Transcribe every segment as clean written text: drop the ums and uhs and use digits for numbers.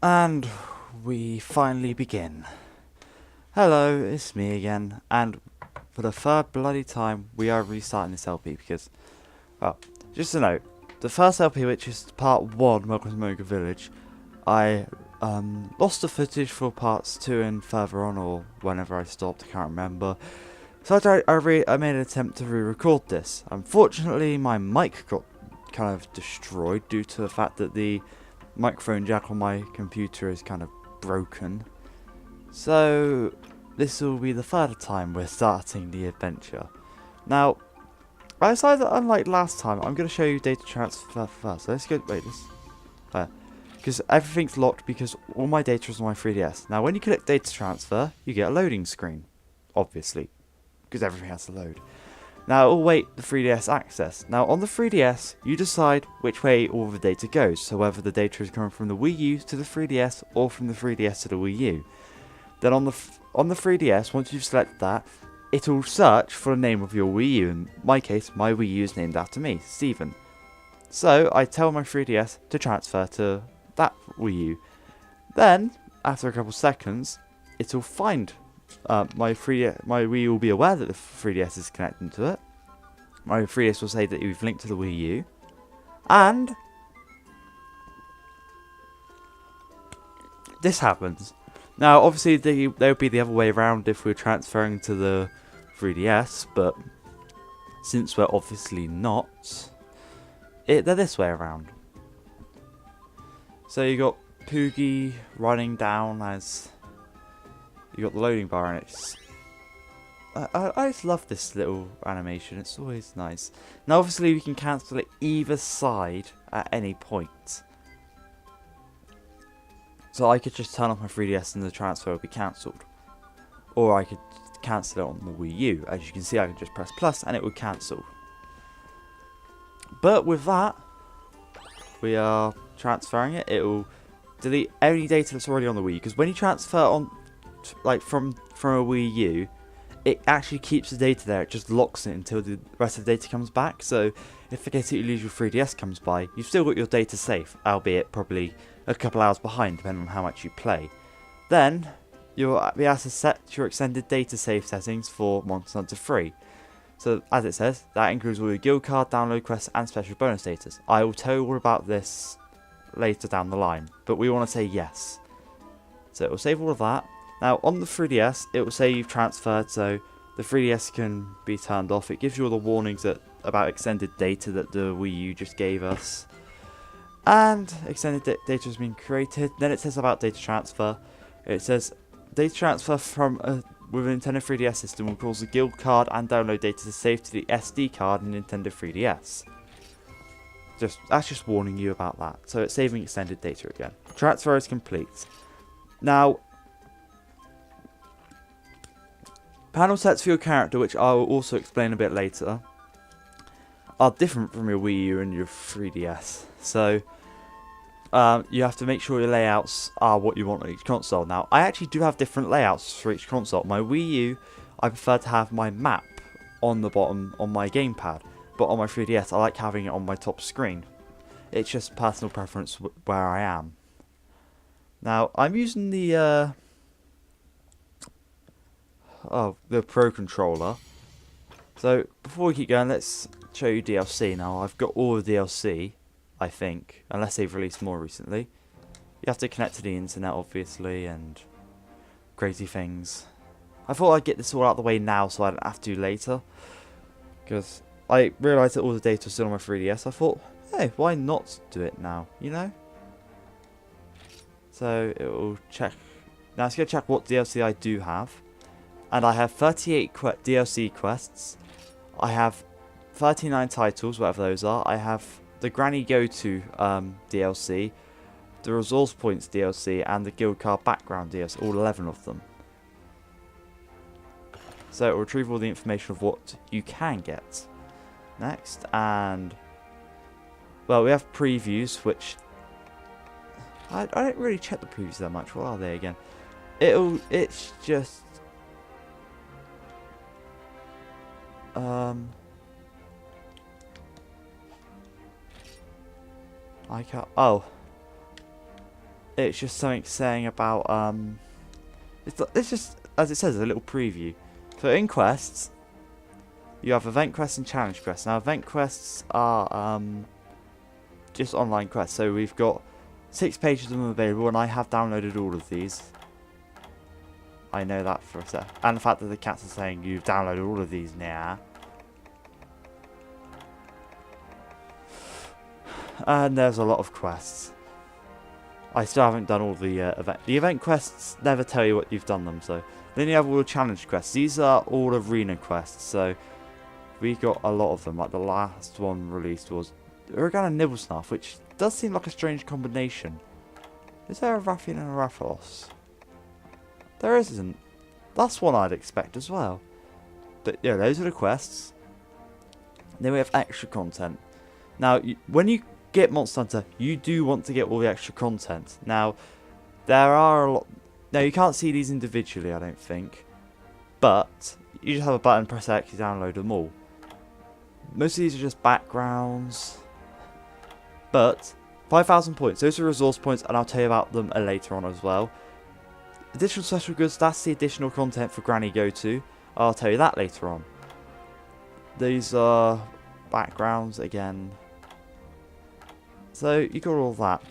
And we finally begin. Hello, it's me again, and for the third bloody time, we are restarting this LP because, well, just a note, the first LP, which is part 1, Welcome to Moga Village, I lost the footage for parts 2 and further on, or whenever I stopped, I can't remember. So I made an attempt to re-record this. Unfortunately, my mic got kind of destroyed due to the fact that the microphone jack on my computer is kind of broken. So this will be the third time we're starting the adventure. Now, I decided that unlike last time, I'm going to show you data transfer first. So let's go, wait, because everything's locked because all my data is on my 3DS. Now when you click data transfer, you get a loading screen, obviously, because everything has to load. Now it'll wait the 3DS access. Now on the 3DS, you decide which way all the data goes, so whether the data is coming from the Wii U to the 3DS or from the 3DS to the Wii U. Then on the 3DS, once you've selected that, it'll search for the name of your Wii U. In my case, my Wii U is named after me, Stephen. So I tell my 3DS to transfer to that Wii U. Then, after a couple seconds, it'll find my Wii U will be aware that the 3DS is connected to it. My 3DS will say that you've linked to the Wii U, and this happens. Now, obviously, they would be the other way around if we were transferring to the 3DS, but since we're obviously not, they're this way around. So you got Poogie running down as you got the loading bar, and it's I just love this little animation. It's always nice. Now, obviously, we can cancel it either side at any point. So I could just turn off my 3DS and the transfer will be cancelled. Or I could cancel it on the Wii U. As you can see, I can just press plus and it would cancel. But with that, we are transferring it. It will delete any data that's already on the Wii U. Because when you transfer on, like from a Wii U, it actually keeps the data there. It just locks it until the rest of the data comes back. So if the case you lose your 3DS comes by, you've still got your data safe, albeit probably a couple hours behind depending on how much you play. Then you'll be able to set your extended data save settings for Monster Hunter 3. So as it says, that includes all your guild card, download quests and special bonus status. I will tell you all about this later down the line, but we want to say yes. So it will save all of that. Now on the 3DS, it will say you've transferred, so the 3DS can be turned off. It gives you all the warnings about extended data that the Wii U just gave us. And extended data has been created. Then it says about data transfer. It says data transfer from with a Nintendo 3DS system will cause the guild card and download data to save to the SD card in Nintendo 3DS. That's just warning you about that. So it's saving extended data again. Transfer is complete. Now, panel sets for your character, which I will also explain a bit later, are different from your Wii U and your 3DS. So you have to make sure your layouts are what you want on each console. Now, I actually do have different layouts for each console. My Wii U, I prefer to have my map on the bottom on my gamepad, but on my 3DS, I like having it on my top screen. It's just personal preference where I am. Now, I'm using the Pro controller. So before we keep going, let's show you DLC. Now, I've got all the DLC, I think, unless they've released more recently. You have to connect to the internet, obviously, and crazy things. I thought I'd get this all out of the way now so I don't have to later, because I realised that all the data was still on my 3DS. I thought, hey, why not do it now, you know? So it will check. Now it's going to check what DLC I do have. And I have 38 DLC quests. I have 39 titles, whatever those are. I have the Granny Go-To DLC, the Resource Points DLC, and the Guild Card Background DLC, all 11 of them. So it will retrieve all the information of what you can get. Next, and well, we have previews, which I don't really check the previews that much. What are they again? It's just I can't. Oh, it's just something saying about it's just, as it says, a little preview. So in quests, you have event quests and challenge quests. Now event quests are just online quests. So we've got 6 pages of them available, and I have downloaded all of these. I know that for a sec. And the fact that the cats are saying you've downloaded all of these now. And there's a lot of quests. I still haven't done all the event. The event quests never tell you what you've done them. So then you have all the challenge quests. These are all arena quests. So we got a lot of them. Like the last one released was Uragan and Nibblesnuff, which does seem like a strange combination. Is there a Rathian and a Rathalos? There isn't. That's one I'd expect as well. But yeah, those are the quests. Then we have extra content. Now, when you get Monster Hunter, you do want to get all the extra content. Now, there are a lot. Now, you can't see these individually, I don't think. But you just have a button, press X, you download them all. Most of these are just backgrounds. But 5,000 points. Those are resource points, and I'll tell you about them later on as well. Additional special goods, that's the additional content for Granny Go To. I'll tell you that later on. These are backgrounds again. So you got all that.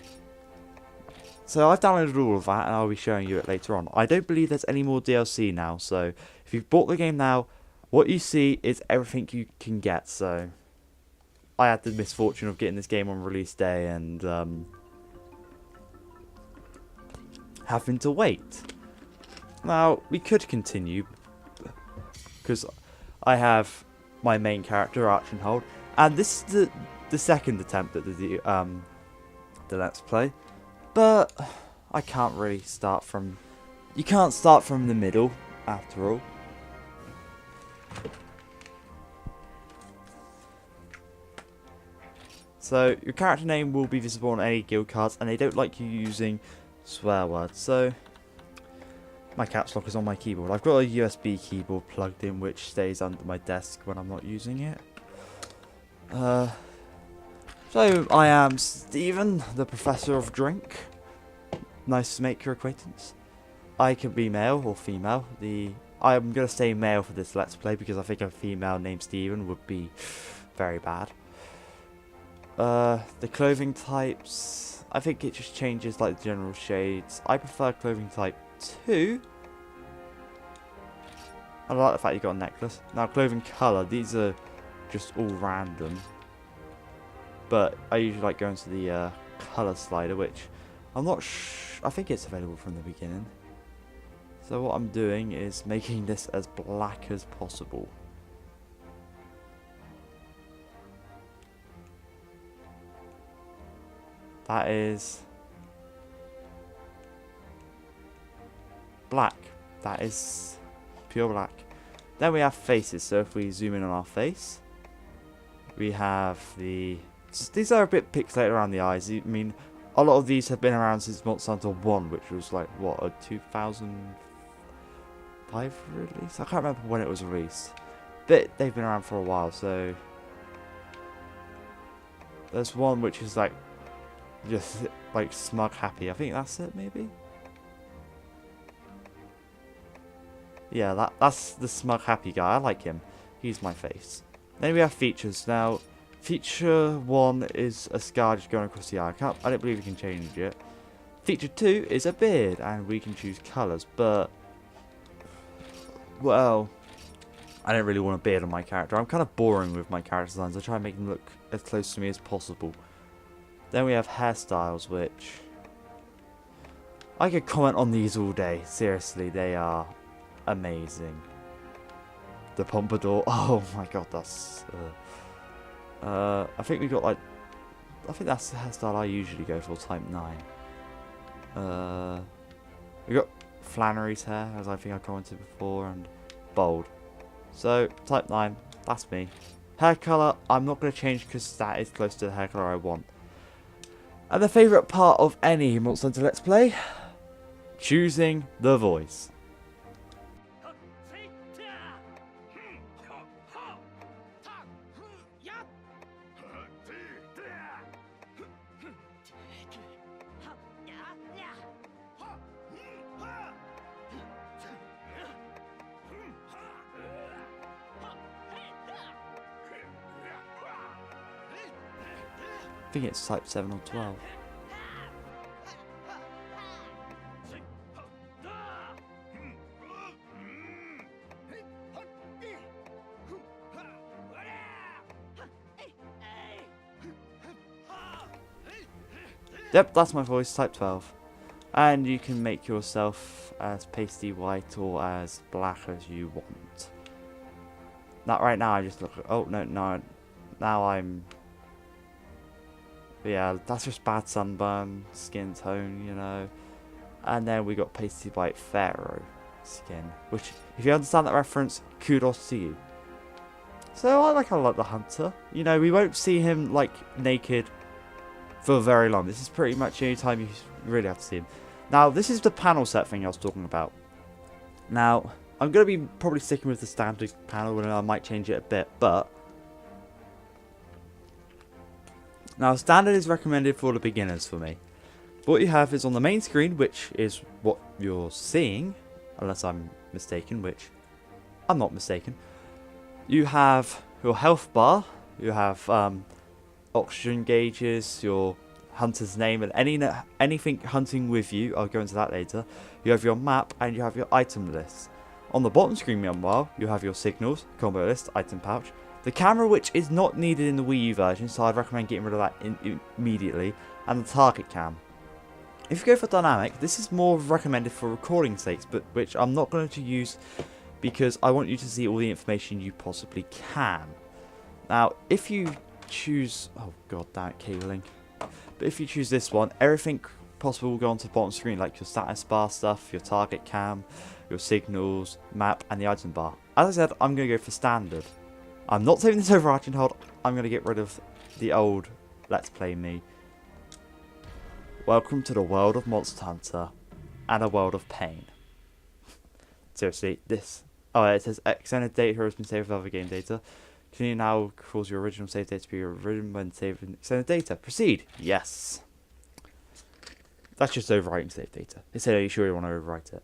So I've downloaded all of that, and I'll be showing you it later on. I don't believe there's any more DLC now, so if you've bought the game now, what you see is everything you can get. So I had the misfortune of getting this game on release day and having to wait. Now, we could continue, because I have my main character, Archenhold, and this is the second attempt at the Let's Play, but I can't really start from... You can't start from the middle, after all. So, your character name will be visible on any guild cards, and they don't like you using swear words, so... My caps lock is on my keyboard. I've got a USB keyboard plugged in which stays under my desk when I'm not using it. So, I am Stephen, the Professor of Drink. Nice to make your acquaintance. I can be male or female. I'm going to say male for this Let's Play because I think a female named Stephen would be very bad. The clothing types, I think it just changes like the general shades. I prefer clothing type 2. I like the fact you got a necklace. Now clothing colour, these are just all random. But I usually like going to the colour slider, which I'm not I think it's available from the beginning. So what I'm doing is making this as black as possible. That is black. That is pure black. Then we have faces. So if we zoom in on our face, we have the... These are a bit pixelated around the eyes. I mean, a lot of these have been around since Monster Hunter 1, which was like, what, a 2005 release? I can't remember when it was released. But they've been around for a while, so... There's one which is like, just like smug happy. I think that's it, maybe? Yeah, that's the smug happy guy. I like him. He's my face. Then we have features. Now, feature 1 is a scar just going across the eye. I don't believe we can change it. Feature 2 is a beard, and we can choose colours, but... Well, I don't really want a beard on my character. I'm kind of boring with my character designs. I try and make them look as close to me as possible. Then we have hairstyles, which... I could comment on these all day. Seriously, they are amazing. The pompadour. Oh my god, that's... I think we got like... I think that's the hairstyle I usually go for, type 9. We got Flannery's hair, as I think I commented before, and bold. So, type 9, that's me. Hair colour, I'm not going to change because that is close to the hair colour I want. And the favourite part of any Monster Hunter Let's Play? Choosing the voice. I think it's type 7 or 12. Yep, that's my voice, type 12. And you can make yourself as pasty white or as black as you want. Not right now, I just look. Oh, no. Now I'm. Yeah, that's just bad sunburn, skin tone, you know. And then we got pasty white pharaoh skin. Which, if you understand that reference, kudos to you. So I like the hunter. You know, we won't see him like naked for very long. This is pretty much the only time you really have to see him. Now, this is the panel set thing I was talking about. Now, I'm going to be probably sticking with the standard panel, and I might change it a bit, but now standard is recommended for the beginners for me. What you have is on the main screen, which is what you're seeing, unless I'm mistaken, which I'm not mistaken. You have your health bar, you have oxygen gauges, your hunter's name, and anything hunting with you. I'll go into that later. You have your map and you have your item list. On the bottom screen, meanwhile, you have your signals, combo list, item pouch, the camera, which is not needed in the Wii U version, so I'd recommend getting rid of that immediately, and the target cam. If you go for dynamic, this is more recommended for recording sakes, but which I'm not going to use because I want you to see all the information you possibly can. Now, if you choose, oh god damn it, cabling. But if you choose this one, everything possible will go onto the bottom screen, like your status bar stuff, your target cam, your signals, map, and the item bar. As I said, I'm going to go for standard. I'm not taking this overarching hold. I'm going to get rid of the old Let's Play me. Welcome to the world of Monster Hunter and a world of pain. Seriously, this. Oh, it says extended data has been saved with other game data. Can you now cause your original save data to be overridden when saving extended data? Proceed. Yes. That's just overwriting save data. It said, are you sure you want to overwrite it?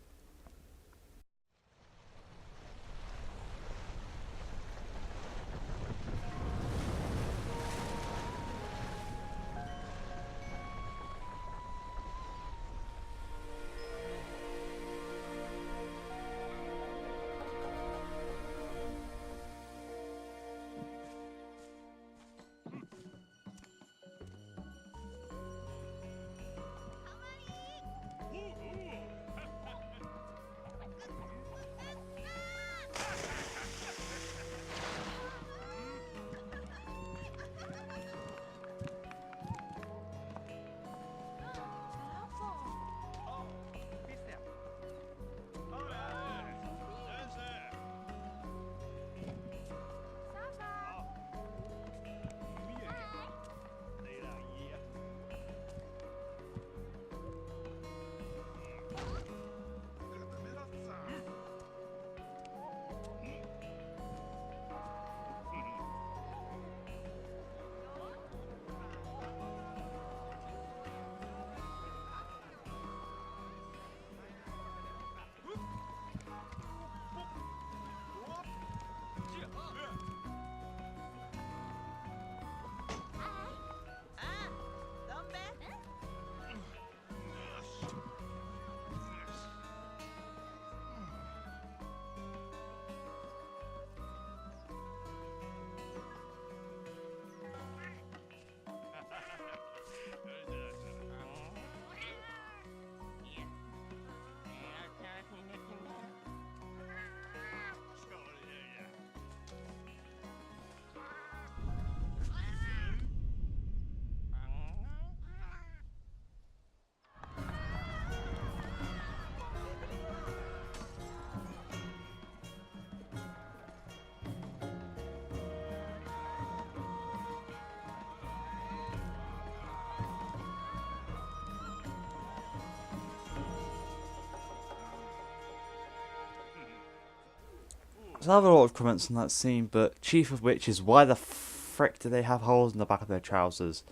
So I have a lot of comments on that scene, but chief of which is why the frick do they have holes in the back of their trousers?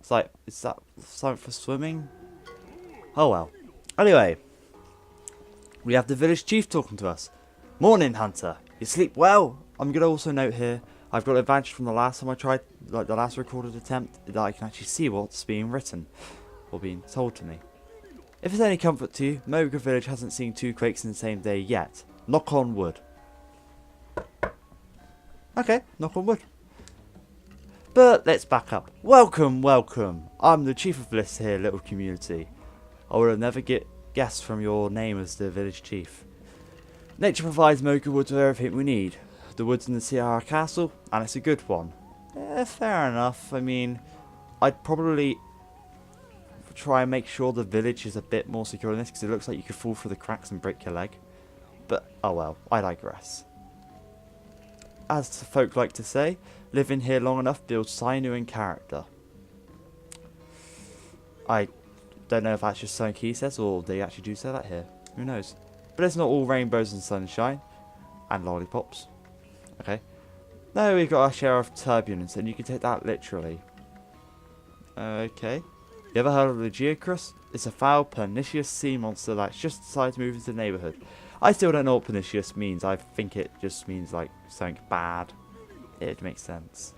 It's like, is that something for swimming? Oh well. Anyway, we have the village chief talking to us. Morning, Hunter. You sleep well? I'm going to also note here, I've got an advantage from the last time I tried, like the last recorded attempt, that I can actually see what's being written or being told to me. If it's any comfort to you, Moga Village hasn't seen 2 quakes in the same day yet. Knock on wood. Okay, knock on wood. But let's back up. Welcome, welcome. I'm the chief of this here little community. I would have never guessed from your name as the village chief. Nature provides Moga Woods with everything we need. The woods in the Sierra Castle, and it's a good one. Fair enough. I mean, I'd probably try and make sure the village is a bit more secure in this, because it looks like you could fall through the cracks and break your leg. But, oh well, I digress. As the folk like to say, living here long enough builds sinew and character. I don't know if that's just something he says, or they actually do say that here. Who knows? But it's not all rainbows and sunshine. And lollipops. Okay. No, we've got our share of turbulence, and you can take that literally. Okay. You ever heard of the Geocrus? It's a foul, pernicious sea monster that's just decided to move into the neighbourhood. I still don't know what pernicious means. I think it just means like something bad. It makes sense.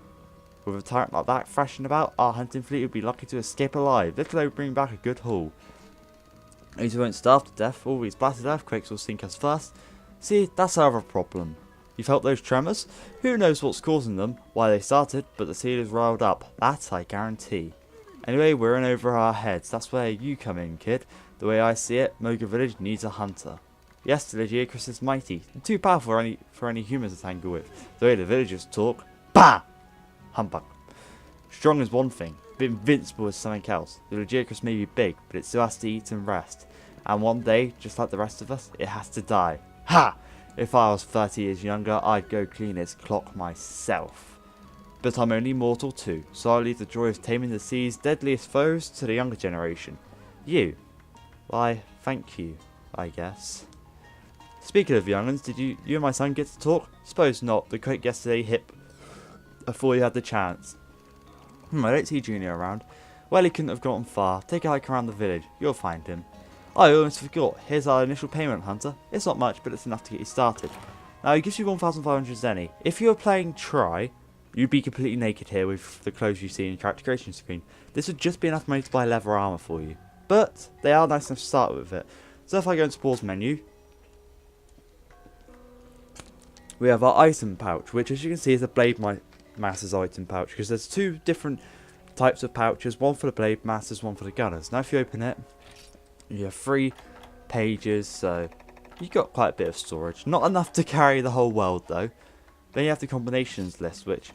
With a tyrant like that thrashing about, our hunting fleet would be lucky to escape alive. Little they would bring back a good haul. These won't starve to death. All these blasted earthquakes will sink us first. See, that's our other problem. You felt those tremors? Who knows what's causing them, why they started, but the sea is riled up. That I guarantee. Anyway, we're in over our heads. That's where you come in, kid. The way I see it, Moga Village needs a hunter. Yes, the Geocrus is mighty, and too powerful for any humans to tangle with. The way the villagers talk, bah! Humbug. Strong is one thing, but invincible is something else. The Geocrus may be big, but it still has to eat and rest. And one day, just like the rest of us, it has to die. Ha! If I was 30 years younger, I'd go clean its clock myself. But I'm only mortal too, so I leave the joy of taming the sea's deadliest foes to the younger generation. You. Why, thank you, I guess. Speaking of young'uns, did you and my son get to talk? Suppose not. The quake yesterday hit before you had the chance. I don't see Junior around. Well, he couldn't have gotten far. Take a hike around the village. You'll find him. I almost forgot. Here's our initial payment, Hunter. It's not much, but it's enough to get you started. Now, he gives you 1,500 zenny. If you were playing Try, you'd be completely naked here with the clothes you see in your character creation screen. This would just be enough money to buy leather armor for you. But they are nice enough to start with it. So if I go into pause menu, we have our item pouch, which as you can see is a Blade Master's item pouch, because there's 2 different types of pouches, one for the Blade Masters, one for the Gunners. Now if you open it, you have 3 pages, so you've got quite a bit of storage. Not enough to carry the whole world though. Then you have the combinations list, which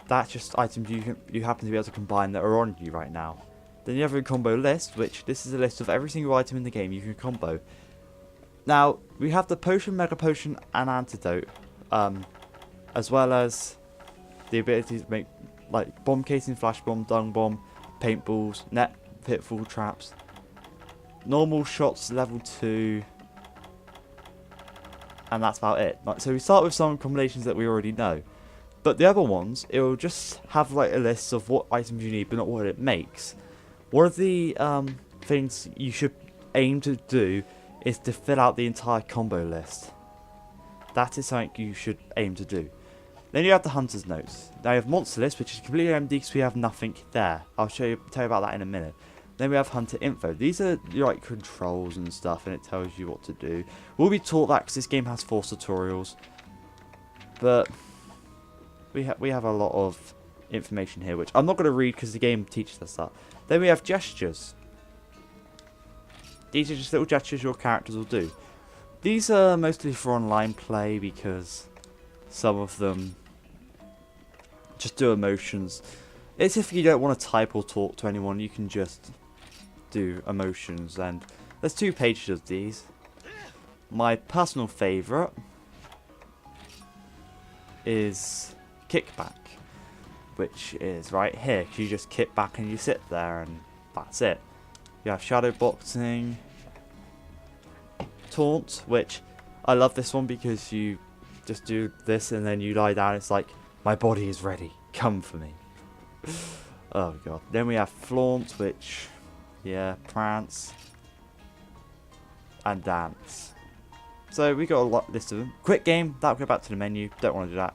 that's just items you happen to be able to combine that are on you right now. Then you have a combo list, which this is a list of every single item in the game you can combo. Now, we have the potion, mega potion, and antidote, as well as the ability to make like bomb casing, flash bomb, dung bomb, paintballs, net, pitfall traps, normal shots level 2, and that's about it. Like, so we start with some combinations that we already know, but the other ones, it will just have like a list of what items you need, but not what it makes. One of the things you should aim to do is to fill out the entire combo list. That is something you should aim to do. Then you have the Hunter's Notes. Now you have Monster List, which is completely empty because we have nothing there. I'll tell you about that in a minute. Then we have Hunter Info. These are like controls and stuff, and it tells you what to do. We'll be taught that because this game has 4 tutorials. But we have a lot of information here, which I'm not going to read because the game teaches us that. Then we have Gestures. These are just little gestures your characters will do. These are mostly for online play because some of them just do emotions. It's if you don't want to type or talk to anyone, you can just do emotions. And there's 2 pages of these. My personal favourite is Kickback, which is right here. You just kick back and you sit there and that's it. You have Shadow Boxing, Taunt, which I love this one because you just do this and then you lie down. It's like, my body is ready, come for me. Oh god. Then we have Flaunt, which, yeah, Prance, and Dance. So we got a list of them. Quick Game, that'll go back to the menu, don't want to do that.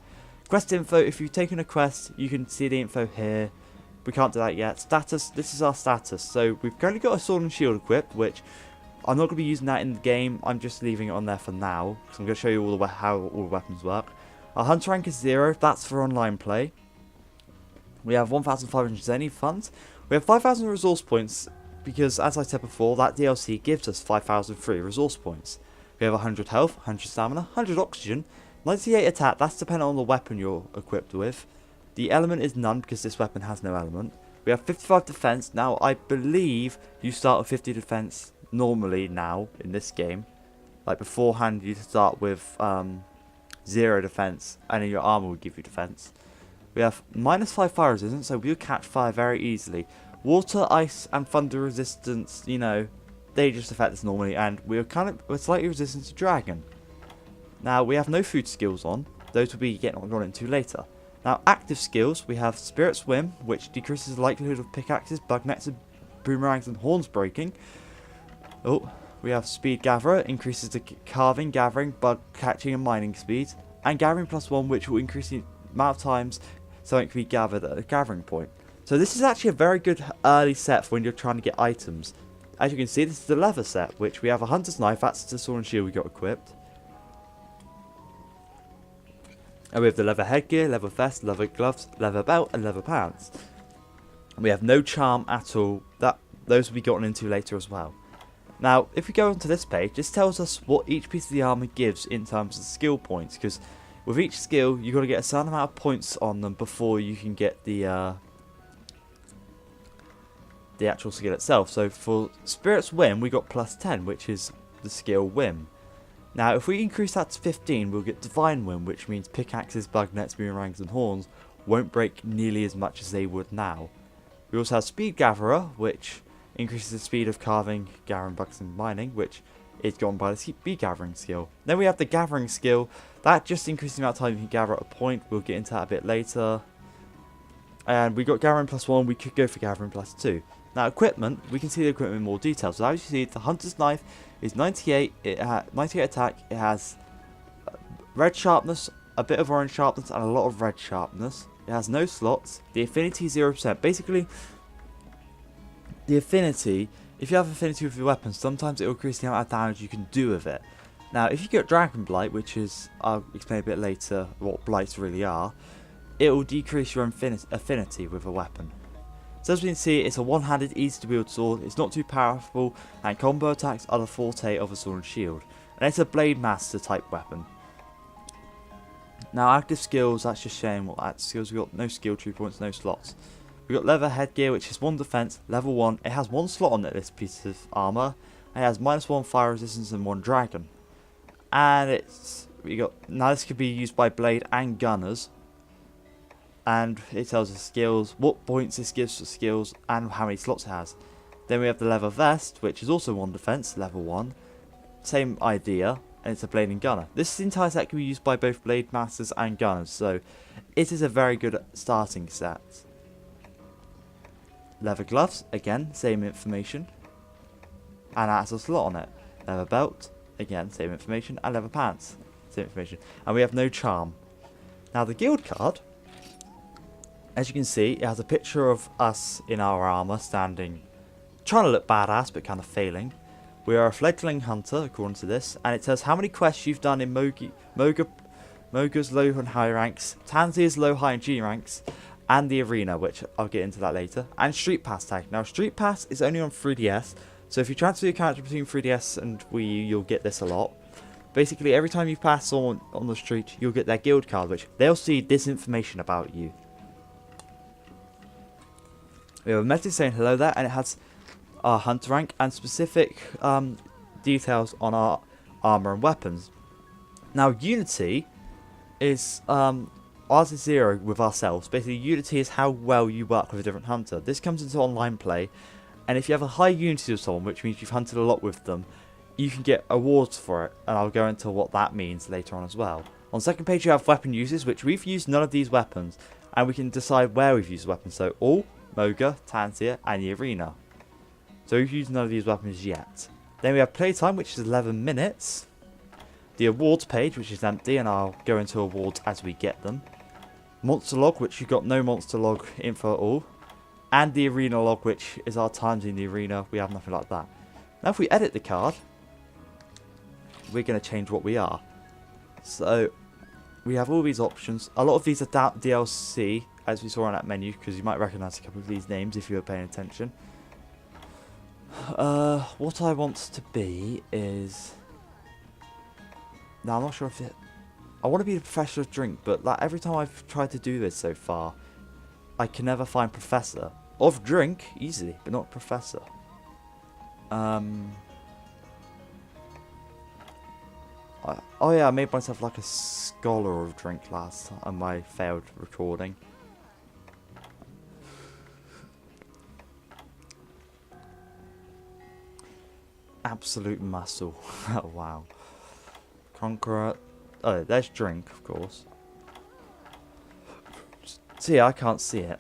Quest info, if you've taken a quest, you can see the info here. We can't do that yet. Status, this is our status. So we've currently got a sword and shield equipped, which I'm not going to be using that in the game. I'm just leaving it on there for now, because I'm going to show you all how all the weapons work. Our hunter rank is 0, that's for online play. We have 1,500 Zenny funds. We have 5,000 resource points, because as I said before, that DLC gives us 5,000 free resource points. We have 100 health, 100 stamina, 100 oxygen, 98 attack, that's dependent on the weapon you're equipped with. The element is none because this weapon has no element. We have 55 defense. Now I believe you start with 50 defense normally now in this game. Like beforehand you start with 0 defense and then your armor will give you defense. We have -5 fire resistance, so we'll catch fire very easily. Water, ice and thunder resistance, you know, they just affect us normally, and we're slightly resistant to dragon. Now, we have no food skills on. Those will be getting on into later. Now, active skills, we have Spirit Swim, which decreases the likelihood of pickaxes, bug nets, boomerangs, and horns breaking. Oh, we have Speed Gatherer, increases the carving, gathering, bug catching, and mining speed. And Gathering +1, which will increase the amount of times something can be gathered at a gathering point. So this is actually a very good early set for when you're trying to get items. As you can see, this is the leather set, which we have a hunter's knife, that's the sword and shield we got equipped. And we have the leather headgear, leather vest, leather gloves, leather belt, and leather pants. And we have no charm at all. Those will be gotten into later as well. Now, if we go onto this page, this tells us what each piece of the armor gives in terms of skill points. Because with each skill, you've got to get a certain amount of points on them before you can get the actual skill itself. So for Spirit's Whim, we got +10, which is the skill Whim. Now, if we increase that to 15, we'll get Divine Whim, which means pickaxes, bug nets, boomerangs, and horns won't break nearly as much as they would now. We also have Speed Gatherer, which increases the speed of carving, gathering bugs, and mining, which is gone by the Speed Gathering skill. Then we have the Gathering skill, that just increases the amount of time you can gather at a point. We'll get into that a bit later. And we got Gathering +1, we could go for Gathering +2. Now, equipment, we can see the equipment in more detail. So as you see, the Hunter's Knife is 98, it has 98 attack, it has red sharpness, a bit of orange sharpness, and a lot of red sharpness. It has no slots. The affinity is 0%. Basically, the affinity, if you have affinity with your weapon, sometimes it will increase the amount of damage you can do with it. Now, if you get Dragon Blight, which is, I'll explain a bit later what blights really are, it will decrease your affinity with a weapon. So as we can see, it's a one-handed, easy to wield sword, it's not too powerful, and combo attacks are the forte of a sword and shield. And it's a Blade Master type weapon. Now active skills, that's just showing what active skills, we've got no skill tree points, no slots. We've got leather headgear, which is 1 defense, level 1, it has 1 slot on it, this piece of armor, and it has -1 fire resistance and 1 dragon. And now this could be used by blade and gunners. And it tells us skills, what points this gives for skills, and how many slots it has. Then we have the leather vest, which is also 1 defense, level 1. Same idea, and it's a blade and gunner. This entire set can be used by both blade masters and gunners, so it is a very good starting set. Leather gloves, again, same information, and that has a slot on it. Leather belt, again, same information, and leather pants, same information. And we have no charm. Now the guild card, as you can see, it has a picture of us in our armor standing, trying to look badass but kind of failing. We are a fledgling hunter according to this, and it says how many quests you've done in Moga's low and high ranks, Tanzia's low, high and G ranks, and the arena, which I'll get into that later, and Street Pass tag. Now Street Pass is only on 3DS, so if you transfer your character between 3DS and Wii U, you'll get this a lot. Basically, every time you pass someone on the street, you'll get their guild card, which they'll see this information about you. We have a message saying hello there, and it has our hunter rank and specific details on our armor and weapons. Now Unity is, ours is 0 with ourselves. Basically Unity is how well you work with a different hunter. This comes into online play, and if you have a high Unity with someone, which means you've hunted a lot with them, you can get awards for it, and I'll go into what that means later on as well. On the second page you have weapon uses, which we've used none of these weapons, and we can decide where we've used weapons, so all, Moga, Tanzia, and the arena. So we've used none of these weapons yet. Then we have playtime, which is 11 minutes. The awards page, which is empty, and I'll go into awards as we get them. monster log, which you've got no monster log info at all, and the arena log, which is our times in the arena. We have nothing like that. Now if we edit the card, we're going to change what we are. So we have all these options. A lot of these are DLC, as we saw on that menu, because you might recognise a couple of these names if you were paying attention. What I want to be is... Now I'm not sure if it... I want to be the Professor of Drink, but like every time I've tried to do this so far, I can never find Professor. Of Drink, easily, but not Professor. Oh yeah, I made myself like a Scholar of Drink last time on my failed recording. Absolute muscle. Oh wow. Conqueror. Oh, there's Drink, of course. See, I can't see it.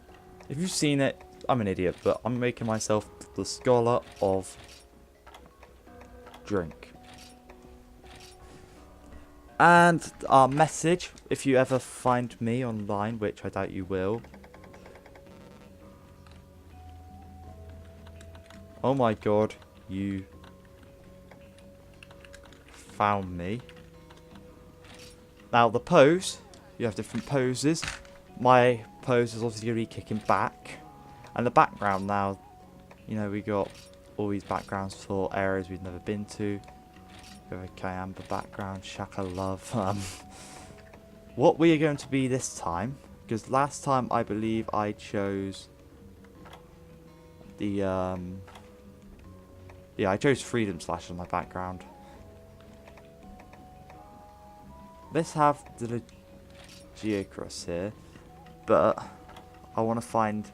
If you've seen it, I'm an idiot, but I'm making myself the Scholar of Drink. And our message, if you ever find me online, which I doubt you will. Oh my god, you found me. Now the pose, you have different poses. My pose is obviously going to be kicking back. And the background now, you know, we got all these backgrounds for areas we've never been to. We have a Kayamba background, Shaka Love. What we are going to be this time, because last time I believe I chose the, yeah, I chose Freedom Slash on my background. Let's have the Geocross here, but I want to find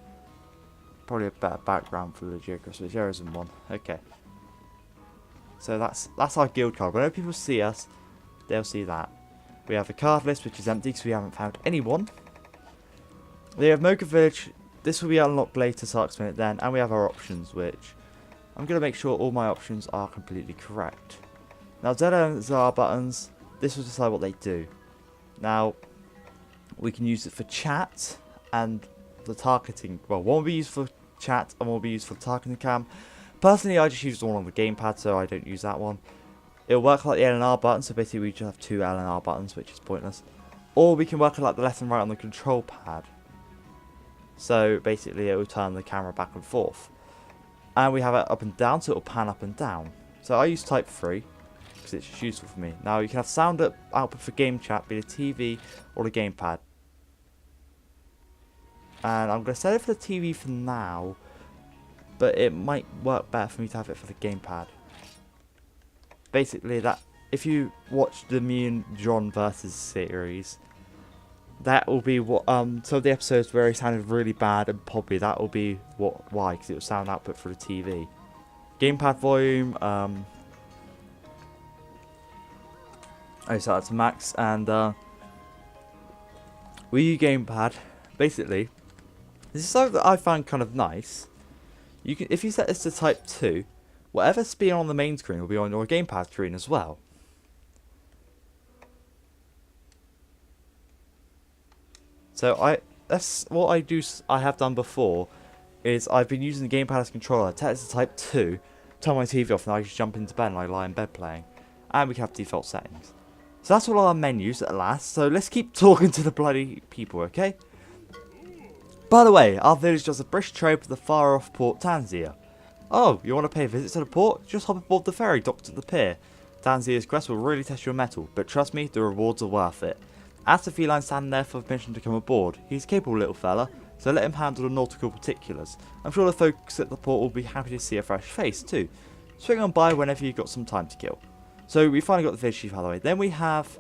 probably a better background for the Geocross, which there isn't one. Okay. So that's our guild card. Whenever people see us, they'll see that. We have a card list, which is empty because we haven't found anyone. We have Moga Village. This will be unlocked later, so I'll explain it then. And we have our options, which I'm going to make sure all my options are completely correct. Now, Z and ZR buttons, this will decide what they do. Now, we can use it for chat and the targeting. Well, one will be used for chat and one will be used for targeting cam. Personally, I just use the one on the gamepad, so I don't use that one. It'll work like the L and R button, so basically we just have two L and R buttons, which is pointless. Or we can work it like the left and right on the control pad. So basically it will turn the camera back and forth. And we have it up and down, so it will pan up and down. So I use Type 3, because it's just useful for me. Now you can have sound output for game chat, be the TV or the gamepad. And I'm going to set it for the TV for now. But it might work better for me to have it for the gamepad. Basically, that if you watch the me and John versus series, that will be what some of the episodes where he sounded really bad and poppy. That will be why, because it was sound output for the TV. Gamepad volume. I set that to max, and Wii U gamepad. Basically, this is something that I find kind of nice. You can, if you set this to Type 2, whatever's being on the main screen will be on your gamepad screen as well. So that's what I have done before, is I've been using the gamepad as a controller, set it to Type 2, turn my TV off, and I just jump into bed and I lie in bed playing. And we can have default settings. So that's all our menus at last, so let's keep talking to the bloody people, okay? By the way, our village does a brisk trade with the far off port Tanzia. Oh, you want to pay a visit to the port? Just hop aboard the ferry docked at the pier. Tanzia's quest will really test your mettle, but trust me, the rewards are worth it. Ask the feline standing there for permission to come aboard. He's a capable little fella, so let him handle the nautical particulars. I'm sure the folks at the port will be happy to see a fresh face too. Swing on by whenever you've got some time to kill. So we finally got the village chief out of the way. Then we have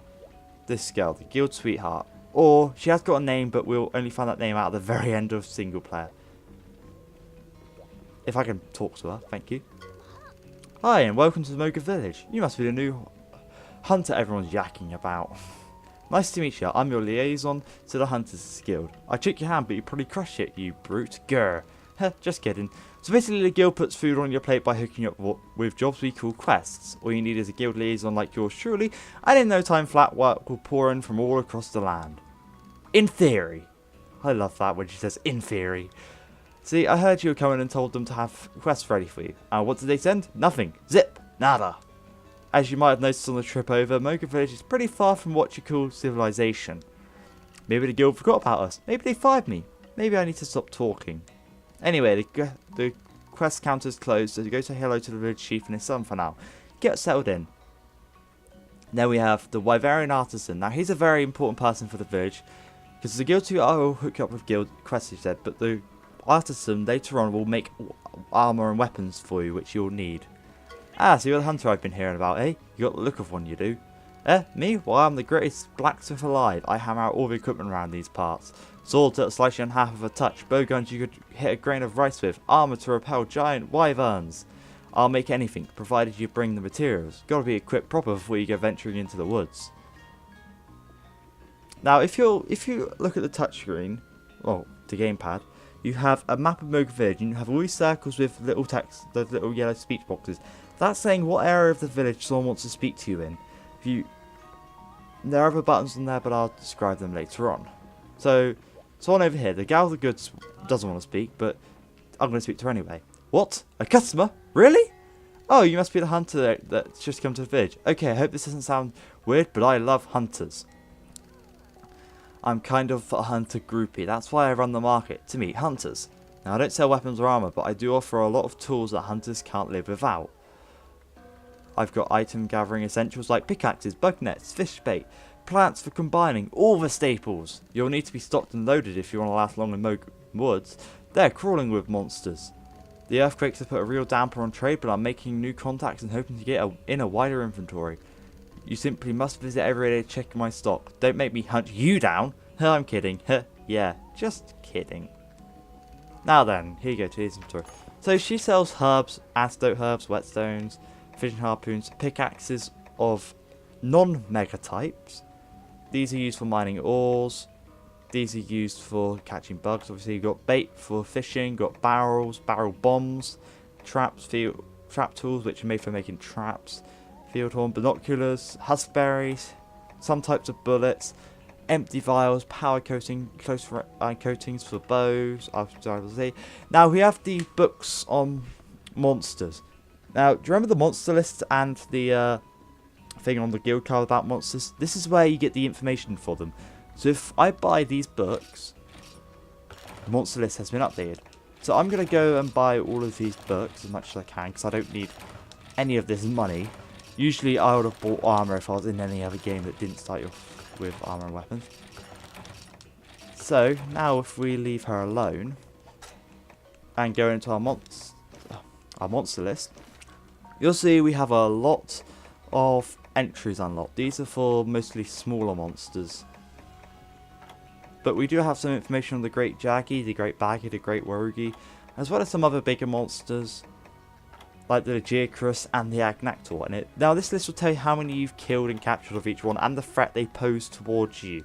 this girl, the guild sweetheart. Or, she has got a name, but we'll only find that name out at the very end of single player. If I can talk to her, thank you. Hi, and welcome to the Moga Village. You must be the new hunter everyone's yakking about. Nice to meet you. I'm your liaison to the Hunters Guild. I shook your hand, but you probably crushed it, you brute. Grr. Heh, just kidding. So basically, the guild puts food on your plate by hooking you up with jobs we call quests. All you need is a guild liaison like yours truly, and in no time flat work will pour in from all across the land. In theory. I love that when she says, in theory. See, I heard you were coming and told them to have quests ready for you. And what did they send? Nothing. Zip. Nada. As you might have noticed on the trip over, Moga Village is pretty far from what you call civilization. Maybe the guild forgot about us. Maybe they fired me. Maybe I need to stop talking. Anyway, the quest counter's closed, so you go say hello to the village chief and his son for now. Get settled in. Then we have the Wyverian Artisan. Now, he's a very important person for the village, because the guild 2 will hook you up with guild quests, he said, but the Artisan later on will make armor and weapons for you, which you'll need. Ah, so you're the hunter I've been hearing about, eh? You got the look of one, you do. Me? Well, I'm the greatest blacksmith alive. I hammer out all the equipment around these parts. Swords that slice you in half with a touch. Bowguns you could hit a grain of rice with. Armor to repel giant wyverns. I'll make anything, provided you bring the materials. Gotta be equipped proper before you go venturing into the woods. Now, if you look at the touchscreen, well, the gamepad, you have a map of Moga Village, and you have all these circles with little text, the little yellow speech boxes. That's saying what area of the village someone wants to speak to you in. There are other buttons on there, but I'll describe them later on. So, someone over here, the gal with the goods doesn't want to speak, but I'm going to speak to her anyway. What? A customer? Really? Oh, you must be the hunter that's just come to the village. Okay, I hope this doesn't sound weird, but I love hunters. I'm kind of a hunter groupie. That's why I run the market, to meet hunters. Now, I don't sell weapons or armor, but I do offer a lot of tools that hunters can't live without. I've got item gathering essentials like pickaxes, bug nets, fish bait, plants for combining, all the staples. You'll need to be stocked and loaded if you want to last long in Moga Woods. They're crawling with monsters. The earthquakes have put a real damper on trade, but I'm making new contacts and hoping to get in a wider inventory. You simply must visit every day to check my stock. Don't make me hunt you down. I'm kidding. Yeah, just kidding. Now then, here you go to his inventory. So she sells herbs, antidote herbs, whetstones, fishing harpoons, pickaxes of non-mega types. These are used for mining ores. These are used for catching bugs. Obviously, you've got bait for fishing, got barrels, barrel bombs, traps, trap tools, which are made for making traps, field horn, binoculars, huskberries, some types of bullets, empty vials, power coating, close coatings for bows. Now we have the books on monsters. Now, do you remember the monster list and the thing on the guild card about monsters? This is where you get the information for them. So if I buy these books, the monster list has been updated. So I'm going to go and buy all of these books as much as I can, because I don't need any of this money. Usually I would have bought armor if I was in any other game that didn't start you off with armor and weapons. So now if we leave her alone and go into our monster list, you'll see we have a lot of entries unlocked. These are for mostly smaller monsters. But we do have some information on the Great Jaggy, the Great Baggy, the Great Worugi, as well as some other bigger monsters, like the Geocrus and the Agnactor. Now this list will tell you how many you've killed and captured of each one, and the threat they pose towards you,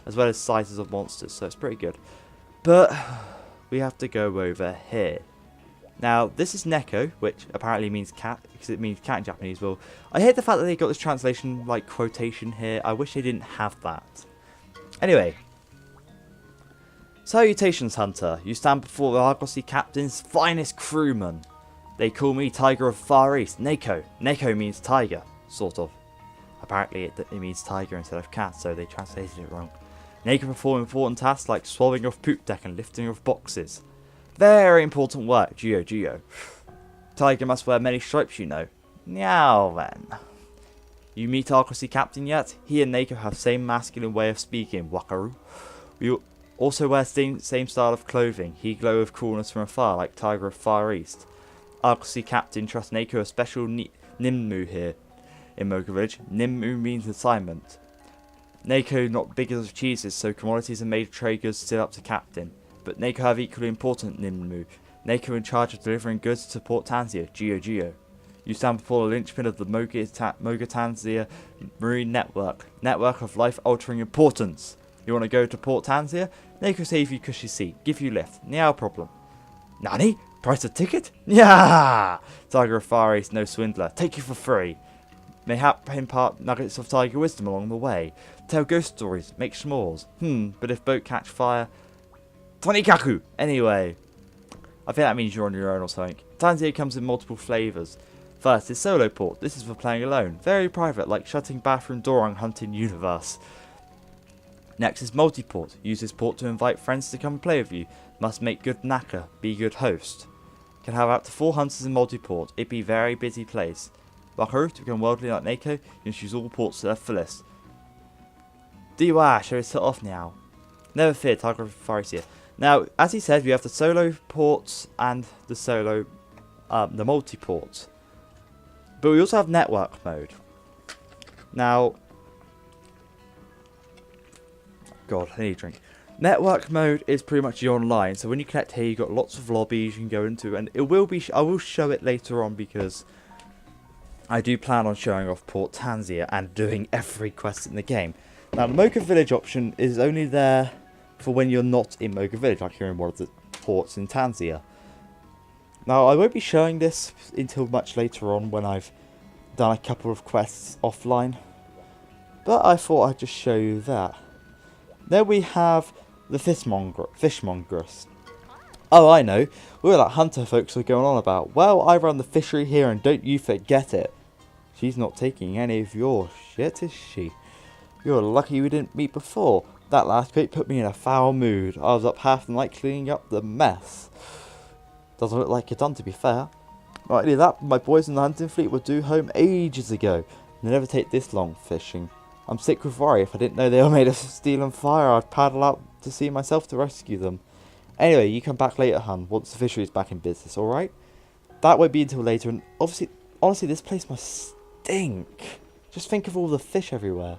as well as sizes of monsters, so it's pretty good. But we have to go over here. Now, this is Neko, which apparently means cat, because it means cat in Japanese. Well, I hate the fact that they got this translation, like, quotation here. I wish they didn't have that. Anyway. Salutations, Hunter. You stand before the Argosy Captain's finest crewman. They call me Tiger of Far East, Neko. Neko means tiger, sort of. Apparently it means tiger instead of cat, so they translated it wrong. Neko perform important tasks like swabbing off poop deck and lifting of boxes. Very important work, Geo. Tiger must wear many stripes, you know. Now then. You meet Argosy Captain yet? He and Neko have same masculine way of speaking, Wakaru. We also wear same style of clothing. He glow with coolness from afar, like Tiger of Far East. Argosy Captain trusts Neko a special Nimmu here in Moga Village. Nimmu means assignment. Neko not big as cheeses, so commodities and made trade goods still up to Captain. But Neko have equally important Nimmu. Neko in charge of delivering goods to Port Tanzia, Geo. You stand before the linchpin of the Moga Tanzia Marine Network of life-altering importance. You want to go to Port Tanzia? Neko save you cushy seat, give you lift. No problem. Nani? Price a ticket? Yeah! Tiger of Far East, no swindler. Take you for free. Mayhap impart nuggets of tiger wisdom along the way. Tell ghost stories, make s'mores. But if boat catch fire, Tonikaku! Anyway, I think that means you're on your own or something. Tanzania comes in multiple flavours. First is solo port. This is for playing alone. Very private, like shutting bathroom door on Hunting Universe. Next is multi-port. Use this port to invite friends to come and play with you. Must make good knacker. Be good host. Can have up to 4 hunters in multi-port. It be very busy place. Wakaru, to become worldly like Neko, you must use all ports to their fullest. DY, shall we set off now? Never fear, Tiger Forest here. Now, as he said, we have the solo ports and the multi-port. But we also have network mode. Now, God, I need a drink. Network mode is pretty much the online. So when you connect here, you've got lots of lobbies you can go into, and it will be. I will show it later on because I do plan on showing off Port Tanzania and doing every quest in the game. Now, the Moga Village option is only there for when you're not in Moga Village, like you're in one of the ports in Tanzania. Now, I won't be showing this until much later on when I've done a couple of quests offline. But I thought I'd just show you that. Then we have the fishmongers. Oh, I know. We're that hunter folks are going on about. Well, I run the fishery here and don't you forget it. She's not taking any of your shit, is she? You're lucky we didn't meet before. That last bit put me in a foul mood. I was up half the night cleaning up the mess. Doesn't look like you're done, to be fair. Right, near that, my boys in the hunting fleet were due home ages ago. They never take this long fishing. I'm sick with worry. If I didn't know they were made of steel and fire, I'd paddle out to sea myself to rescue them. Anyway, you come back later, hun, once the fishery is back in business, alright? That won't be until later, and honestly, this place must stink. Just think of all the fish everywhere.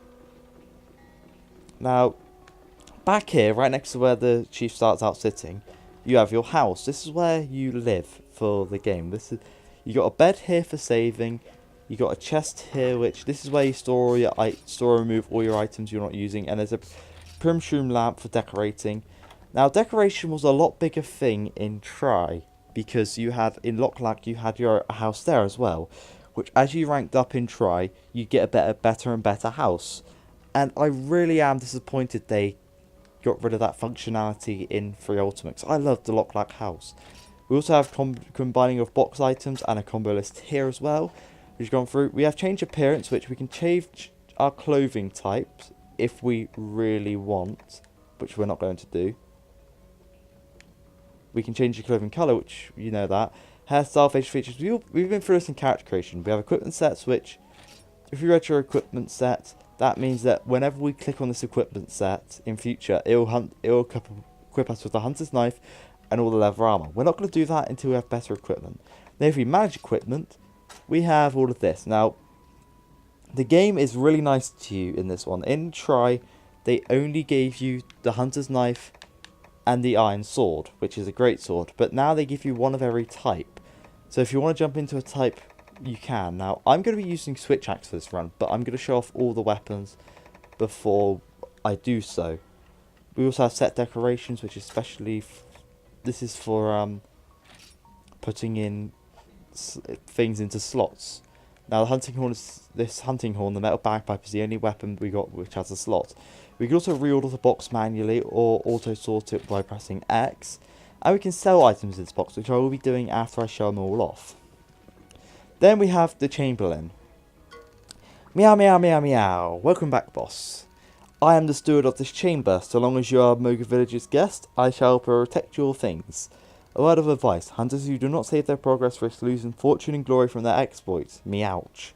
Now, back here, right next to where the chief starts out sitting, you have your house. This is where you live for the game. You got a bed here for saving. You got a chest here, which this is where you store and remove all your items you're not using, and there's a primshroom lamp for decorating. Now, decoration was a lot bigger thing in Tri, because you had in Locklack you had your house there as well, which as you ranked up in Tri, you get a better and better house. And I really am disappointed they got rid of that functionality in 3 Ultimate, 'cause I love the Locklack house. We also have combining of box items and a combo list here as well. We've gone through. We have change appearance, which we can change our clothing types if we really want, which we're not going to do. We can change the clothing colour, which you know that. Hairstyle, facial features. We've been through this in character creation. We have equipment sets, which if you read your equipment set, that means that whenever we click on this equipment set in future, it will equip us with the hunter's knife and all the leather armour. We're not going to do that until we have better equipment. Then if we manage equipment, we have all of this. Now, the game is really nice to you in this one. In Tri, they only gave you the hunter's knife and the iron sword, which is a great sword. But now they give you one of every type. So if you want to jump into a type, you can. Now, I'm going to be using switch axe for this run, but I'm going to show off all the weapons before I do so. We also have set decorations, which is especially this is for putting in things into slots. Now the hunting horn the metal bagpipe is the only weapon we got which has a slot. We can also reorder the box manually or auto sort it by pressing X, and we can sell items in this box, which I will be doing after I show them all off. Then we have the Chamberlain. Meow meow meow meow. Welcome back, boss. I am the steward of this chamber. So long as you are Moga Village's guest, I shall protect your things. A word of advice: hunters who do not save their progress risk losing fortune and glory from their exploits. Meowch.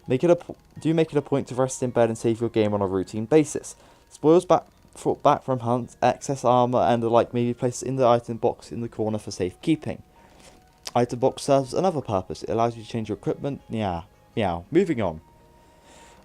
Make it a point to rest in bed and save your game on a routine basis. Spoils brought back from hunts, excess armor, and the like may be placed in the item box in the corner for safekeeping. Item box serves another purpose. It allows you to change your equipment. Meow. Meow. Moving on.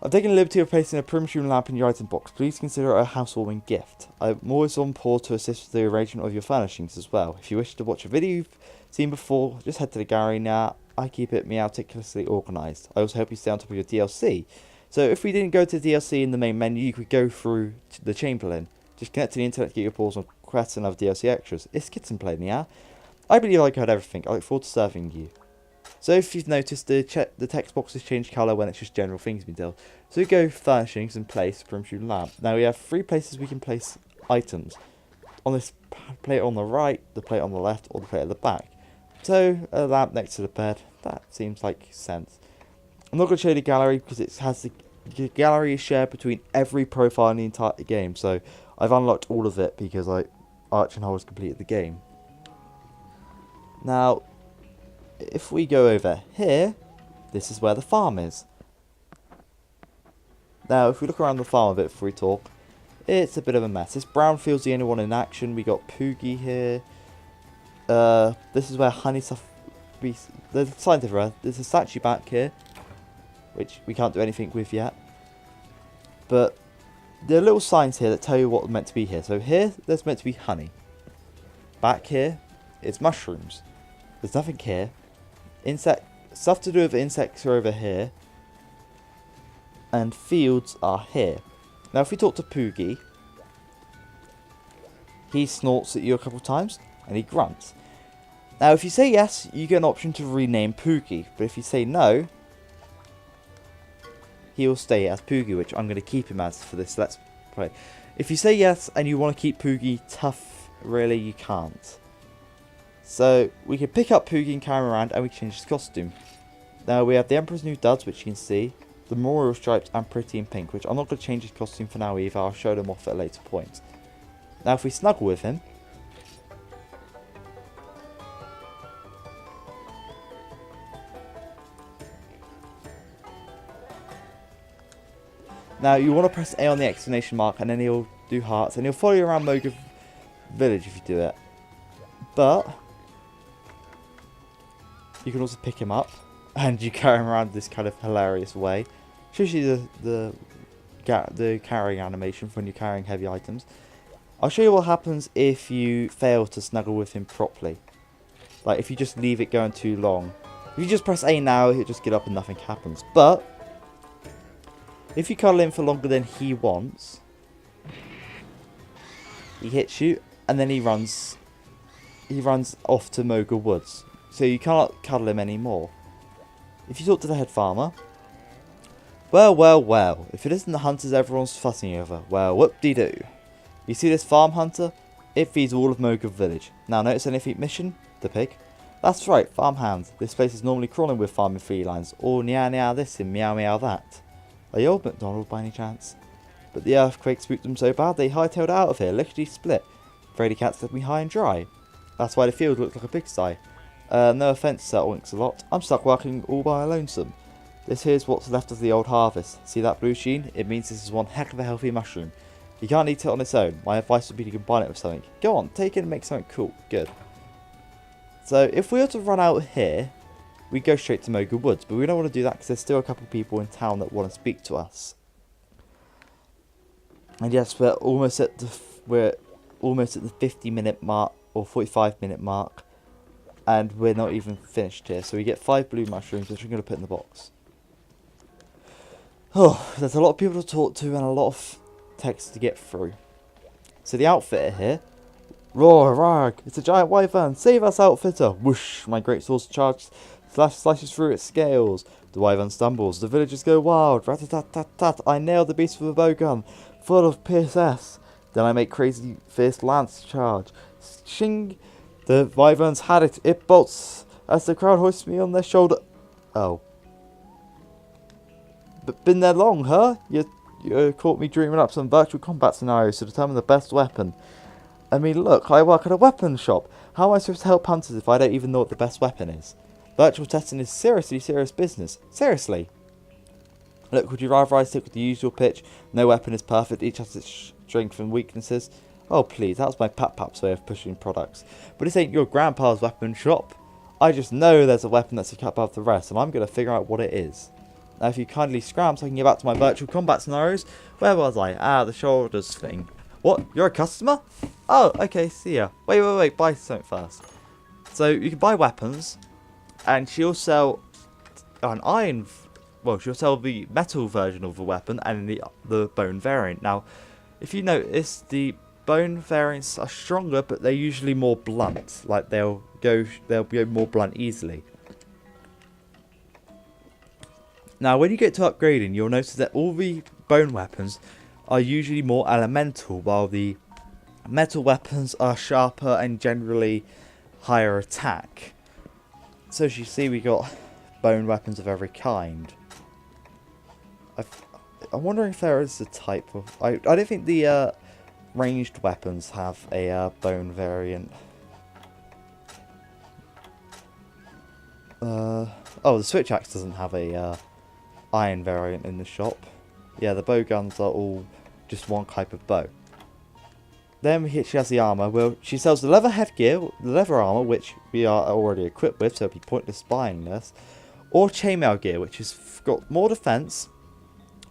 I've taken the liberty of placing a primshroom lamp in your item box. Please consider it a housewarming gift. I'm always on board to assist with the arrangement of your furnishings as well. If you wish to watch a video you've seen before, just head to the gallery now. I keep it meticulously organised. I also help you stay on top of your DLC. So if we didn't go to DLC in the main menu, you could go through to the Chamberlain. Just connect to the internet to get your paws on quests and other DLC extras. It's kids and play, yeah? I believe I covered everything. I look forward to serving you. So if you've noticed, the text boxes change colour when it's just general things being dealt. So we go furnishings and place primshroom lamp. Now we have 3 places we can place items. on this plate on the right, the plate on the left, or the plate at the back. So a lamp next to the bed, that seems like sense. I'm not going to show you the gallery because it has the gallery is shared between every profile in the entire game. So I've unlocked all of it because Arch and Hole has completed the game. Now, if we go over here, this is where the farm is. Now, if we look around the farm a bit before we talk, it's a bit of a mess. This Brownfield's the only one in action. We got Poogie here. This is where honey stuff. There's a scientific error. There's a statue back here, which we can't do anything with yet. But there are little signs here that tell you what's meant to be here. So here, there's meant to be honey. Back here, it's mushrooms. There's nothing here. Stuff to do with insects are over here. And fields are here. Now, if we talk to Poogie, he snorts at you a couple times, and he grunts. Now, if you say yes, you get an option to rename Poogie. But if you say no, he will stay as Poogie, which I'm going to keep him as for this Let's Play. If you say yes, and you want to keep Poogie tough, really, you can't. So, we can pick up Poogie and carry him around, and we can change his costume. Now, we have the Emperor's New Duds, which you can see. The Memorial Stripes and Pretty in Pink, which I'm not going to change his costume for now either. I'll show them off at a later point. Now, if we snuggle with him, now you want to press A on the exclamation mark, and then he'll do hearts, and he'll follow you around Moga Village if you do it. But you can also pick him up, and you carry him around this kind of hilarious way. Shows you the carrying animation for when you're carrying heavy items. I'll show you what happens if you fail to snuggle with him properly. Like if you just leave it going too long. If you just press A now, he'll just get up and nothing happens. But if you cuddle him for longer than he wants, he hits you, and then he runs off to Moga Woods. So you can't cuddle him anymore. If you talk to the head farmer, well, if it isn't the hunters everyone's fussing over, well, whoop-de-doo. You see this farm hunter? It feeds all of Moga Village. Now notice anything mission? The pig. That's right, farm hands. This place is normally crawling with farming felines. All meow this and meow that. Are you old McDonald by any chance? But the earthquake spooked them so bad they hightailed out of here, lickety split. Fraidy cats left me high and dry. That's why the field looks like a pigsty. No offence, Sir Winks-a-lot. I'm stuck working all by lonesome. This here's what's left of the old harvest. See that blue sheen? It means this is one heck of a healthy mushroom. You can't eat it on its own. My advice would be to combine it with something. Go on, take it and make something cool. Good. So, if we were to run out here, we go straight to Moga Woods. But we don't want to do that because there's still a couple of people in town that want to speak to us. And yes, we're almost at the 50-minute mark, or 45-minute mark. And we're not even finished here. So we get 5 blue mushrooms, which I'm going to put in the box. Oh, there's a lot of people to talk to and a lot of text to get through. So the outfitter here. Roar, rag, it's a giant wyvern. Save us, outfitter. Whoosh, my great sword charges, slashes through its scales. The wyvern stumbles. The villagers go wild. Rat-a-tat-tat-tat. I nailed the beast with a bowgun, full of PSS. Then I make crazy fierce lance charge. Shing. The wyverns had it. It bolts as the crowd hoists me on their shoulder. Oh. But been there long, huh? You caught me dreaming up some virtual combat scenarios to determine the best weapon. I mean, look, I work at a weapons shop. How am I supposed to help hunters if I don't even know what the best weapon is? Virtual testing is seriously serious business. Seriously. Look, would you rather I stick with the usual pitch? No weapon is perfect. Each has its strengths and weaknesses. Oh, please, that was my Pap's way of pushing products. But this ain't your grandpa's weapon shop. I just know there's a weapon that's a cut above the rest, and I'm going to figure out what it is. Now, if you kindly scram so I can get back to my virtual combat scenarios. Where was I? Ah, the shoulders thing. What? You're a customer? Oh, okay, see ya. Wait, buy something first. So, you can buy weapons, and she'll sell an iron... Well, she'll sell the metal version of the weapon and the bone variant. Now, if you notice, the bone variants are stronger, but they're usually more blunt. Like, they'll go more blunt easily. Now, when you get to upgrading, you'll notice that all the bone weapons are usually more elemental, while the Metal weapons are sharper and generally higher attack. So as you see, we got bone weapons of every kind. I'm wondering if there is a type of... I don't think the ranged weapons have a bone variant. Oh, the switch axe doesn't have a iron variant in the shop. Yeah, the bow guns are all just one type of bow. Then she has the armor. Well, she sells the leather headgear, the leather armor, which we are already equipped with, so it'd be pointless buying this. Or chainmail gear, which has got more defense,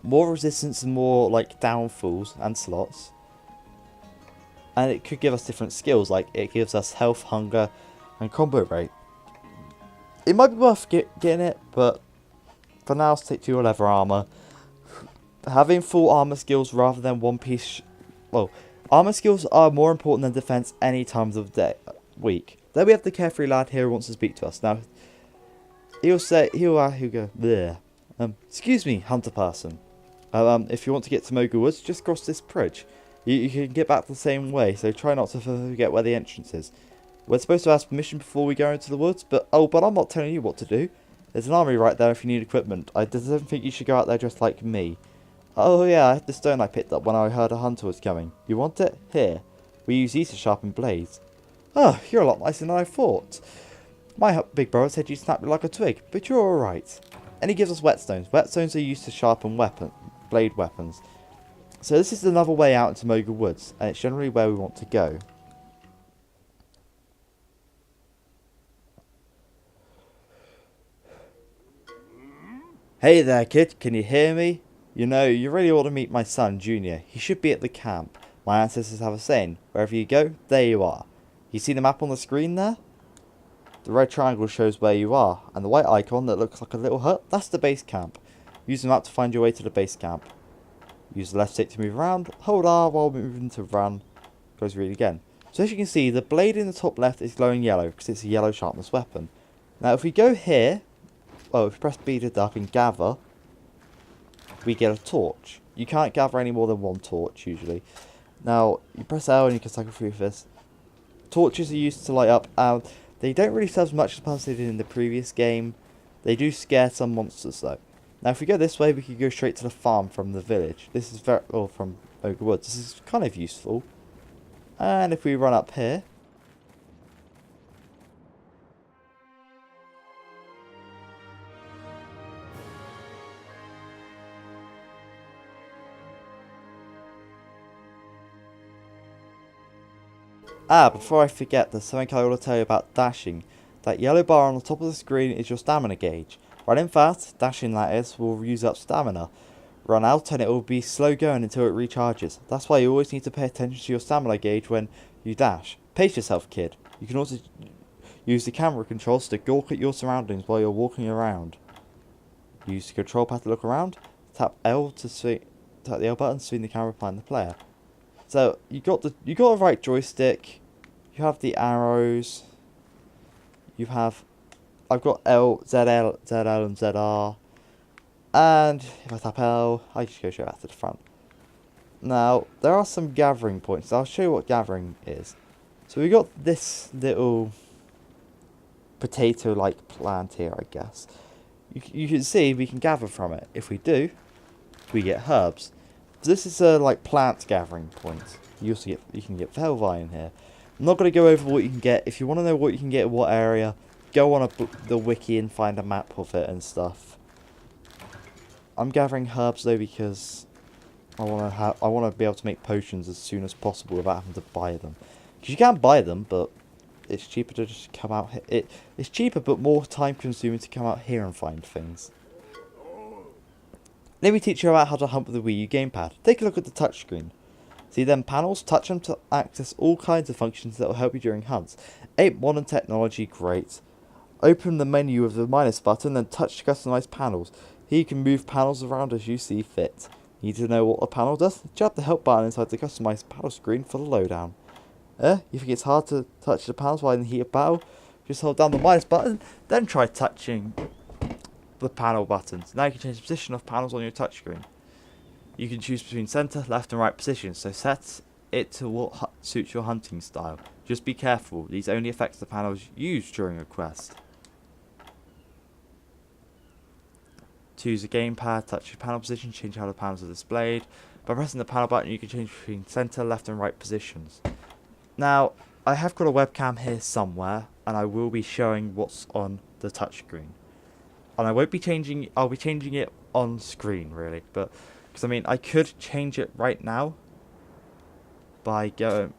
more resistance, and more like downfalls and slots. And it could give us different skills, like it gives us health, hunger, and combo rate. It might be worth getting it, but for now, stick to your leather armor. Having full armor skills rather than one piece. Well, armor skills are more important than defense any times of the week. Then we have the carefree lad here who wants to speak to us. Now, he'll go, bleh. Excuse me, hunter person. If you want to get to Moga Woods, just cross this bridge. You can get back the same way, so try not to forget where the entrance is. We're supposed to ask permission before we go into the woods, but I'm not telling you what to do. There's an armory right there if you need equipment. I don't think you should go out there just like me. Oh yeah, I had the stone I picked up when I heard a hunter was coming. You want it? Here. We use these to sharpen blades. Oh, you're a lot nicer than I thought. My big brother said you snapped like a twig, but you're alright. And he gives us whetstones. Whetstones are used to sharpen blade weapons. So this is another way out into Moga Woods, and it's generally where we want to go. Hey there, kid. Can you hear me? You know, you really ought to meet my son, Junior. He should be at the camp. My ancestors have a saying, wherever you go, there you are. You see the map on the screen there? The red triangle shows where you are, and the white icon that looks like a little hut, that's the base camp. Use the map to find your way to the base camp. Use the left stick to move around, hold R while moving to run. Goes read again. So as you can see, the blade in the top left is glowing yellow, because it's a yellow sharpness weapon. Now if we go here, if we press B to duck and gather, we get a torch. You can't gather any more than one torch usually. Now you press L and you can cycle through this. Torches are used to light up. They don't really serve as much as they did in the previous game. They do scare some monsters though. Now if we go this way, we can go straight to the farm from the village. This is from Moga Woods. This is kind of useful. And if we run up here, before I forget, there's something I want to tell you about dashing. That yellow bar on the top of the screen is your stamina gauge. Running fast, dashing that is, will use up stamina. Run out and it will be slow going until it recharges. That's why you always need to pay attention to your stamina gauge when you dash. Pace yourself, kid. You can also use the camera controls to gawk at your surroundings while you're walking around. Use the control pad to look around. Tap L to swing. Tap the L button to swing the camera behind the player. So you got the right joystick. You have the arrows. I've got L, ZL, ZL, and ZR. And if I tap L, I just go straight back to the front. Now there are some gathering points. I'll show you what gathering is. So we got this little potato-like plant here, I guess. You can see we can gather from it. If we do, we get herbs. So this is a plant gathering point. You can get Velvi in here. I'm not going to go over what you can get. If you want to know what you can get in what area, go on the wiki and find a map of it and stuff. I'm gathering herbs though because I want to be able to make potions as soon as possible without having to buy them. Because you can buy them, but it's cheaper to just come out here. It's cheaper but more time consuming to come out here and find things. Let me teach you about how to hunt with the Wii U gamepad. Take a look at the touchscreen. See them panels? Touch them to access all kinds of functions that will help you during hunts. Ain't modern technology great? Open the menu with the minus button, then touch to customize panels. Here you can move panels around as you see fit. Need to know what a panel does? Jab the help button inside the customized panel screen for the lowdown. You think it's hard to touch the panels while in the heat of battle? Just hold down the minus button, then try touching the panel buttons. Now you can change the position of panels on your touchscreen. You can choose between center, left and right positions. So set it to what suits your hunting style. Just be careful, these only affect the panels used during a quest. Choose a gamepad, touch your panel position, change how the panels are displayed. By pressing the panel button you can change between center, left and right positions. Now, I have got a webcam here somewhere, and I will be showing what's on the touchscreen. And I won't be changing, I'll be changing it on screen really, but, because I mean, I could change it right now by going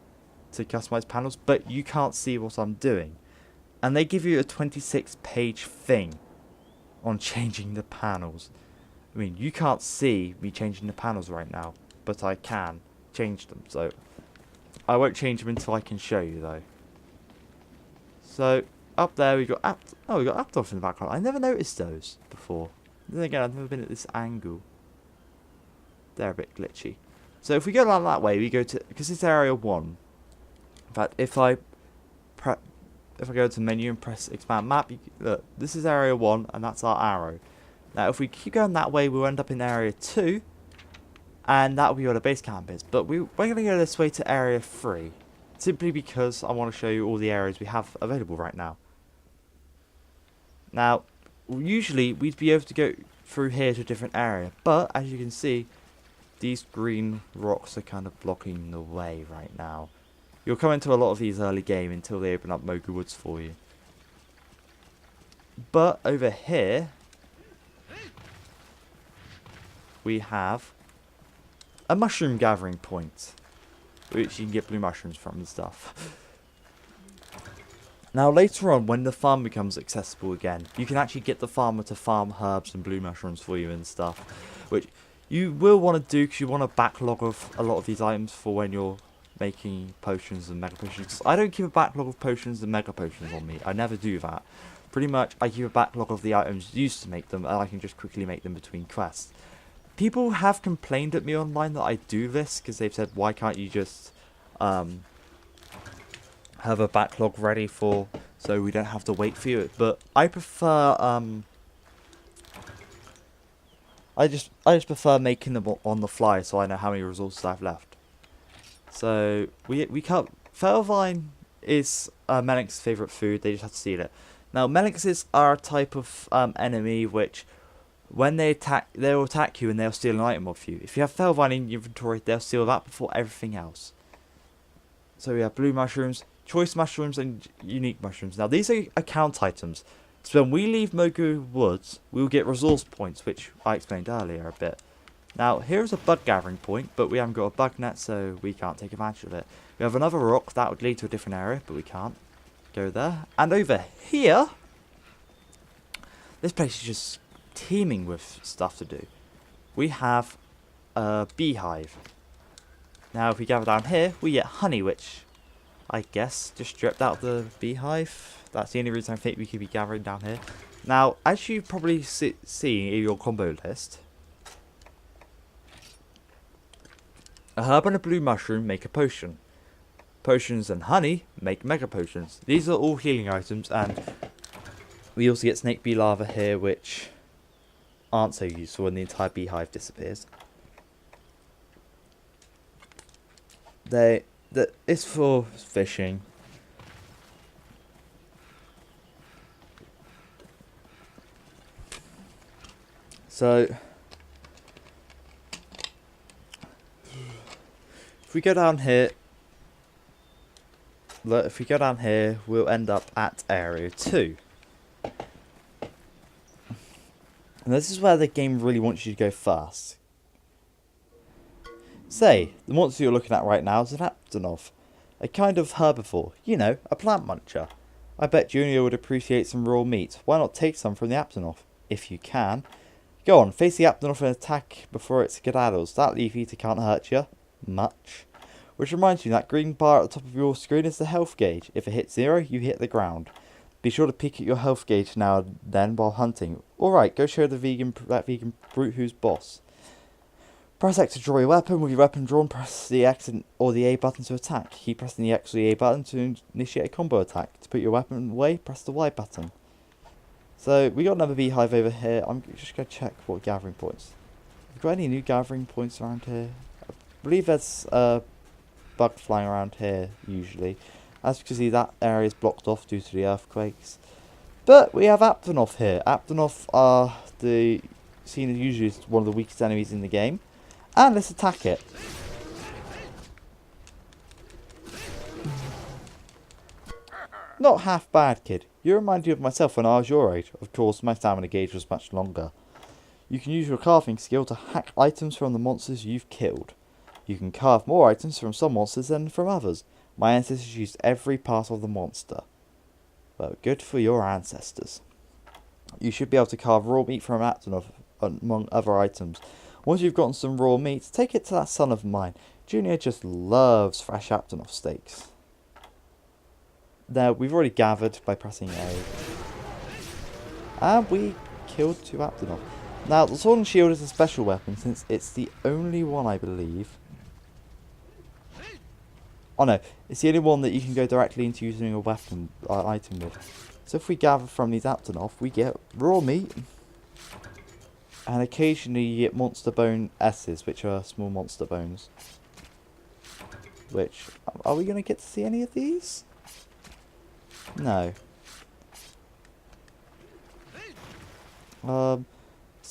to customize panels, but you can't see what I'm doing. And they give you a 26-page thing on changing the panels. I mean, you can't see me changing the panels right now, but I can change them, so I won't change them until I can show you though. So up there we got we got Aptoff in the background. I never noticed those before. Then again, I've never been at this angle. They're a bit glitchy. So if we go down that way, we go to, because it's area 1. In fact, if I go to menu and press expand map, look, this is area 1 and that's our arrow. Now if we keep going that way, we'll end up in area 2, and that'll be where the base camp is. But we're going to go this way to area 3, simply because I want to show you all the areas we have available right now. Now, usually we'd be able to go through here to a different area, but as you can see, these green rocks are kind of blocking the way right now. You'll come into a lot of these early game until they open up Moga Woods for you. But over here, we have a mushroom gathering point, which you can get blue mushrooms from and stuff. Now later on, when the farm becomes accessible again, you can actually get the farmer to farm herbs and blue mushrooms for you and stuff, which you will want to do because you want a backlog of a lot of these items for when you're making potions and mega potions. I don't keep a backlog of potions and mega potions on me. I never do that. Pretty much I keep a backlog of the items used to make them, and I can just quickly make them between quests. People have complained at me online that I do this because they've said, why can't you just have a backlog ready for, so we don't have to wait for you. But I prefer I just prefer making them on the fly, so I know how many resources I've left. So we can't. Felvine is Melink's favourite food. They just have to steal it. Now Melinxes are a type of enemy which, when they attack, they'll attack you and they'll steal an item off you. If you have Felvine in your inventory, they'll steal that before everything else. So we have blue mushrooms, choice mushrooms, and unique mushrooms. Now these are account items. So when we leave Moga Woods, we'll get resource points, which I explained earlier a bit. Now, here's a bug gathering point, but we haven't got a bug net, so we can't take advantage of it. We have another rock that would lead to a different area, but we can't go there. And over here, this place is just teeming with stuff to do. We have a beehive. Now, if we gather down here, we get honey, which I guess just stripped out the beehive. That's the only reason I think we could be gathering down here. Now, as you probably see in your combo list, a herb and a blue mushroom make a potion. Potions and honey make mega potions. These are all healing items, and we also get snake bee larvae here, which aren't so useful when the entire beehive disappears. It's for fishing. So if we go down here, look, if we go down here, we'll end up at area 2. And this is where the game really wants you to go fast. Say, the monster you're looking at right now is an Aptonov, a kind of herbivore, you know, a plant muncher. I bet Junior would appreciate some raw meat. Why not take some from the Aptonov, if you can? Go on, face the Aptonov and attack before it skedaddles. That leaf eater can't hurt you much. Which reminds me, that green bar at the top of your screen is the health gauge. If it hits 0, you hit the ground. Be sure to peek at your health gauge now and then while hunting. Alright, go show that vegan brute who's boss. Press X to draw your weapon. With your weapon drawn, press the X or the A button to attack. Keep pressing the X or the A button to initiate a combo attack. To put your weapon away, press the Y button. So, we got another beehive over here. I'm just going to check what gathering points. Have we got any new gathering points around here? I believe there's bug bugs flying around here, usually. As you can see, that area is blocked off due to the earthquakes. But we have Aptonoth here. Aptonoth are seen as usually as one of the weakest enemies in the game. And let's attack it. Not half bad, kid. You remind me of myself when I was your age. Of course, my stamina gauge was much longer. You can use your carving skill to hack items from the monsters you've killed. You can carve more items from some monsters than from others. My ancestors used every part of the monster. Well, good for your ancestors. You should be able to carve raw meat from Aptonoth, among other items. Once you've gotten some raw meat, take it to that son of mine. Junior just loves fresh Aptonoth steaks. Now, we've already gathered by pressing A. And we killed 2 Aptonoth. Now, the Sword and Shield is a special weapon since it's the only one, I believe. Oh no, it's the only one that you can go directly into using a weapon item with. So if we gather from these Aptonoth, we get raw meat. And occasionally you get monster bone S's, which are small monster bones. Which, are we going to get to see any of these? No. So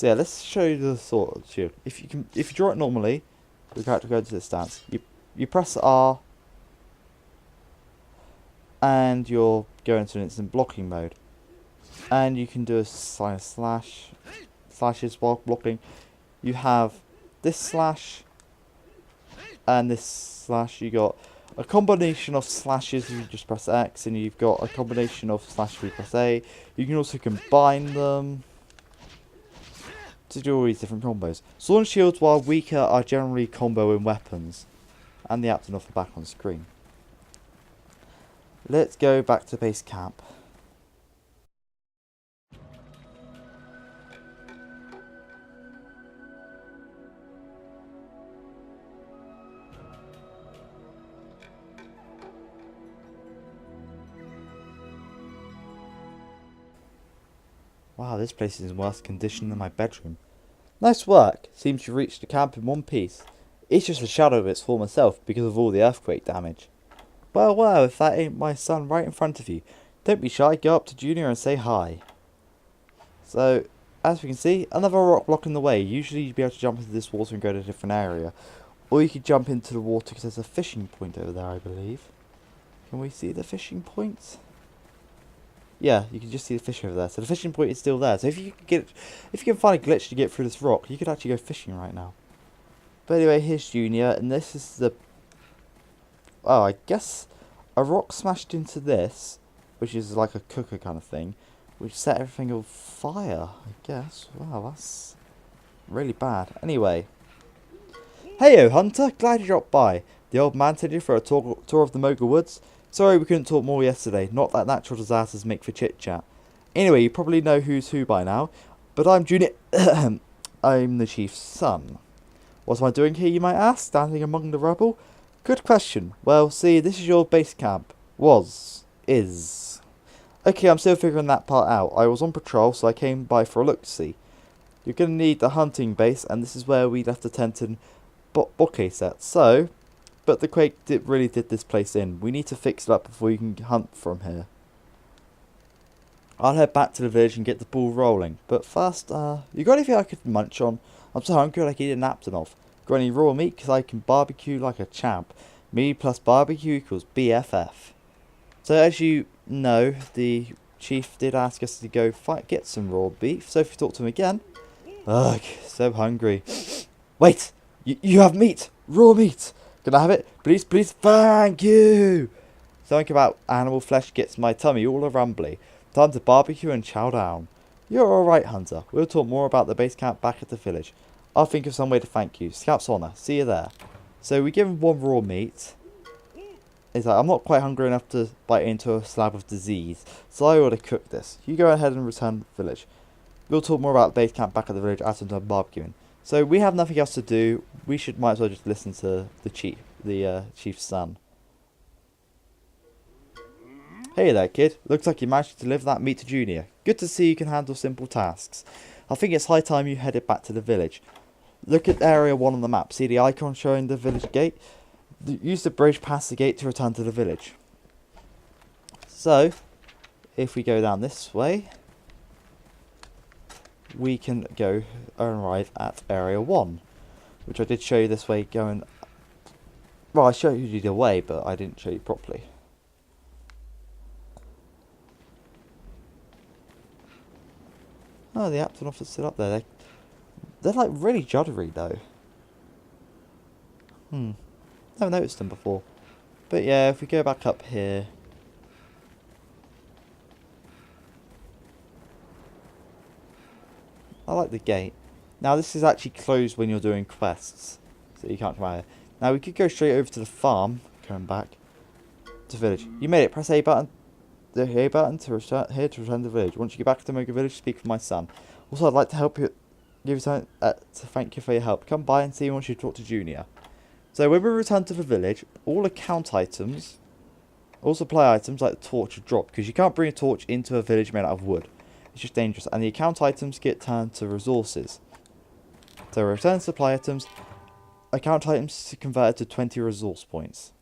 yeah, let's show you the sword shield. If you draw it normally, the character goes to this stance. You press R, and you'll go into an instant blocking mode. And you can do a slashes while blocking. You have this slash and this slash. You got a combination of slashes if you just press X, and you've got a combination of slash if you press A. You can also combine them to do all these different combos. Sword and shields, while weaker, are generally comboing weapons. And the Aptonoth are back on screen. Let's go back to base camp. Wow, this place is in worse condition than my bedroom. Nice work. Seems you reached the camp in one piece. It's just a shadow of its former self because of all the earthquake damage. Well, well, if that ain't my son right in front of you. Don't be shy, go up to Junior and say hi. So, as we can see, another rock block in the way. Usually you'd be able to jump into this water and go to a different area. Or you could jump into the water because there's a fishing point over there, I believe. Can we see the fishing point? Yeah, you can just see the fish over there. So the fishing point is still there. So if you can find a glitch to get through this rock, you could actually go fishing right now. But anyway, here's Junior, and this is the... Oh, I guess a rock smashed into this, which is like a cooker kind of thing, which set everything on fire, I guess. Wow, that's really bad. Anyway. Heyo, Hunter. Glad you dropped by. The old man said you for a tour of the Moga Woods. Sorry we couldn't talk more yesterday. Not that natural disasters make for chit-chat. Anyway, you probably know who's who by now. But I'm Junior... I'm the chief's son. What am I doing here, you might ask? Standing among the rubble? Good question. Well, see, this is your base camp. Is. Okay, I'm still figuring that part out. I was on patrol, so I came by for a look-see. You're going to need the hunting base, and this is where we left the tent and bouquet set. So... But the quake really did this place in. We need to fix it up before you can hunt from here. I'll head back to the village and get the ball rolling. But first, you got anything I could munch on? I'm so hungry I could eat a Aptonoth. Got any raw meat? Because I can barbecue like a champ. Me plus barbecue equals BFF. So as you know, the chief did ask us to go get some raw beef. So if you talk to him again... Ugh, so hungry. Wait! You have meat! Raw meat! Can I have it? Please, please, thank you! Something about animal flesh gets my tummy all rumbly. Time to barbecue and chow down. You're alright, Hunter. We'll talk more about the base camp back at the village. I'll think of some way to thank you. Scout's honour. See you there. So we give him 1 raw meat. He's like, I'm not quite hungry enough to bite into a slab of disease, so I ought to cook this. You go ahead and return to the village. We'll talk more about the base camp back at the village after I'm barbecuing. So we have nothing else to do. We might as well just listen to the chief's son. Hey there, kid. Looks like you managed to deliver that meat to Junior. Good to see you can handle simple tasks. I think it's high time you headed back to the village. Look at area 1 on the map. See the icon showing the village gate? use the bridge past the gate to return to the village. So, if we go down this way, we can go and arrive at Area 1, which I did show you this way going... Well, I showed you the way, but I didn't show you properly. Oh, the Apton officer's still up there. They're like really juddery though. Never noticed them before. But yeah, if we go back up here. I like the gate. Now this is actually closed when you're doing quests. So you can't come out here. Now we could go straight over to the farm. Coming back to village. You made it. Press A button. The A button to return to the village. Once you get back to the Moga village, speak with my son. Also, I'd like to help you. Give you something to thank you for your help. Come by and see me once you talk to Junior. So when we return to the village, all account items, all supply items like the torch are dropped because you can't bring a torch into a village made out of wood. It's just dangerous. And the account items get turned to resources. So return supply items. Account items converted to 20 resource points.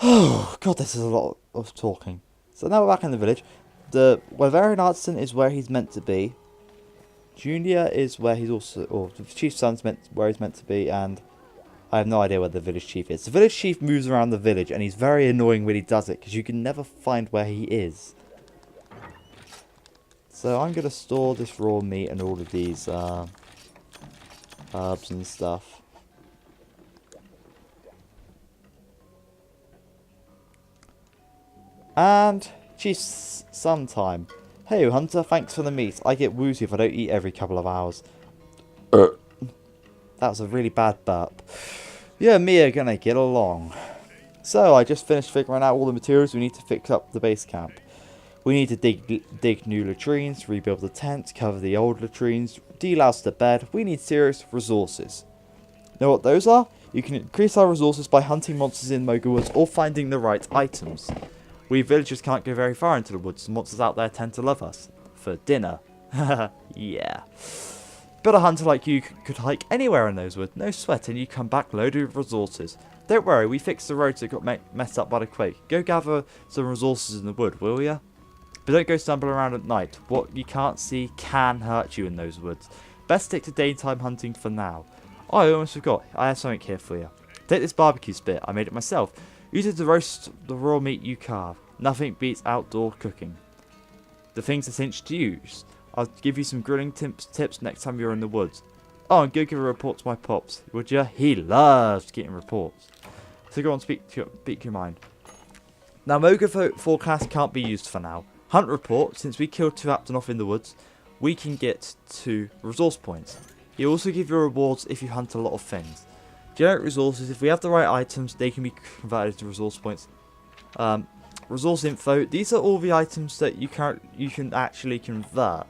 Oh god, this is a lot of talking. So now we're back in the village. The Waverian Artisan is where he's meant to be. Junior is where he's also, or the chief's son's where he's meant to be, and I have no idea where the village chief is. The village chief moves around the village, and he's very annoying when he does it, because you can never find where he is. So I'm going to store this raw meat and all of these herbs and stuff. And chief's son time. Hey Hunter, thanks for the meat. I get woozy if I don't eat every couple of hours. That was a really bad burp. You and me are gonna get along. So I just finished figuring out all the materials we need to fix up the base camp. We need to dig new latrines, rebuild the tent, cover the old latrines, delouse the bed. We need serious resources. Know what those are? You can increase our resources by hunting monsters in Moga Woods or finding the right items. We villagers can't go very far into the woods. Monsters out there tend to love us. For dinner. Yeah. But a hunter like you could hike anywhere in those woods. No sweat, and you come back loaded with resources. Don't worry, we fixed the roads that got messed up by the quake. Go gather some resources in the wood, will ya? But don't go stumbling around at night. What you can't see can hurt you in those woods. Best stick to daytime hunting for now. Oh, I almost forgot. I have something here for you. Take this barbecue spit. I made it myself. Use it to roast the raw meat you carve. Nothing beats outdoor cooking. The things are cinch to use. I'll give you some grilling tips next time you're in the woods. Oh, and go give a report to my pops, would ya? He loves getting reports. So go on, speak your mind. Now, Moga forecast can't be used for now. Hunt report, since we killed 2 Apton off in the woods, we can get 2 resource points. He'll also give you rewards if you hunt a lot of things. Generate resources. If we have the right items, they can be converted to resource points. Resource info. These are all the items that you can actually convert.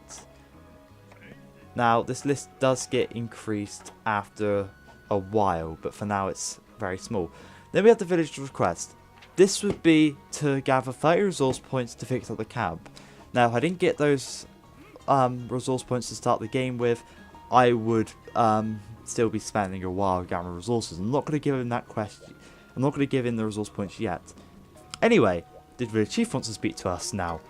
Now, this list does get increased after a while, but for now it's very small. Then we have the village request. This would be to gather 30 resource points to fix up the camp. Now, if I didn't get those resource points to start the game with, I would still be spending a while gathering resources. I'm not going to give him that question. I'm not going to give him the resource points yet. Anyway, the village chief wants to speak to us now.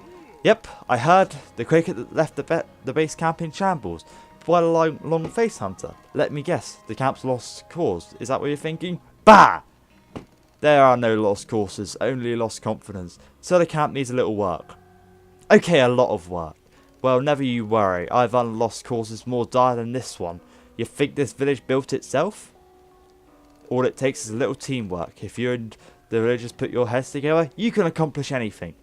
Yep, I heard the quake left the base camp in shambles. Quite a long face, Hunter. Let me guess, the camp's lost cause. Is that what you're thinking? Bah! There are no lost causes, only lost confidence. So the camp needs a little work. Okay, a lot of work. Well, never you worry. I've unlost causes more dire than this one. You think this village built itself? All it takes is a little teamwork. If you and the villagers put your heads together, you can accomplish anything.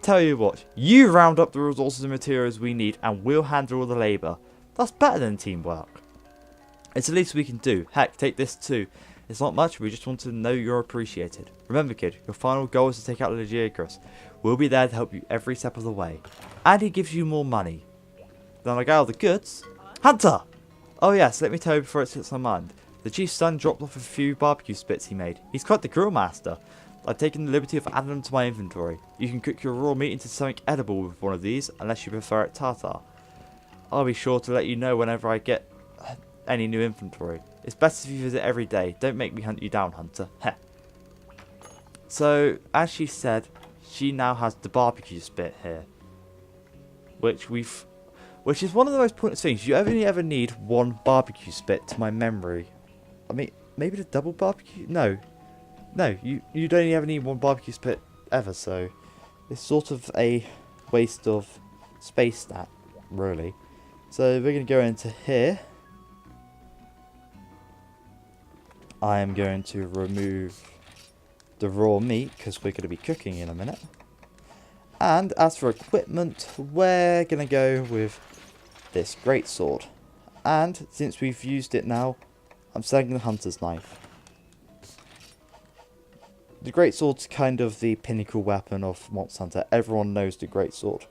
Tell you what, you round up the resources and materials we need and we'll handle all the labour. That's better than teamwork. It's the least we can do. Heck, take this too. It's not much, we just want to know you're appreciated. Remember kid, your final goal is to take out Legiacrus. We'll be there to help you every step of the way. And he gives you more money. Then I gather the goods. Hunter! Oh yes, let me tell you before it slips my mind. The chief's son dropped off a few barbecue spits he made. He's quite the grill master. I've taken the liberty of adding them to my inventory. You can cook your raw meat into something edible with one of these, unless you prefer it tartar. I'll be sure to let you know whenever I get any new inventory. It's best if you visit every day. Don't make me hunt you down, Hunter. Heh. So, as she said, she now has the barbecue spit here. Which is one of the most pointless things. You only ever need one barbecue spit to my memory. I mean, maybe the double barbecue? No. No, you don't ever need one barbecue spit ever, so it's sort of a waste of space that, really. So we're going to go into here. I am going to remove the raw meat because we're going to be cooking in a minute. And as for equipment, we're going to go with this greatsword. And since we've used it now, I'm selling the hunter's knife. The greatsword's kind of the pinnacle weapon of Monster Hunter. Everyone knows the greatsword.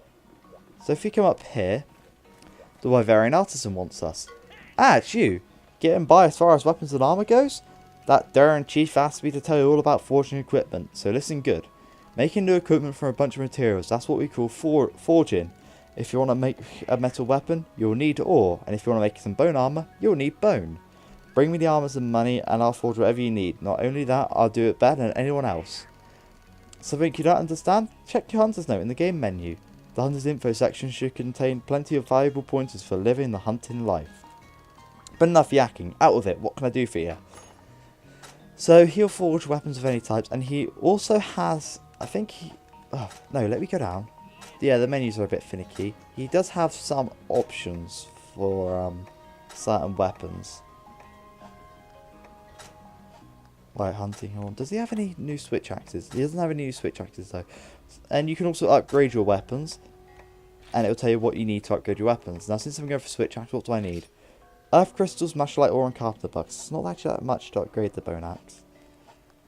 So if we come up here, the Wyverian Artisan wants us. Ah, it's you. Getting by as far as weapons and armor goes? That Darren Chief asked me to tell you all about forging equipment, so listen good. Making new equipment from a bunch of materials, that's what we call forging. If you want to make a metal weapon, you'll need ore, and if you want to make some bone armor, you'll need bone. Bring me the armors and money, and I'll forge whatever you need. Not only that, I'll do it better than anyone else. Something you don't understand? Check your hunter's note in the game menu. The hunter's info section should contain plenty of valuable pointers for living the hunting life. But enough yakking, out with it, what can I do for you? So he'll forge weapons of any types, and he also has, I think he, oh no, let me go down. Yeah, the menus are a bit finicky. He does have some options for certain weapons. Like hunting horn. Does he have any new switch axes? He doesn't have any new switch axes though. And you can also upgrade your weapons. And it will tell you what you need to upgrade your weapons. Now since I'm going for switch axe, what do I need? Earth crystals, mashalite ore and carpenter bucks. It's not actually that much to upgrade the bone axe.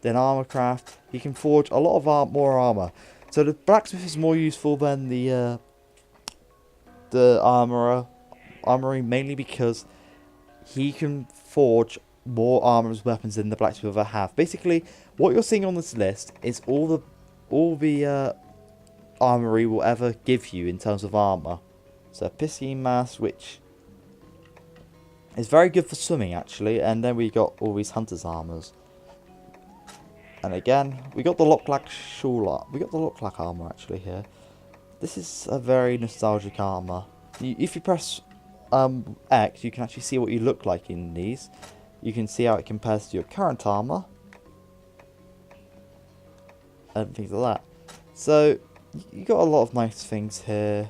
Then armor craft. He can forge a lot of more armor. So the blacksmith is more useful than the armory, mainly because he can forge more armor's weapons than the blacksmith ever have. Basically, what you're seeing on this list is all the armory will ever give you in terms of armor. So piscine mask, which is very good for swimming actually, and then we got all these hunter's armors. And again, we got the Locklack shawl. We got the Locklack armor actually here. This is a very nostalgic armor. If you press X, you can actually see what you look like in these. You can see how it compares to your current armor. And things like that. So, you got a lot of nice things here.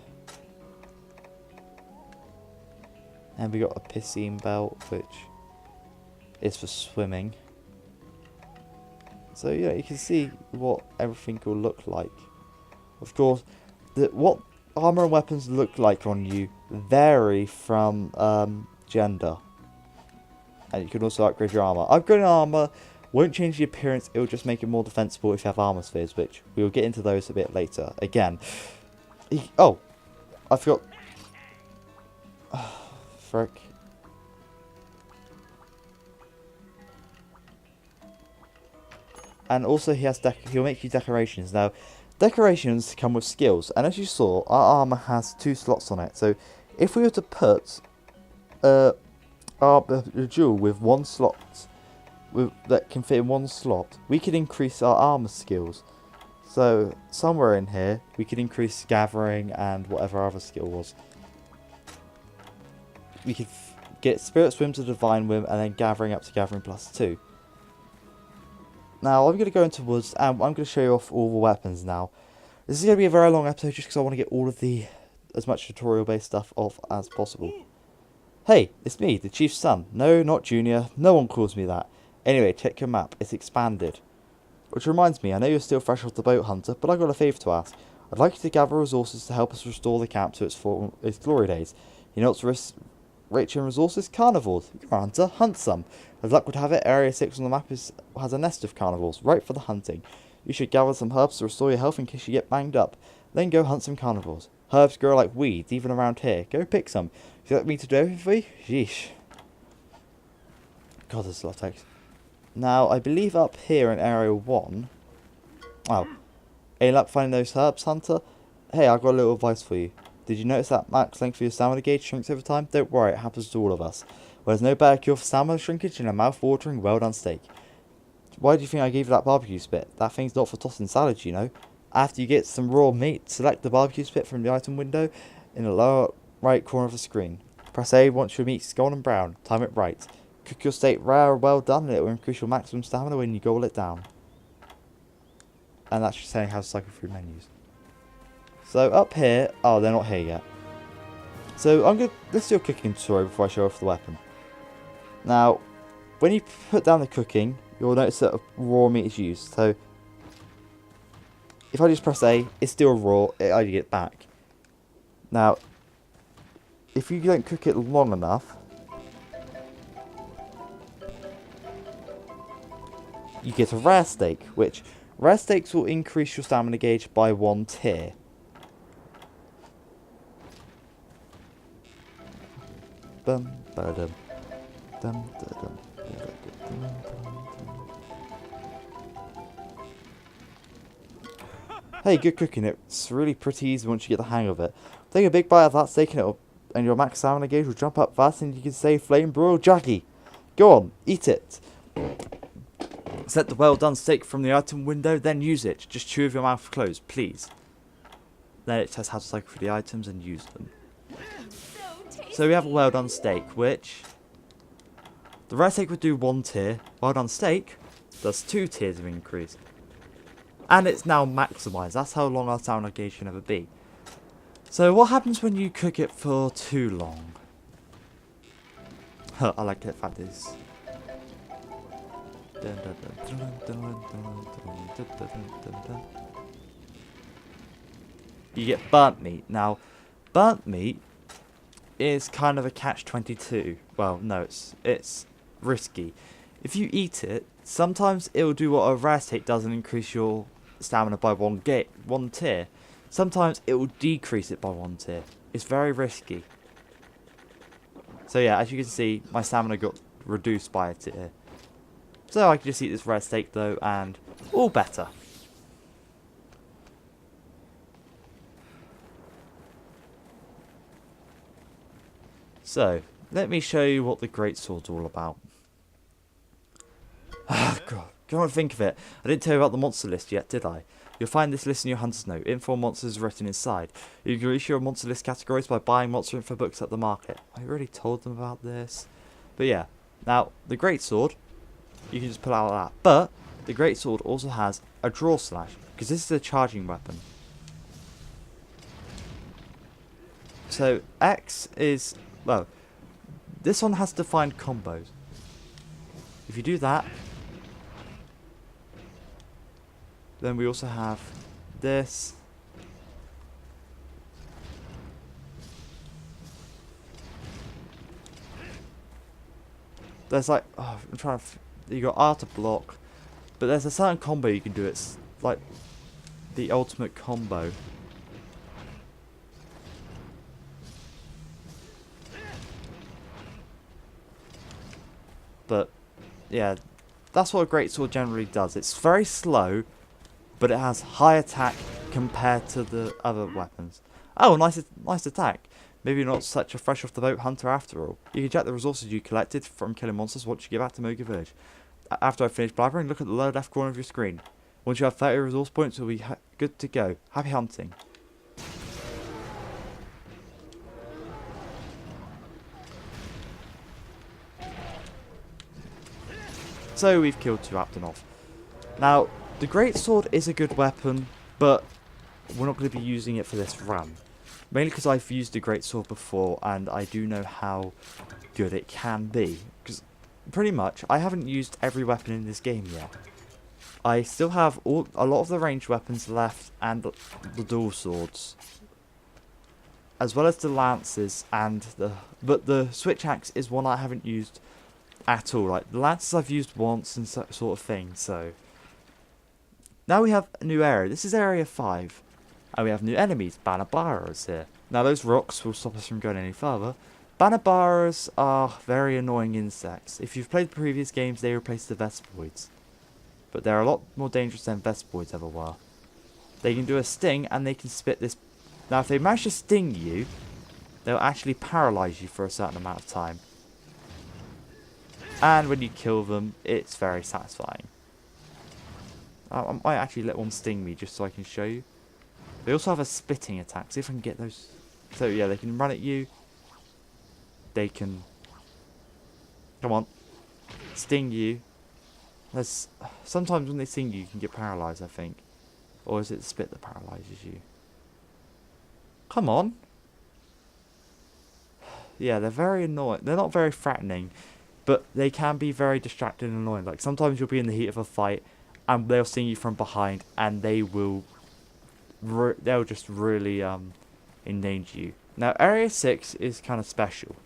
And we got a piscine belt, which is for swimming. So, yeah, you can see what everything will look like. Of course, what armor and weapons look like on you vary from gender. And you can also upgrade your armor. Upgrading armor won't change the appearance, it will just make it more defensible if you have armor spheres, which we will get into those a bit later. Again. Oh! I forgot. Frick. And also he'll make you decorations. Now, decorations come with skills. And as you saw, our armor has 2 slots on it. So, if we were to put a jewel with 1 slot that can fit in 1 slot, we could increase our armor skills. So somewhere in here we could increase gathering and whatever other skill was. We could get spirit swim to divine whim and then gathering up to gathering +2. Now I'm going to go into woods and I'm going to show you off all the weapons now. This is going to be a very long episode just because I want to get all of as much tutorial based stuff off as possible. Hey, it's me, the Chief's son. No, not Junior. No one calls me that. Anyway, check your map. It's expanded. Which reminds me, I know you're still fresh off the boat, Hunter, but I've got a favour to ask. I'd like you to gather resources to help us restore the camp to its glory days. You know what's rich in resources? Carnivores. You're a hunter. Hunt some. As luck would have it, Area 6 on the map has a nest of carnivores, right for the hunting. You should gather some herbs to restore your health in case you get banged up. Then go hunt some carnivores. Herbs grow like weeds, even around here. Go pick some. You like me to do everything for you? Yeesh. God, there's a lot of text. Now, I believe up here in Area 1... Oh. Any luck finding those herbs, Hunter? Hey, I've got a little advice for you. Did you notice that max length for your stamina gauge shrinks over time? Don't worry, it happens to all of us. Well, there's no better cure for stamina shrinkage than a mouth-watering, well-done steak. Why do you think I gave you that barbecue spit? That thing's not for tossing salads, you know. After you get some raw meat, select the barbecue spit from the item window in the lower right corner of the screen. Press A once your meat's golden brown. Time it right. Cook your steak rare or well done, and it will increase your maximum stamina when you gobble it down. And that's just saying how to cycle through menus. So up here, oh, they're not here yet. So let's do a cooking tutorial before I show off the weapon. Now, when you put down the cooking, you'll notice that raw meat is used. So if I just press A, it's still raw, I get it back. Now, if you don't cook it long enough, you get a rare steak, which rare steaks will increase your stamina gauge by 1 tier. Bum, ba-dum, dum, da-dum, da-dum. Hey, good cooking. It's really pretty easy once you get the hang of it. Take a big bite of that steak and your max stamina gauge will jump up fast and you can say flame broiled Jackie. Go on, eat it. Select the well done steak from the item window, then use it. Just chew with your mouth closed, please. Then it tests how to cycle through the items and use them. So we have a well done steak, which the rare steak would do 1 tier. Well done steak does 2 tiers of increase. And it's now maximised. That's how long our stamina gauge can ever be. So what happens when you cook it for too long? I like the fact is. You get burnt meat. Now, burnt meat is kind of a catch-22. Well, no, it's risky. If you eat it, sometimes it will do what a rare steak does and increase your stamina by 1 tier. Sometimes it will decrease it by 1 tier. It's very risky. So yeah, as you can see, my stamina got reduced by a tier. So I can just eat this rare steak though, and all better. So, let me show you what the greatsword's all about. Ah, God, come on, think of it. I didn't tell you about the monster list yet, did I? You'll find this list in your hunter's note. Info on monsters is written inside. You can reach your monster list categories by buying monster info books at the market. I already told them about this. But yeah, now, the greatsword, you can just pull out like that. But, the greatsword also has a draw slash, because this is a charging weapon. So, X is, well, this one has defined combos. If you do that, then we also have this. There's like, oh, I'm trying to, you got R to block, but there's a certain combo you can do. It's like the ultimate combo. But yeah, that's what a greatsword generally does. It's very slow, but it has high attack compared to the other weapons. Oh, nice attack. Maybe not such a fresh off the boat hunter after all. You can check the resources you collected from killing monsters once you get back to Moga Village. After I finish blabbering, look at the lower left corner of your screen. Once you have 30 resource points, you'll be good to go. Happy hunting. So we've killed 2 Aptonov. Now, the greatsword is a good weapon, but we're not going to be using it for this run. Mainly because I've used the greatsword before, and I do know how good it can be. Because pretty much, I haven't used every weapon in this game yet. I still have a lot of the ranged weapons left, and the dual swords, as well as the lances and but the switch axe is one I haven't used at all. Like the lances I've used once and sort of thing. So now we have a new area. This is area 5. And we have new enemies, Banabaras here. Now those rocks will stop us from going any further. Banabaras are very annoying insects. If you've played the previous games, they replace the Vespoids. But they're a lot more dangerous than Vespoids ever were. They can do a sting and they can spit this. Now if they manage to sting you, they'll actually paralyze you for a certain amount of time. And when you kill them, it's very satisfying. I might actually let one sting me just so I can show you. They also have a spitting attack. See if I can get those. So yeah, they can run at you. They can, come on, sting you. There's sometimes when they sting you, you can get paralyzed, I think. Or is it the spit that paralyzes you? Come on. Yeah, they're very annoying. They're not very threatening, but they can be very distracting and annoying. Like sometimes you'll be in the heat of a fight, and they'll sting you from behind, and they'll just really endanger you. Now, Area 6 is kind of special.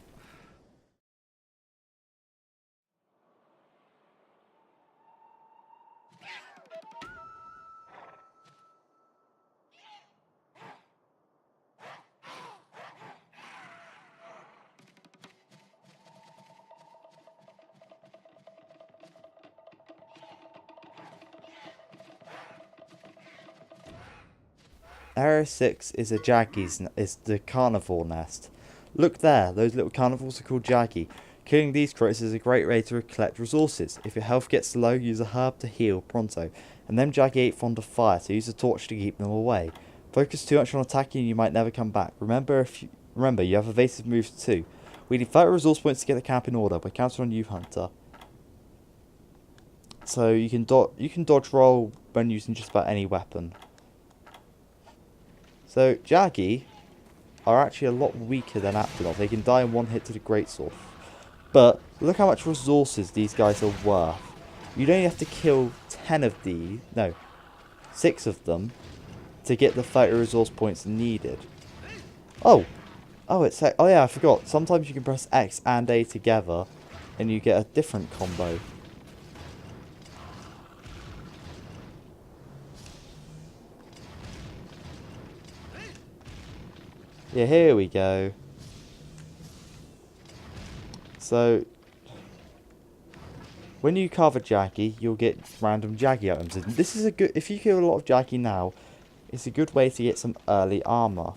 Area 6 is a is the carnivore nest. Look there, those little carnivores are called Jaggy. Killing these critters is a great way to collect resources. If your health gets low, use a herb to heal pronto. And them Jaggy ain't fond of fire, so use a torch to keep them away. Focus too much on attacking and you might never come back. Remember, you have evasive moves too. We need 30 resource points to get the camp in order, but count on you, Hunter. So you can dodge roll when using just about any weapon. So, Jaggy are actually a lot weaker than Aptodon. They can die in one hit to the greatsword. But, look how much resources these guys are worth. You'd only have to kill 6 of them to get the 30 resource points needed. Oh yeah, I forgot. Sometimes you can press X and A together and you get a different combo. Yeah, here we go. So, when you carve a Jaggy, you'll get random Jaggy items. And this is a good, if you kill a lot of Jaggy now, it's a good way to get some early armor.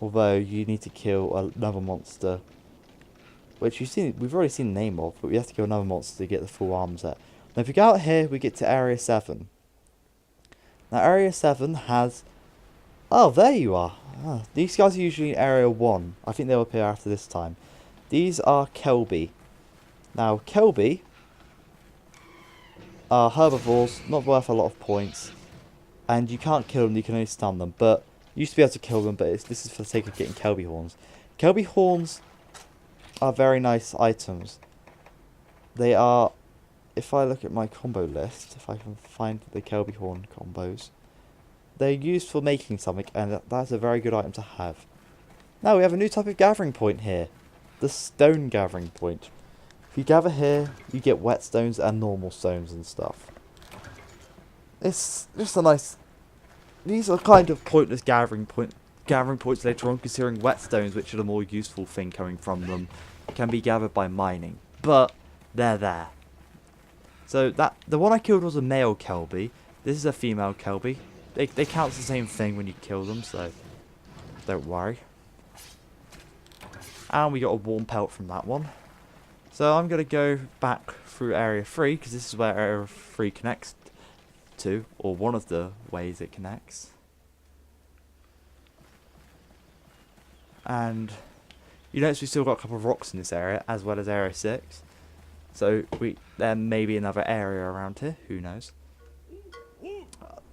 Although you need to kill another monster, which we've already seen the name of, but we have to kill another monster to get the full armor set. Now, if we go out here, we get to Area 7. Now, Area 7 has. Oh, there you are. These guys are usually in Area 1. I think they'll appear after this time. These are Kelby. Now, Kelby are herbivores, not worth a lot of points. And you can't kill them, you can only stun them. But you used to be able to kill them, but this is for the sake of getting Kelby horns. Kelby horns are very nice items. They are, if I look at my combo list, if I can find the Kelby horn combos, they're used for making something, and that's a very good item to have. Now we have a new type of gathering point here. The stone gathering point. If you gather here, you get whetstones and normal stones and stuff. It's just a nice. These are kind of pointless gathering points later on, considering whetstones, which are the more useful thing coming from them, can be gathered by mining. But they're there. So the one I killed was a male Kelby. This is a female Kelby. They count as the same thing when you kill them, so don't worry. And we got a warm pelt from that one. So I'm going to go back through Area 3, because this is where Area 3 connects to, or one of the ways it connects. And you notice we still got a couple of rocks in this area, as well as Area 6. So there may be another area around here, who knows.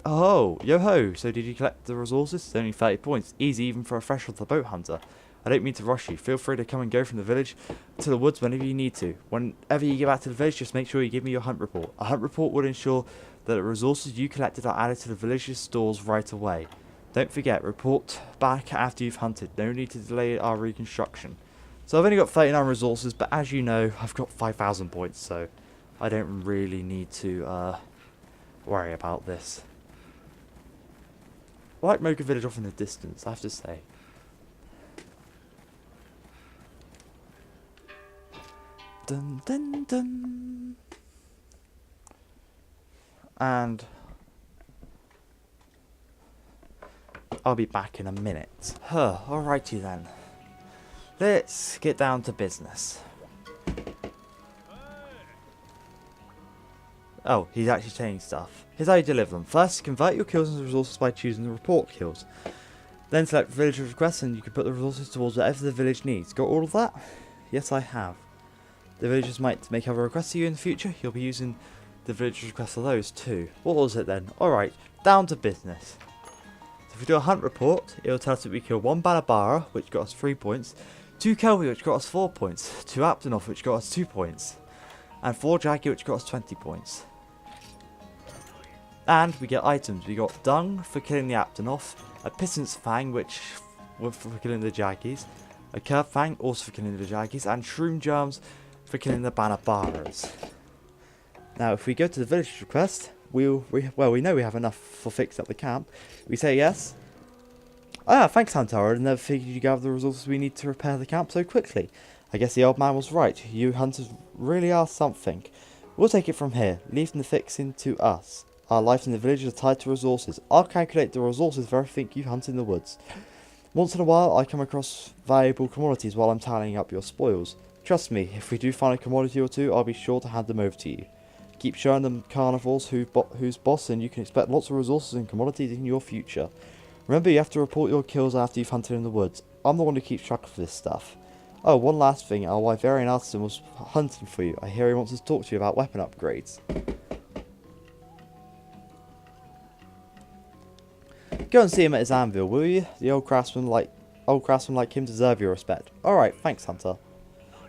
Oh, yo-ho, so did you collect the resources? It's only 30 points. Easy even for a fresh off the boat hunter. I don't mean to rush you. Feel free to come and go from the village to the woods whenever you need to. Whenever you get back to the village, just make sure you give me your hunt report. A hunt report will ensure that the resources you collected are added to the village's stores right away. Don't forget, report back after you've hunted. No need to delay our reconstruction. So I've only got 39 resources, but as you know, I've got 5,000 points, so I don't really need to worry about this. I like Moga Village off in the distance, I have to say. Dun dun dun. And I'll be back in a minute. Alrighty then. Let's get down to business. Oh, he's actually changing stuff. Here's how you deliver them. First, convert your kills into resources by choosing the report kills. Then select villager requests and you can put the resources towards whatever the village needs. Got all of that? Yes, I have. The villagers might make other requests to you in the future. You'll be using the villager requests for those too. What was it then? Alright, down to business. So if we do a hunt report, it'll tell us that we killed 1 Balabara, which got us 3 points, 2 Kelby, which got us 4 points, 2 Aptonoff, which got us 2 points, and 4 Jaggy, which got us 20 points. And we get items. We got Dung for killing the Aptonoff, a Pissant's Fang, which was for killing the Jaggies, a Curved Fang, also for killing the Jaggies, and Shroom Germs for killing the Banabaras. Now, if we go to the village request, we know we have enough for fixing up the camp. We say yes. Ah, thanks, Hantara. I never figured you'd gather the resources we need to repair the camp so quickly. I guess the old man was right. You hunters really are something. We'll take it from here, leaving the fixing to us. Our lives in the village are tied to resources. I'll calculate the resources for everything you hunt in the woods. Once in a while, I come across valuable commodities while I'm tallying up your spoils. Trust me, if we do find a commodity or two, I'll be sure to hand them over to you. Keep showing them carnivores who's boss, and you can expect lots of resources and commodities in your future. Remember, you have to report your kills after you've hunted in the woods. I'm the one who keeps track of this stuff. Oh, one last thing. Our Wyverian artisan was hunting for you. I hear he wants to talk to you about weapon upgrades. Go and see him at his anvil, will you? The old craftsman like him deserve your respect. Alright, thanks, Hunter.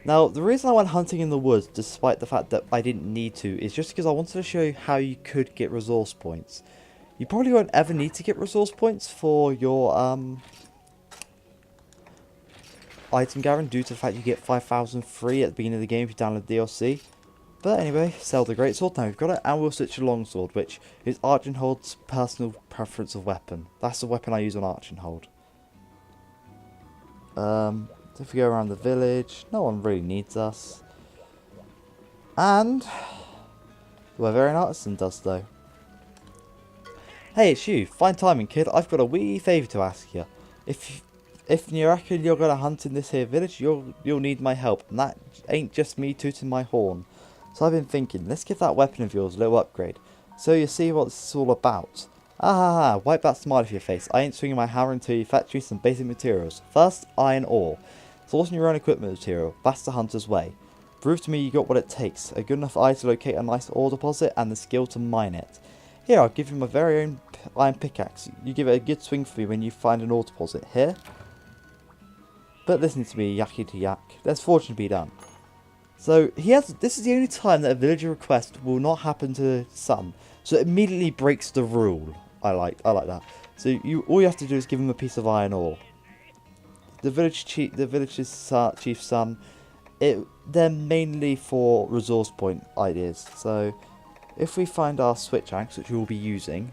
Now, the reason I went hunting in the woods, despite the fact that I didn't need to, is just because I wanted to show you how you could get resource points. You probably won't ever need to get resource points for your item gathering due to the fact you get 5,000 free at the beginning of the game if you download DLC. But anyway, sell the greatsword. Now we've got it, and we'll switch to longsword, which is Archenhold's personal preference of weapon. That's the weapon I use on Archenhold. If we go around the village, no one really needs us. And the Wyverian artisan does though. Hey, it's you. Fine timing, kid. I've got a wee favour to ask you. If you reckon you're gonna hunt in this here village, you'll need my help, and that ain't just me tooting my horn. So I've been thinking, let's give that weapon of yours a little upgrade, so you see what this is all about. Ah, wipe that smile off your face. I ain't swinging my hammer until you fetch me some basic materials. First, iron ore. Sourcing your own equipment material, that's the hunter's way. Prove to me you got what it takes, a good enough eye to locate a nice ore deposit, and the skill to mine it. Here, I'll give you my very own iron pickaxe. You give it a good swing for me when you find an ore deposit. Here? But listen to me, Yacky to Yak. There's fortune to be done. So, this is the only time that a villager request will not happen to some. So it immediately breaks the rule. I like that. So all you have to do is give him a piece of iron ore. The village's chief's son, they're mainly for resource point ideas. So if we find our switch axe, which we will be using,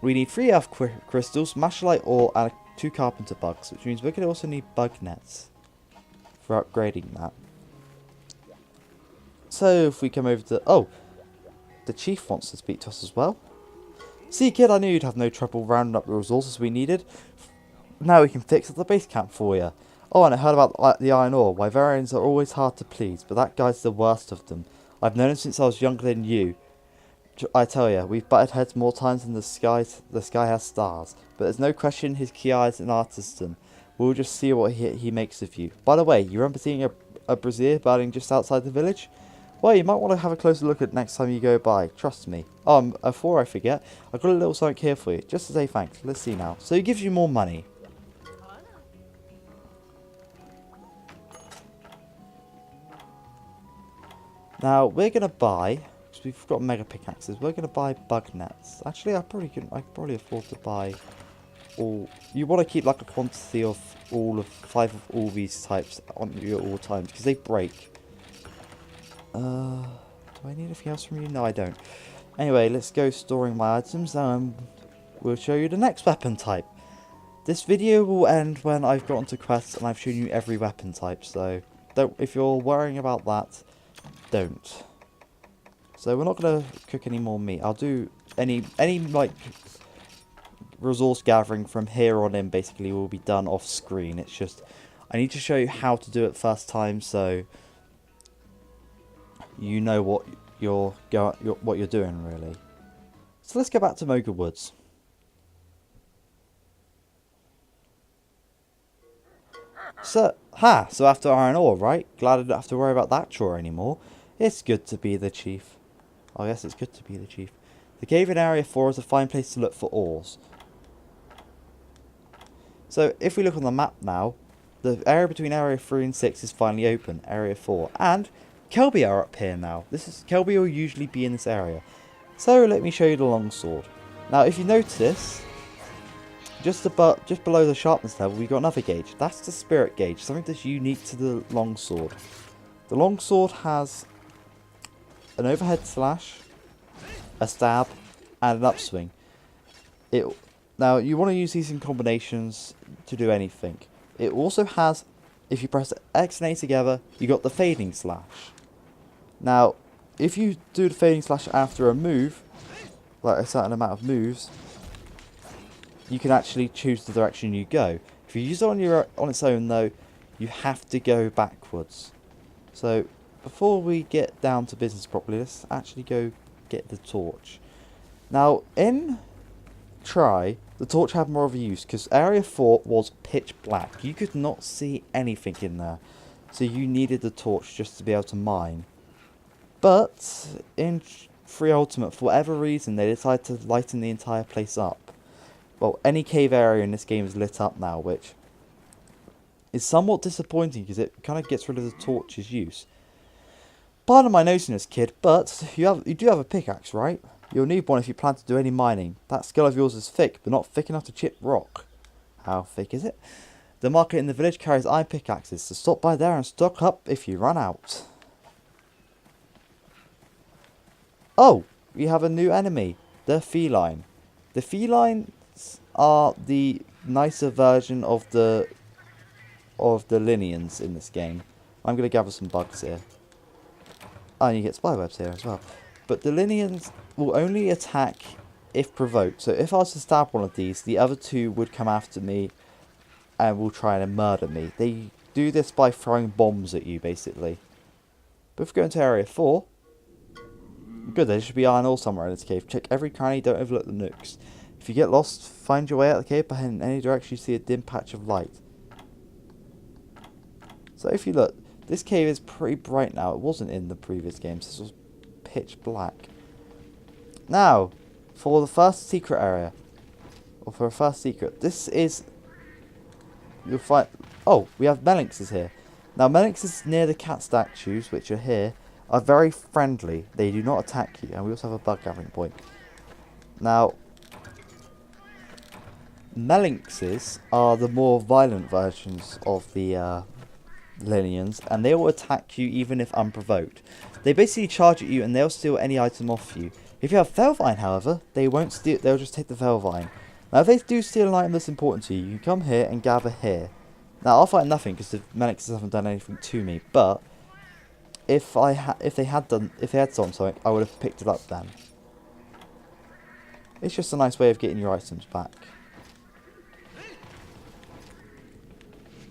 we need 3 earth crystals, mashalite ore, and 2 carpenter bugs, which means we're going to also need bug nets for upgrading that. So if we come over to... Oh, the chief wants to speak to us as well. See, kid, I knew you'd have no trouble rounding up the resources we needed. Now we can fix up the base camp for you. Oh, and I heard about the iron ore. Wyverians are always hard to please, but that guy's the worst of them. I've known him since I was younger than you. I tell you, we've butted heads more times than the sky has stars. But there's no question his key eye is an artisan. We'll just see what he makes of you. By the way, you remember seeing a brazier burning just outside the village? Well, you might want to have a closer look at next time you go by. Trust me. Oh, before I forget, I've got a little something here for you, just to say thanks. Let's see now. So he gives you more money. Now, we're going to buy, because we've got mega pickaxes, we're going to buy bug nets. Actually, I could probably afford to buy all... You want to keep like a quantity of 5 of all these types on you at all times, because they break. Do I need anything else from you? No, I don't. Anyway, let's go storing my items, and we'll show you the next weapon type. This video will end when I've gotten to quests and I've shown you every weapon type, so if you're worrying about that, don't. So we're not going to cook any more meat. I'll do any like resource gathering from here on in basically will be done off screen. It's just I need to show you how to do it first time, so you know what what you're doing really. So let's go back to Moga Woods. So after iron ore, right? Glad I don't have to worry about that chore anymore. It's good to be the chief. I guess it's good to be the chief. The cave in Area 4 is a fine place to look for ores. So if we look on the map now, the area between Area 3 and 6 is finally open, Area 4. And Kelby are up here now. Kelby will usually be in this area. So let me show you the longsword. Now if you notice, just below the sharpness level we've got another gauge. That's the spirit gauge, something that's unique to the longsword. The longsword has an overhead slash, a stab, and an upswing. Now you want to use these in combinations to do anything. It also has, if you press X and A together, you got the fading slash. Now, if you do the fading slash after a move, like a certain amount of moves, you can actually choose the direction you go. If you use it on its own though, you have to go backwards. So before we get down to business properly, let's actually go get the torch. Now in Try, the torch had more of a use because Area 4 was pitch black. You could not see anything in there. So you needed the torch just to be able to mine. But in Free Ultimate, for whatever reason, they decided to lighten the entire place up. Well, any cave area in this game is lit up now, which is somewhat disappointing because it kind of gets rid of the torch's use. Pardon my nosiness, kid, but you do have a pickaxe, right? You'll need one if you plan to do any mining. That skill of yours is thick, but not thick enough to chip rock. How thick is it? The market in the village carries iron pickaxes, so stop by there and stock up if you run out. Oh, we have a new enemy, the feline. The felines are the nicer version of the Linians in this game. I'm going to gather some bugs here. Oh, and you get spywebs here as well. But the Linians will only attack if provoked. So if I was to stab one of these, the other two would come after me and will try and murder me. They do this by throwing bombs at you, basically. But if we go into Area 4, good, there should be iron ore somewhere in this cave. Check every cranny, don't overlook the nooks. If you get lost, find your way out of the cave by heading in any direction you see a dim patch of light. So if you look, this cave is pretty bright now. It wasn't in the previous games. This was pitch black. Now, for the first secret area, or for a first secret, this is, you'll find, oh, we have Melinxes here. Now, Melinxes near the cat statues, which are here, are very friendly. They do not attack you, and we also have a bug gathering point. Now, Melinxes are the more violent versions of the Linians, and they will attack you even if unprovoked. They basically charge at you and they'll steal any item off you. If you have Velvine, however, they won't steal, they'll just take the Velvine. Now if they do steal an item that's important to you, you can come here and gather here. Now I'll fight nothing because the Melinxes haven't done anything to me, but if they had stolen something, I would have picked it up then. It's just a nice way of getting your items back.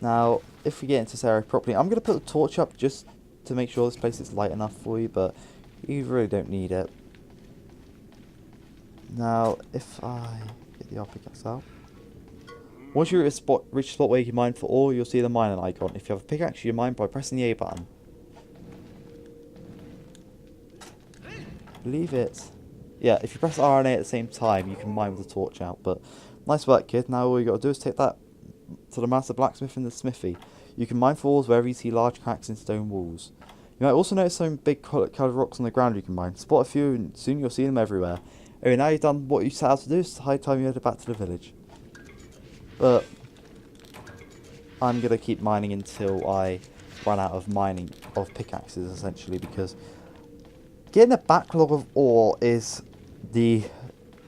Now, if we get into this area properly, I'm going to put the torch up just to make sure this place is light enough for you, but you really don't need it. Now, if I get the pickaxe out. Once you reach a spot where you can mine for ore, you'll see the mining icon. If you have a pickaxe, you mine by pressing the A button. Leave it. Yeah, if you press R and A at the same time, you can mine with the torch out. But nice work, kid. Now all you got to do is take that to the master blacksmith in the smithy. You can mine for ores wherever you see large cracks in stone walls. You might also notice some big coloured rocks on the ground you can mine. Spot a few and soon you'll see them everywhere. Anyway, now you've done what you set out to do, it's high time you headed back to the village. But I'm going to keep mining until I run out of pickaxes, essentially, because getting a backlog of ore is the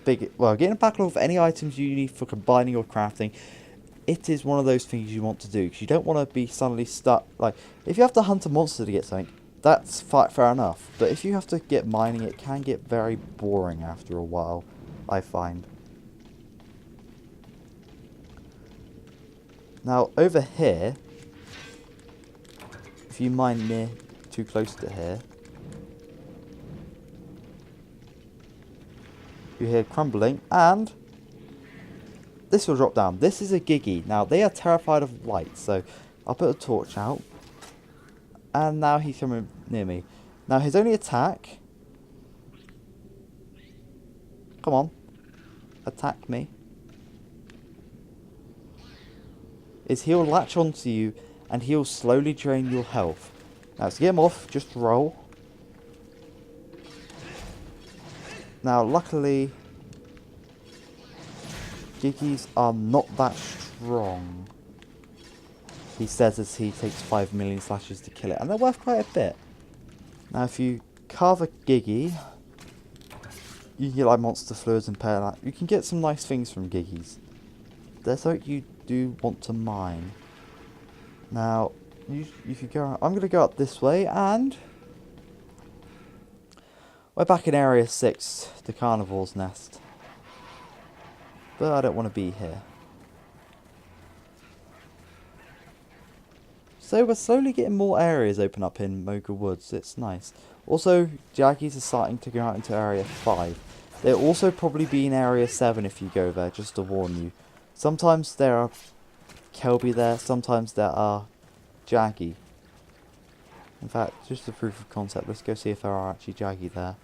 getting a backlog of any items you need for combining or crafting, it is one of those things you want to do, because you don't want to be suddenly stuck. Like, if you have to hunt a monster to get something, that's fair enough. But if you have to get mining, it can get very boring after a while, I find. Now, over here, if you mine near too close to here, You hear crumbling, and this will drop down. This is a Giggy. Now, they are terrified of light, so I'll put a torch out. And now he's coming near me. Now, his only attack... Come on. Attack me. Is he'll latch onto you, and he'll slowly drain your health. Now, to get him off, just roll. Now, luckily... Giggies are not that strong. He says as he takes 5 million slashes to kill it. And they're worth quite a bit. Now if you carve a Giggy, you can get like monster fluids and pear. You can get some nice things from Giggies. There's something you do want to mine. Now, you could go. I'm going to go up this way, and we're back in Area 6, the Carnivore's Nest. But I don't want to be here. So we're slowly getting more areas open up in Moga Woods. It's nice. Also, Jaggies are starting to go out into Area 5. They'll also probably be in Area 7 if you go there, just to warn you. Sometimes there are Kelby there, sometimes there are Jaggy. In fact, just a proof of concept, let's go see if there are actually Jaggy there.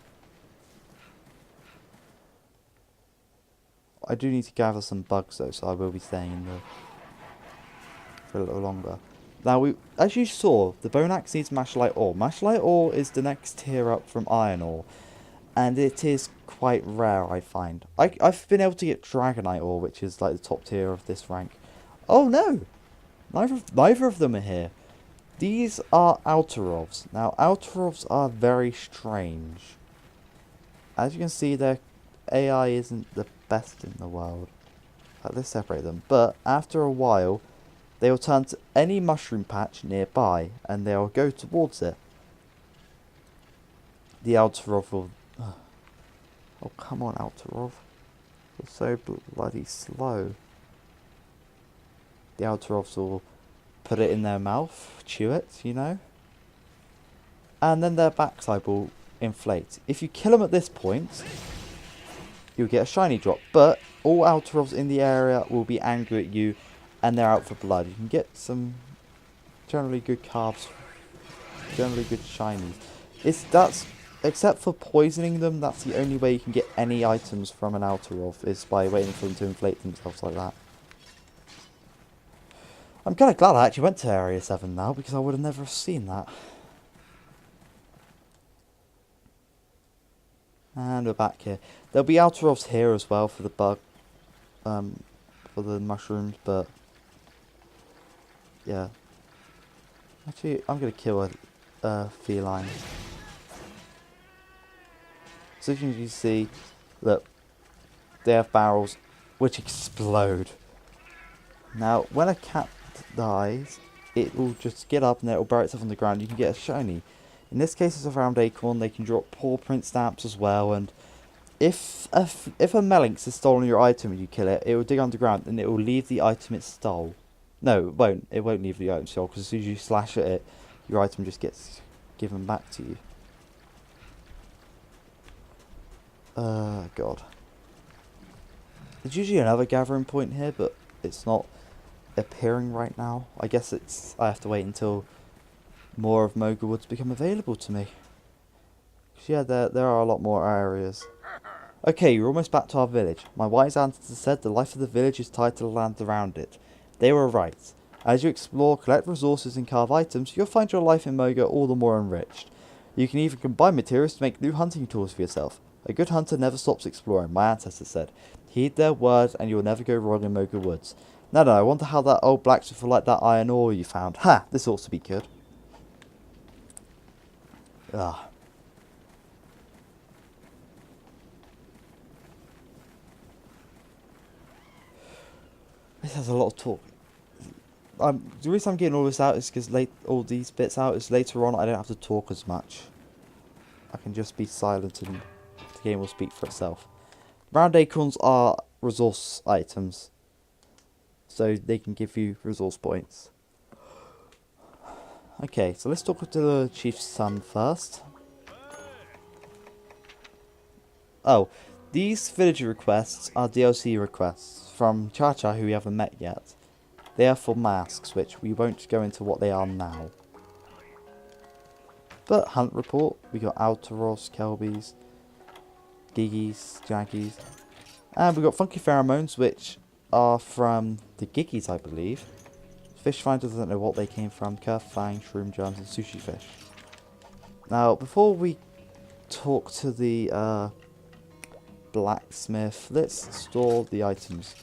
I do need to gather some bugs though, so I will be staying in the for a little longer. Now, as you saw, the bone axe needs mashlite ore. Mashlite ore is the next tier up from iron ore, and it is quite rare, I find. I've been able to get dragonite ore, which is like the top tier of this rank. Oh no! Neither of them are here. These are Alterovs. Now, Alterovs are very strange. As you can see, their AI isn't the best in the world. Let's separate them. But after a while, they will turn to any mushroom patch nearby, and they will go towards it. The Alterov will... Oh, come on, Alterov. You're so bloody slow. The Alterovs will put it in their mouth, chew it, you know. And then their backside will inflate. If you kill them at this point, you'll get a shiny drop. But all Alterovs in the area will be angry at you, and they're out for blood. You can get some generally good carbs, generally good shinies. That's except for poisoning them. That's the only way you can get any items from an Alterov, is by waiting for them to inflate themselves like that. I'm kind of glad I actually went to Area 7 now, because I would have never seen that. And we're back here. There'll be Alterovs here as well for the bug, for the mushrooms, but yeah. Actually, I'm gonna kill a feline. So as you can see, look, they have barrels which explode. Now, when a cat dies, it will just get up and it will bury itself on the ground. You can get a shiny. In this case, it's a round acorn. They can drop paw print stamps as well. And if a Melinx has stolen your item and you kill it, it will dig underground and it will leave the item it stole. No, it won't. It won't leave the item it stole, because as soon as you slash at it, your item just gets given back to you. God. There's usually another gathering point here, but it's not appearing right now. I guess I have to wait until more of Moga Woods become available to me. Yeah, there are a lot more areas. Okay, you're almost back to our village. My wise ancestors said the life of the village is tied to the land around it. They were right. As you explore, collect resources and carve items, you'll find your life in Moga all the more enriched. You can even combine materials to make new hunting tools for yourself. A good hunter never stops exploring, my ancestors said. Heed their words and you'll never go wrong in Moga Woods. No, I wonder how that old blacksmith will like that iron ore you found. Ha! This ought to be good. Ah. This has a lot of talk. The reason I'm getting all this out is because all these bits out is later on I don't have to talk as much. I can just be silent and the game will speak for itself. Round acorns are resource items, so they can give you resource points. Okay, so let's talk to the chief's son first. Oh, These villager requests are DLC requests from Cha-Cha, who we haven't met yet. They are for masks, which we won't go into what they are now. But hunt report, we got Altaros, Kelbies, Giggies, Jaggies. And we got funky pheromones, which are from the Giggies, I believe. Fish finder doesn't know what they came from. Curve, fang, shroom germs, and sushi fish. Now, before we talk to the blacksmith, let's store the items.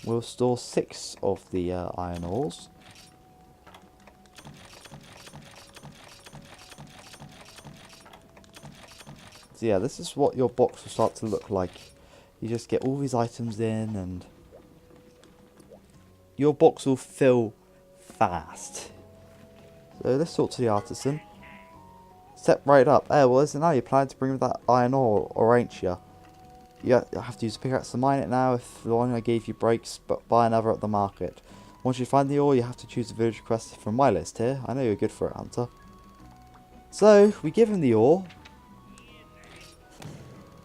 We'll store 6 of the iron ores. So yeah, this is what your box will start to look like. You just get all these items in and your box will fill fast. So let's talk to the artisan. Step right up. Hey, well, isn't now you plan to bring that iron ore, or ain't you? You have to use a pickaxe to mine it now. If the one I gave you breaks, but buy another at the market. Once you find the ore, you have to choose a village request from my list here. I know you're good for it, Hunter. So, we give him the ore.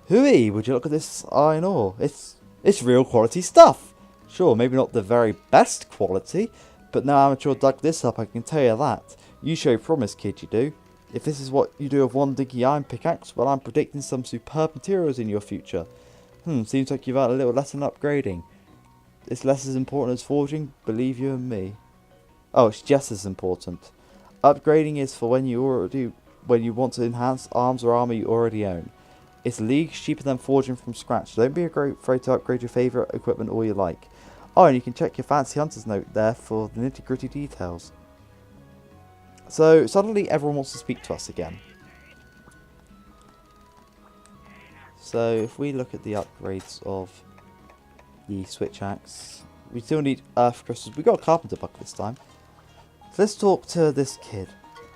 Hooey, would you look at this iron ore? It's real quality stuff. Sure, maybe not the very best quality, but no amateur dug this up, I can tell you that. You show promise, kid, you do. If this is what you do with one dinky iron pickaxe, well, I'm predicting some superb materials in your future. Seems like you've had a little lesson upgrading. It's less as important as forging, believe you and me. Oh, it's just as important. Upgrading is for when you want to enhance arms or armor you already own. It's leagues cheaper than forging from scratch. Don't be afraid to upgrade your favourite equipment all you like. Oh, and you can check your fancy hunter's note there for the nitty gritty details. So, suddenly everyone wants to speak to us again. So, if we look at the upgrades of the switch axe, we still need earth crystals. We got a carpenter bucket this time. So let's talk to this kid.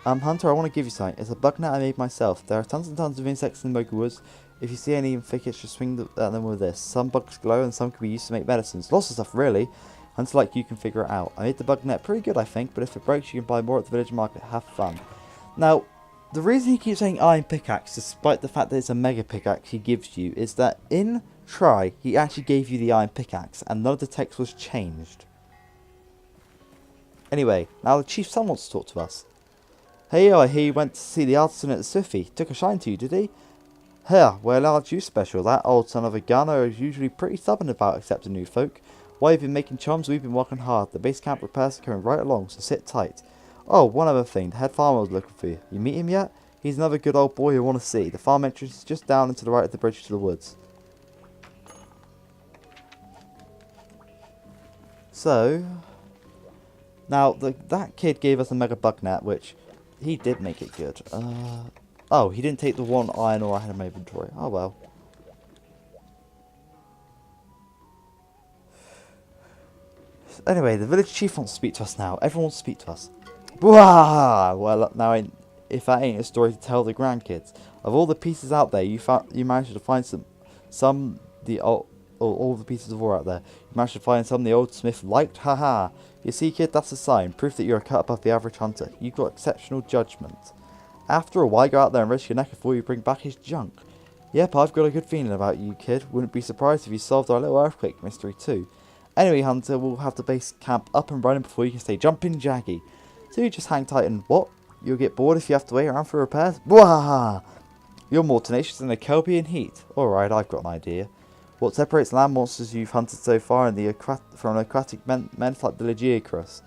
Hunter, I want to give you something. It's a bug net I made myself. There are tons and tons of insects in the Moga woods. If you see any in thickets, just swing at them with this. Some bugs glow and some can be used to make medicines. Lots of stuff, really. Hunter like you can figure it out. I made the bug net pretty good, I think, but if it breaks, you can buy more at the village market. Have fun. Now, the reason he keeps saying iron pickaxe, despite the fact that it's a mega pickaxe he gives you, is that in Try, he actually gave you the iron pickaxe, and none of the text was changed. Anyway, now the chief's son wants to talk to us. Hey, I hear you went to see the artisan at the Smithy. Took a shine to you, did he? Here, well, aren't you special? That old son of a gunner is usually pretty stubborn about accepting new folk. While you've been making chums, we've been working hard. The base camp repairs are coming right along, so sit tight. Oh, one other thing, the head farmer was looking for you. You meet him yet? He's another good old boy you want to see. The farm entrance is just down and to the right of the bridge to the woods. So, now that kid gave us a mega bug net, which he did make it good. Oh, he didn't take the one iron ore I had in my inventory. Oh well. Anyway, the village chief wants to speak to us now. Everyone wants to speak to us. Wah! Well, now if that ain't a story to tell the grandkids. Of all the pieces out there, you managed to find all the pieces of ore out there. You managed to find some the old smith liked. Haha. You see, kid, that's a sign. Proof that you're a cut above the average hunter. You've got exceptional judgment. After all, why go out there and risk your neck before you bring back his junk? Yep, I've got a good feeling about you, kid. Wouldn't be surprised if you solved our little earthquake mystery too. Anyway, Hunter, we'll have the base camp up and running before you can say jumping jaggy. So you just hang tight and what? You'll get bored if you have to wait around for repairs? Bwahaha! You're more tenacious than a kelpie in heat. Alright, I've got an idea. What separates land monsters you've hunted so far from aquatic menace like the Legiacrus?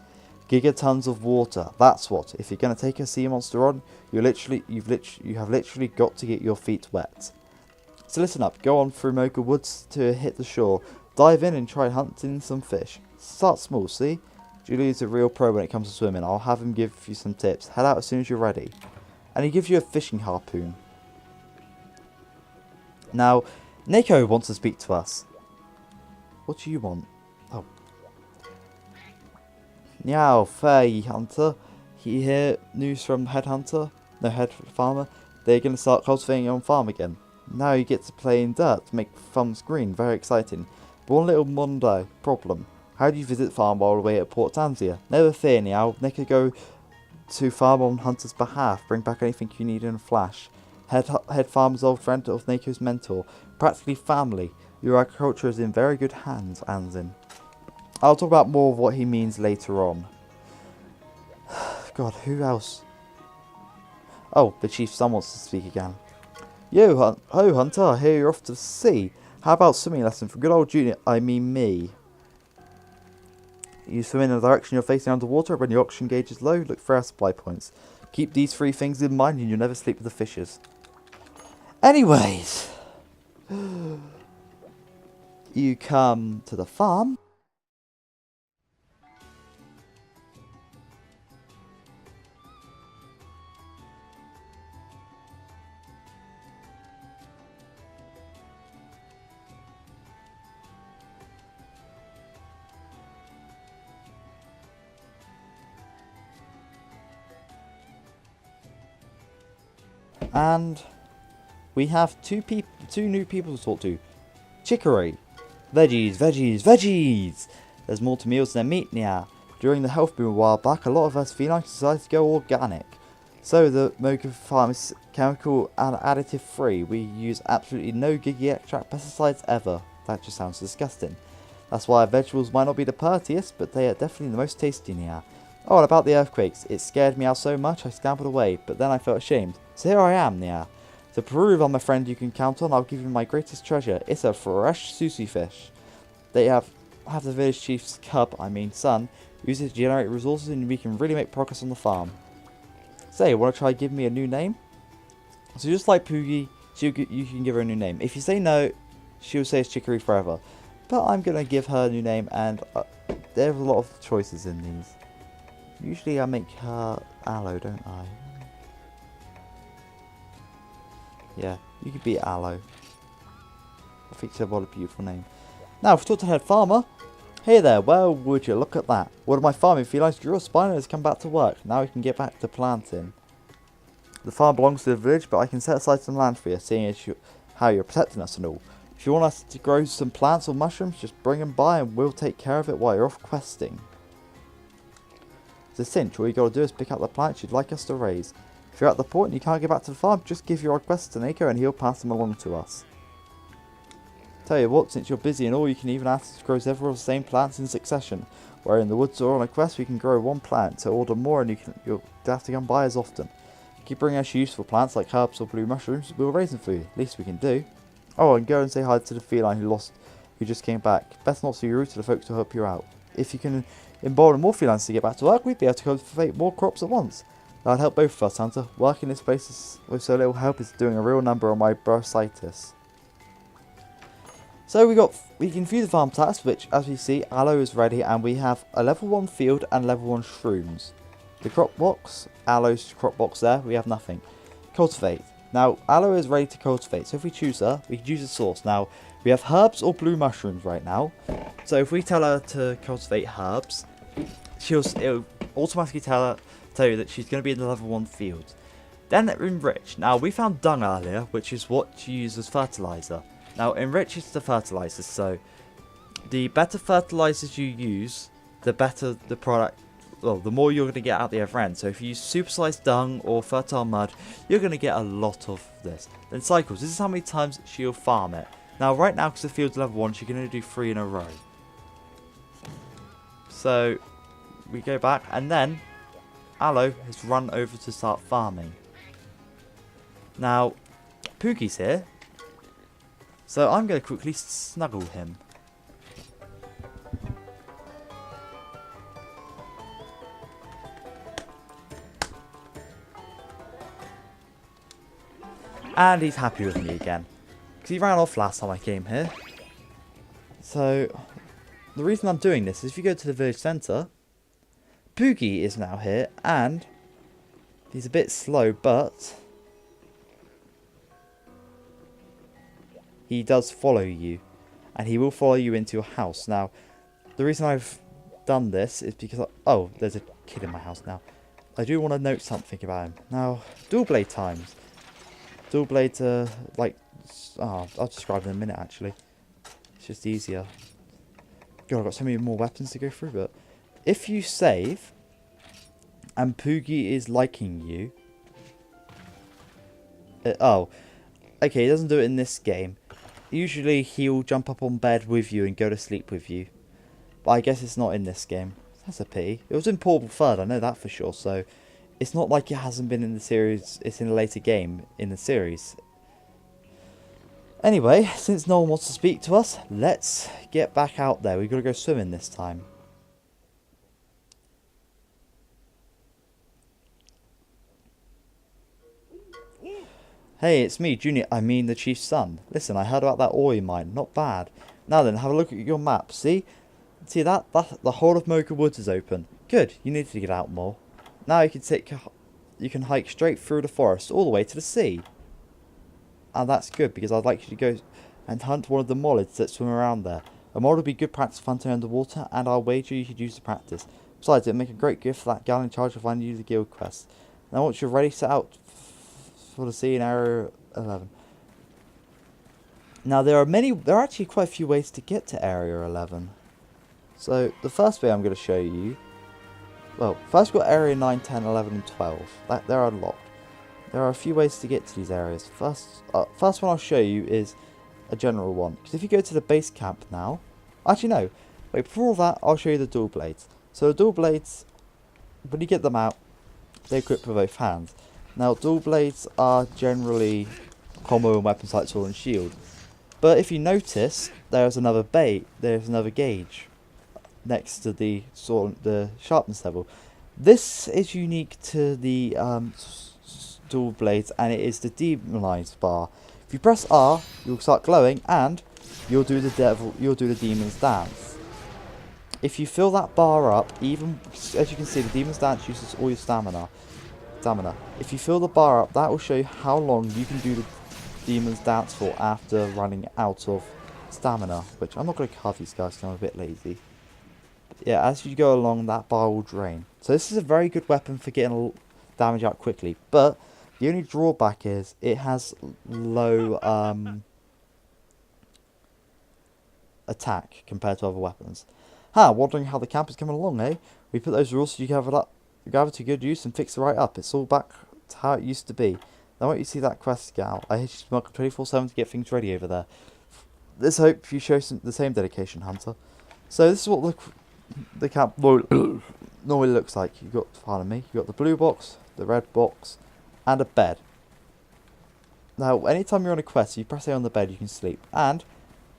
Gigatons of water. That's what. If you're going to take a sea monster on, you have literally got to get your feet wet. So listen up. Go on through Moga Woods to hit the shore. Dive in and try hunting some fish. Start small, see? Julie's a real pro when it comes to swimming. I'll have him give you some tips. Head out as soon as you're ready. And he gives you a fishing harpoon. Now, Nico wants to speak to us. What do you want? Oh. Meow, fair hunter. You hear news from head farmer? They're going to start cultivating your own farm again. Now you get to play in dirt to make farms green. Very exciting. But one little problem. How do you visit farm while away at Port Tanzia? Never fear, Niao. Nico to farm on Hunter's behalf. Bring back anything you need in a flash. Head farmer's old friend of Nako's mentor. Practically family. Your agriculture is in very good hands, Anzin. I'll talk about more of what he means later on. God, who else? Oh, the chief's son wants to speak again. Yo, Hunter, I hear you're off to sea. How about swimming lesson for good old Junior? I mean me. You swim in the direction you're facing underwater. When your oxygen gauge is low, look for air supply points. Keep these three things in mind and you'll never sleep with the fishes. Anyways. You come to the farm. And we have two new people to talk to. Chicory. Veggies, veggies, veggies! There's more to meals than meat now. During the health boom a while back, a lot of us felines decided to go organic. So the Moga farm is chemical and additive free. We use absolutely no giggy extract pesticides ever. That just sounds disgusting. That's why our vegetables might not be the prettiest, but they are definitely the most tasty now. Oh, and about the earthquakes. It scared me out so much I scampered away, but then I felt ashamed. So here I am, Nia. To prove I'm a friend you can count on, I'll give you my greatest treasure. It's a fresh sushi fish. They have the village chief's cub, son, use it to generate resources and we can really make progress on the farm. Say, wanna try giving me a new name? So just like Poogie, you can give her a new name. If you say no, she'll say it's Chicory forever. But I'm gonna give her a new name, and there's a lot of choices in these. Usually I make her Aloe, don't I? Yeah, you could be Aloe. I think she's what a beautiful name. Now, if we talk to head farmer. Hey there, well, would you look at that? One of my farming felines grew a spine and has come back to work. Now we can get back to planting. The farm belongs to the village, but I can set aside some land for you, seeing as how you're protecting us and all. If you want us to grow some plants or mushrooms, just bring them by and we'll take care of it while you're off questing. It's a cinch. All you gotta do is pick up the plants you'd like us to raise. If you're at the point and you can't get back to the farm, just give your requests to Nako and he'll pass them along to us. Tell you what, since you're busy and all, you can even ask us to grow several of the same plants in succession. Where in the woods or on a quest, we can grow one plant. So order more and you'll have to come by as often. Keep bringing us useful plants like herbs or blue mushrooms, we'll raise them for you. Least we can do. Oh, and go and say hi to the feline who just came back. Best not to be rude to the folks to help you out. If you can embolden more felines to get back to work, we'd be able to cultivate more crops at once. That'd help both of us, Hunter. Working this place with so little help is doing a real number on my bursitis. So we can view the farm stats, which as we see, aloe is ready and we have a level 1 field and level 1 shrooms. The crop box, aloe's crop box there, we have nothing. Cultivate. Now, aloe is ready to cultivate, so if we choose her, we can choose a source. Now, we have herbs or blue mushrooms right now. So if we tell her to cultivate herbs, it'll automatically tell you that she's going to be in the level 1 field. Then enrich. Now, we found dung earlier, which is what you use as fertilizer. Now, enrich is the fertilizers, so the better fertilizers you use, the better the product, well, the more you're going to get out the other end. So if you use supersized dung or fertile mud, you're going to get a lot of this. Then cycles, this is how many times she'll farm it. Now, right now, because the field's level 1, she can only do 3 in a row. So, we go back, and then Aloe has run over to start farming. Now, Poogie's here. So I'm going to quickly snuggle him. And he's happy with me again. Because he ran off last time I came here. So, the reason I'm doing this is if you go to the village centre, Poogie is now here and he's a bit slow, but he does follow you, and he will follow you into your house. Now, the reason I've done this is because oh, there's a kid in my house now. I do want to note something about him. Now, dual blade times. Dual blades are like, I'll describe in a minute actually. It's just easier. God, I've got so many more weapons to go through, but if you save and Poogie is liking you. Oh, okay, he doesn't do it in this game. Usually he'll jump up on bed with you and go to sleep with you. But I guess it's not in this game. That's a pity. It was in Portable Third, I know that for sure, so it's not like it hasn't been in the series, it's in a later game in the series. Anyway, since no one wants to speak to us, let's get back out there. We've got to go swimming this time. Hey, it's me, Junior. I mean the Chief's son. Listen, I heard about that oil mine. Not bad. Now then, have a look at your map. See that? The whole of Moga Woods is open. Good. You need to get out more. Now you can hike straight through the forest all the way to the sea. And that's good because I'd like you to go and hunt one of the mollids that swim around there. A mollid would be good practice for hunting underwater, and I'll wager you could use the practice. Besides, it'd make a great gift for that gal in charge of finding you the guild quest. Now, once you're ready, set out for the sea in Area 11. Now, there are actually quite a few ways to get to Area 11. So, the first way I'm going to show you, well, first we've got Area 9, 10, 11, and 12. They're unlocked. There are a few ways to get to these areas. First one I'll show you is a general one. Because if you go to the base camp now, actually no, wait, before all that, I'll show you the dual blades. So the dual blades, when you get them out, they equip with both hands. Now, dual blades are generally combo and weapons like sword and shield. But if you notice, there's another gauge next to the sharpness level. This is unique to the dual blades, and it is the demonized bar. If you press R, you'll start glowing, and you'll do the demon's dance. If you fill that bar up, even as you can see, the demon's dance uses all your stamina. If you fill the bar up, that will show you how long you can do the demon's dance for after running out of stamina. Which I'm not going to carve these guys because I'm a bit lazy. But yeah, as you go along, that bar will drain. So this is a very good weapon for getting damage out quickly. But the only drawback is it has low attack compared to other weapons. Wondering how the camp is coming along, eh? We put those rules so you can gather to good use and fix it right up. It's all back to how it used to be. Now won't you see that quest scout? I hit you 24/7 to get things ready over there. Let's hope you show the same dedication, Hunter. So this is what the camp normally looks like. You got the blue box, the red box, and a bed. Now, anytime you're on a quest, you press A on the bed, you can sleep. And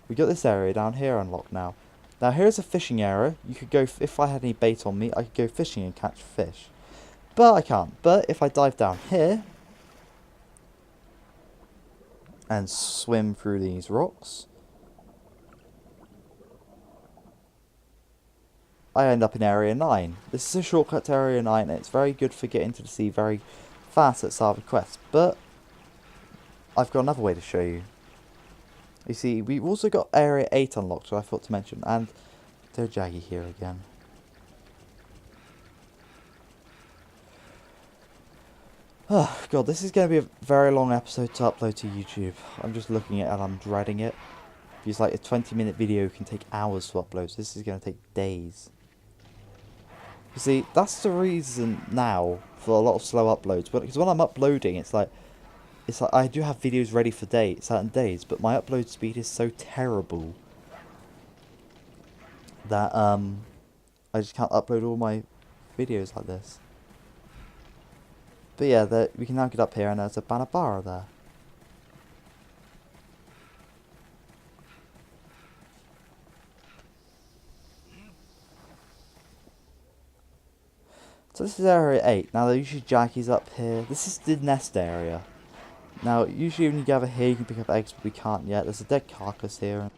we got this area down here unlocked now. Now, here's a fishing area. You could go, if I had any bait on me, I could go fishing and catch fish. But I can't. But if I dive down here and swim through these rocks, I end up in Area 9. This is a shortcut to Area 9, and it's very good for getting to the sea very fast at start of a quest. But I've got another way to show you. You see, we've also got Area 8 unlocked, which I thought to mention, and there's Jaggy here again. Oh god, this is going to be a very long episode to upload to YouTube. I'm just looking at it and I'm dreading it. Because like a 20-minute video can take hours to upload, so this is going to take days. You see, that's the reason now for a lot of slow uploads. Because when I'm uploading, it's like I do have videos ready for certain days, but my upload speed is so terrible that I just can't upload all my videos like this. But yeah, we can now get up here, and there's a Banabara there. So this is Area 8. Now, there usually Jackie's up here. This is the nest area. Now, usually when you gather here, you can pick up eggs, but we can't yet. There's a dead carcass here.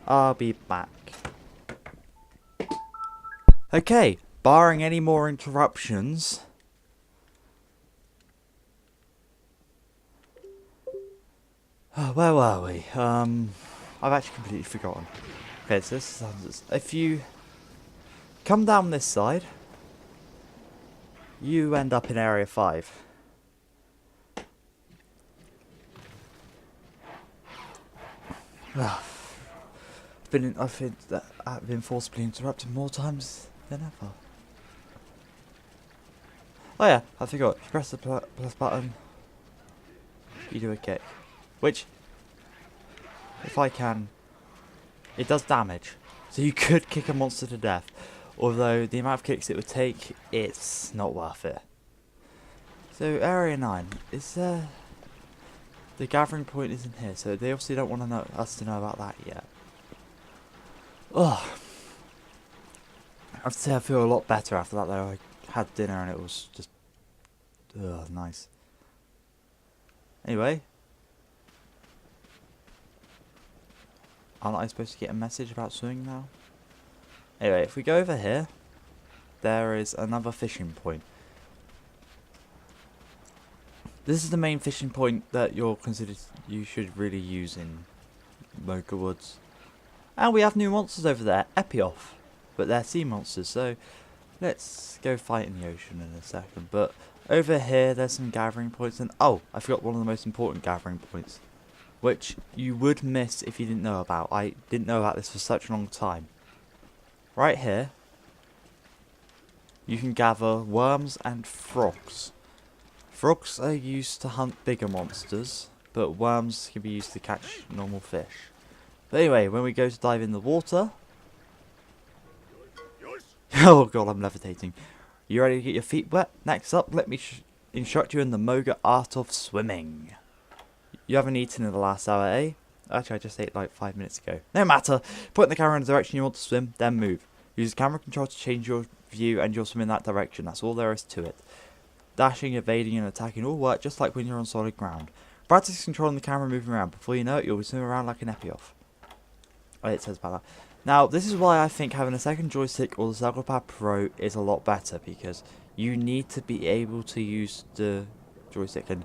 I'll be back. Okay, barring any more interruptions. Where were we? I've actually completely forgotten. Okay, so this is, if you come down this side, you end up in Area 5. I've been forcibly interrupted more times than ever. Oh yeah, I forgot. If you press the plus button, you do a kick. Which, if I can, it does damage. So you could kick a monster to death. Although the amount of kicks it would take, it's not worth it. So area 9, is there... The gathering point isn't here, so they obviously don't want to know us to know about that yet. Ugh. I'd say I feel a lot better after that though. I had dinner and it was just... Ugh, nice. Anyway. Aren't I supposed to get a message about swimming now? Anyway, if we go over here, there is another fishing point. This is the main fishing point that you should really use in Moga Woods. And we have new monsters over there, Epioth. But they're sea monsters, so let's go fight in the ocean in a second. But over here, there's some gathering points. And oh, I forgot one of the most important gathering points, which you would miss if you didn't know about. I didn't know about this for such a long time. Right here, you can gather worms and frogs. Frogs are used to hunt bigger monsters, but worms can be used to catch normal fish. But anyway, when we go to dive in the water... Oh god, I'm levitating. You ready to get your feet wet? Next up, let me instruct you in the Moga art of swimming. You haven't eaten in the last hour, eh? Actually, I just ate like 5 minutes ago. No matter. Point the camera in the direction you want to swim, then move. Use the camera control to change your view and you'll swim in that direction. That's all there is to it. Dashing, evading and attacking all work just like when you're on solid ground. Practice controlling the camera moving around. Before you know it, you'll be swimming around like an Epioth. Oh, it says about that. Now, this is why I think having a second joystick or the Circle Pad Pro is a lot better, because you need to be able to use the joystick. And,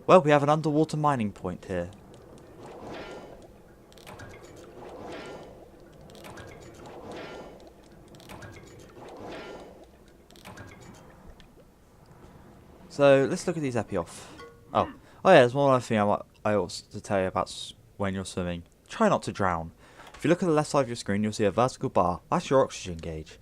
well, we have an underwater mining point here. So, let's look at these Epioth. Oh yeah, there's one other thing I ought to tell you about when you're swimming. Try not to drown. If you look at the left side of your screen, you'll see a vertical bar. That's your oxygen gauge.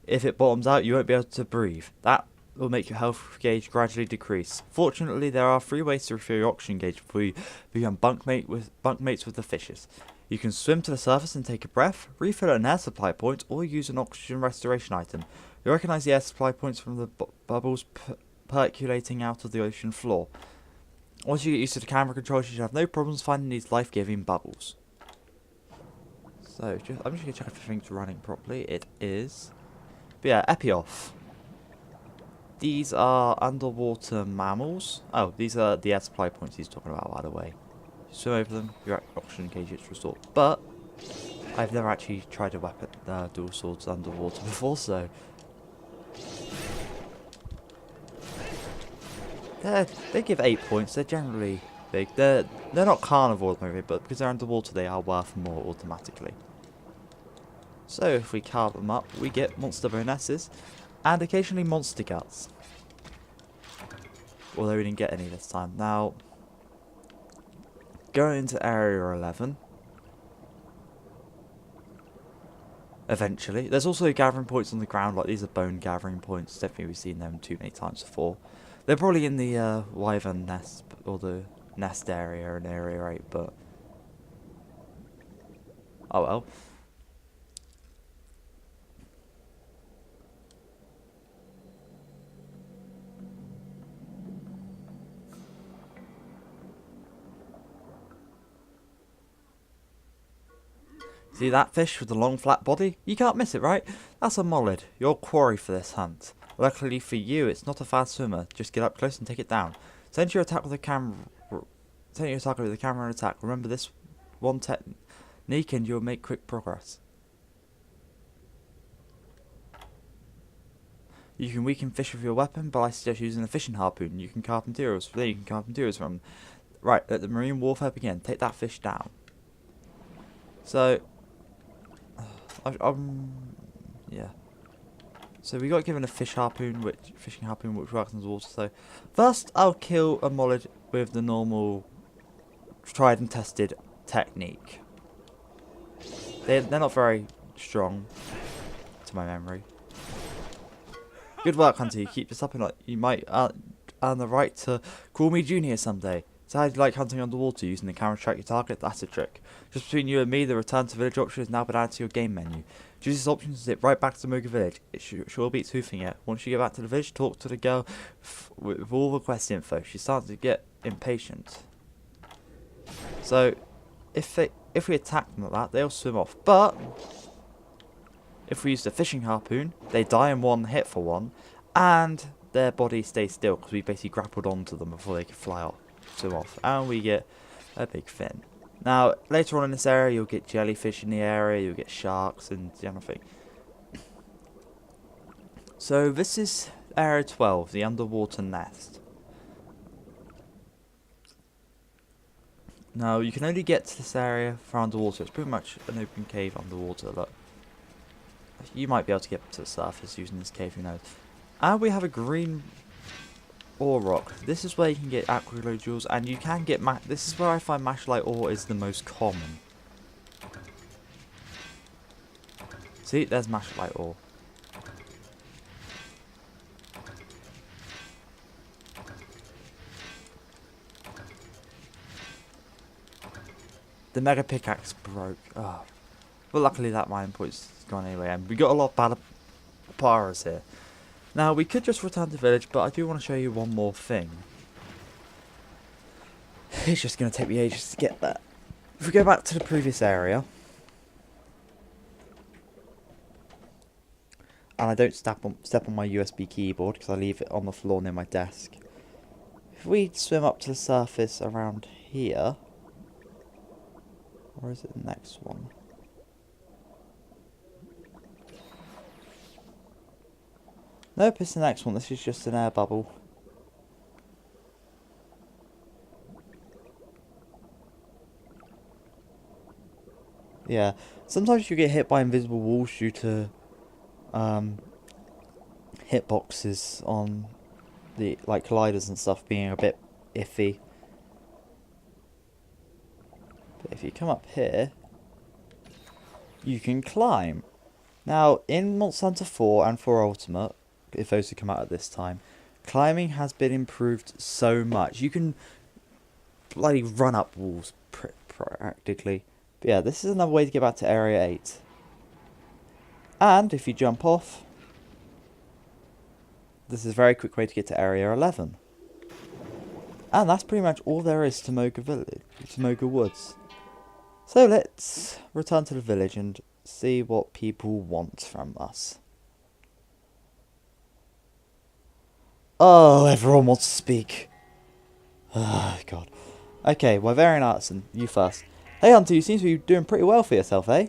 If it bottoms out, you won't be able to breathe. That will make your health gauge gradually decrease. Fortunately, there are 3 ways to refill your oxygen gauge before you become bunkmates with the fishes. You can swim to the surface and take a breath, refill at an air supply point, or use an oxygen restoration item. You recognise the air supply points from the bubbles percolating out of the ocean floor. Once you get used to the camera controls, you should have no problems finding these life-giving bubbles. So, I'm just going to check if everything's running properly. It is. But yeah, Epioth. These are underwater mammals. Oh, these are the air supply points he's talking about, by the way. You swim over them, your oxygen gauge is restored. But, I've never actually tried a weapon, dual swords underwater before, so... They give 8 points. They're generally big. They're not carnivore maybe, but because they're underwater, they are worth more automatically. So if we carve them up, we get monster bonuses and occasionally monster guts. Although we didn't get any this time. Now, going into area 11. Eventually, there's also gathering points on the ground. Like these are bone gathering points. Definitely we've seen them too many times before. They're probably in the wyvern nest or the nest area in area 8, but oh well. See that fish with the long flat body? You can't miss it, right? That's a mollid, your quarry for this hunt. Luckily for you, it's not a fast swimmer. Just get up close and take it down. Send your attack with the camera. Send your attack with the camera and attack. Remember this one technique, and you'll make quick progress. You can weaken fish with your weapon, but I suggest using a fishing harpoon. You can carve materials. There, you can carve materials from. Right, let the marine warfare begin. Take that fish down. So, yeah. So we got given a fishing harpoon which works in the water. So first I'll kill a mollid with the normal tried and tested technique. They're not very strong to my memory. Good work, Hunter. You keep this up and you might earn the right to call me Junior someday. So how do you like hunting underwater using the camera to track your target? That's a trick. Just between you and me, the return to village option has now been added to your game menu. Choose this option to zip right back to Moga village. It sure beats hoofing it. Once you get back to the village, talk to the girl with all the quest info. She's starting to get impatient. So, if we attack them like that, they'll swim off. But if we use the fishing harpoon, they die in one hit for one, and their body stays still because we basically grappled onto them before they could fly off, swim off, and we get a big fin. Now, later on in this area, you'll get jellyfish in the area, you'll get sharks and the other thing. So this is area 12, the underwater nest. Now, you can only get to this area for underwater. It's pretty much an open cave underwater. Look, you might be able to get to the surface using this cave, who knows. And we have a green ore rock. This is where you can get aqua jewels, and you can get this is where I find mashlite ore is the most common. See, there's mashlite ore. The mega pickaxe broke. Oh. But luckily that mining point's gone anyway, and we got a lot of bad paras here. Now, we could just return to the village, but I do want to show you one more thing. It's just going to take me ages to get there. If we go back to the previous area, and I don't step on my USB keyboard because I leave it on the floor near my desk. If we swim up to the surface around here, or is it the next one? Nope, it's the next one. This is just an air bubble. Yeah, sometimes you get hit by invisible walls due to hitboxes on the colliders and stuff being a bit iffy. But if you come up here, you can climb. Now, in Monster Hunter 4 and 4 Ultimate, if those have come out at this time, climbing has been improved so much. You can bloody run up walls practically. But yeah, this is another way to get back to Area 8. And if you jump off, this is a very quick way to get to Area 11. And that's pretty much all there is to Moga Village, to Moga Woods. So let's return to the village and see what people want from us. Oh, everyone wants to speak. Oh, God. Okay, Wyverian Artisan, you first. Hey, Hunter, you seem to be doing pretty well for yourself, eh?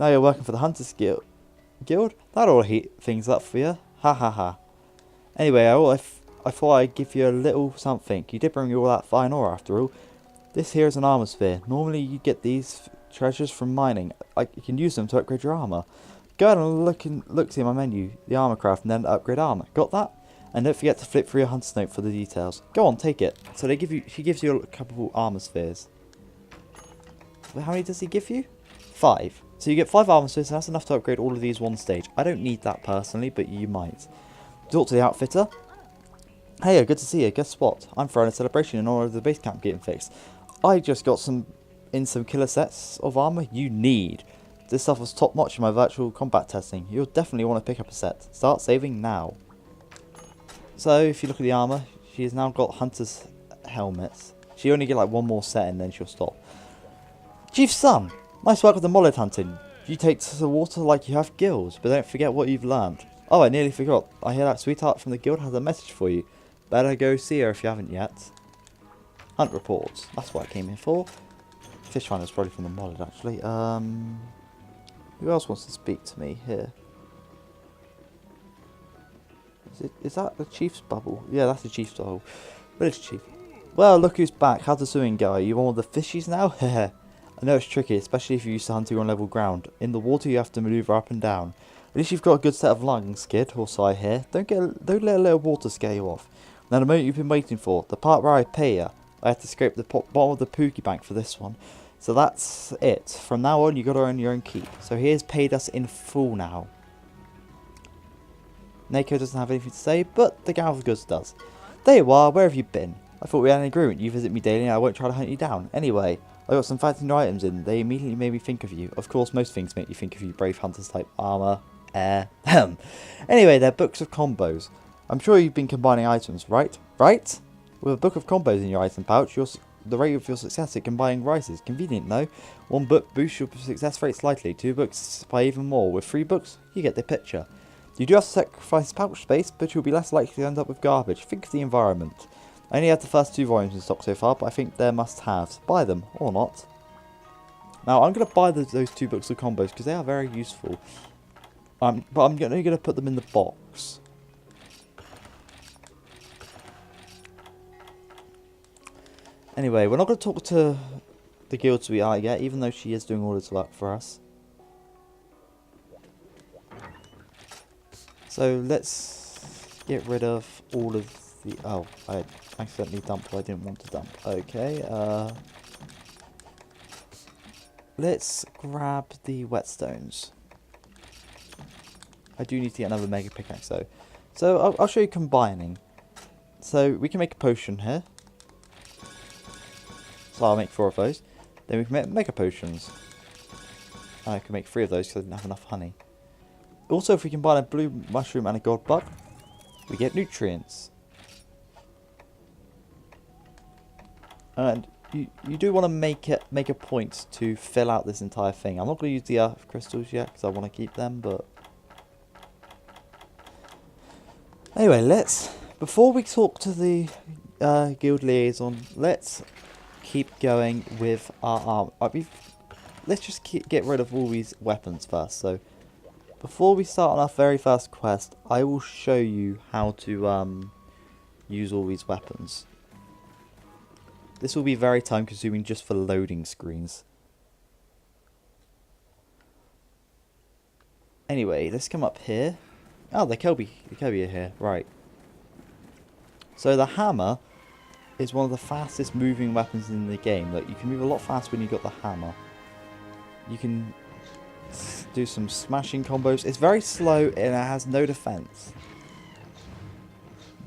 Now you're working for the Hunters Guild? That ought to heat things up for you. Ha ha ha. Anyway, I thought I'd give you a little something. You did bring me all that fine ore after all. This here is an armor sphere. Normally you get these treasures from mining. You can use them to upgrade your armor. Go ahead and look see my menu, the armor craft, and then upgrade armor. Got that? And don't forget to flip through your hunter's note for the details. Go on, take it. So he gives you a couple armor spheres. How many does he give you? 5. So you get 5 armor spheres, and that's enough to upgrade all of these one stage. I don't need that personally, but you might. Talk to the outfitter. Hey, good to see you. Guess what? I'm throwing a celebration in honor of the base camp getting fixed. I just got some killer sets of armor you need. This stuff was top notch in my virtual combat testing. You'll definitely want to pick up a set. Start saving now. So, if you look at the armor, she has now got hunter's helmets. She only get like one more set and then she'll stop. Chief's son! Nice work with the mollet hunting. You take to the water like you have gills, but don't forget what you've learned. Oh, I nearly forgot. I hear that sweetheart from the guild has a message for you. Better go see her if you haven't yet. Hunt reports. That's what I came in for. Fish finder's probably from the mollet actually. Who else wants to speak to me here? Is that the chief's bubble? Yeah, that's the chief's bubble. Village chief. Well, look who's back. How's the swimming go? Are you one of the fishies now? Heh. I know it's tricky, especially if you're used to hunting on level ground. In the water, you have to maneuver up and down. At least you've got a good set of lungs, kid. Or so I hear. Don't let a little water scare you off. Now, the moment you've been waiting for, the part where I pay you. I had to scrape the bottom of the Pookie Bank for this one. So that's it. From now on, you got to earn your own keep. So he has paid us in full now. Neko doesn't have anything to say, but the Galvagus does. There you are, where have you been? I thought we had an agreement. You visit me daily and I won't try to hunt you down. Anyway, I got some fancy new items in. They immediately made me think of you. Of course, most things make you think of you, brave hunters type armor, air. Anyway, they're books of combos. I'm sure you've been combining items, right? Right? With a book of combos in your item pouch, the rate of your success at combining rises. Convenient, no? One book boosts your success rate slightly. 2 books by even more. With 3 books, you get the picture. You do have to sacrifice pouch space, but you'll be less likely to end up with garbage. Think of the environment. I only had the first 2 volumes in stock so far, but I think they're must-haves. Buy them, or not. Now, I'm going to buy those 2 books of combos, because they are very useful. But I'm only going to put them in the box. Anyway, we're not going to talk to the guild sweetheart yet, even though she is doing all this work for us. So let's get rid of all of the... Oh, I accidentally dumped what I didn't want to dump. Okay, let's grab the whetstones. I do need to get another mega pickaxe though. So I'll show you combining. So we can make a potion here. So I'll make 4 of those. Then we can make mega potions. I can make 3 of those because I didn't have enough honey. Also, if we combine a blue mushroom and a gold bug, we get nutrients. And you do want to make a point to fill out this entire thing. I'm not going to use the earth crystals yet because I want to keep them, but anyway, before we talk to the guild liaison, let's keep going with our arm. Let's just get rid of all these weapons first. So before we start on our very first quest, I will show you how to use all these weapons. This will be very time consuming just for loading screens. Anyway, let's come up here. Oh, the Kelby are here, right. So the hammer is one of the fastest moving weapons in the game. Like, you can move a lot faster when you've got the hammer. You can do some smashing combos. It's very slow and it has no defense.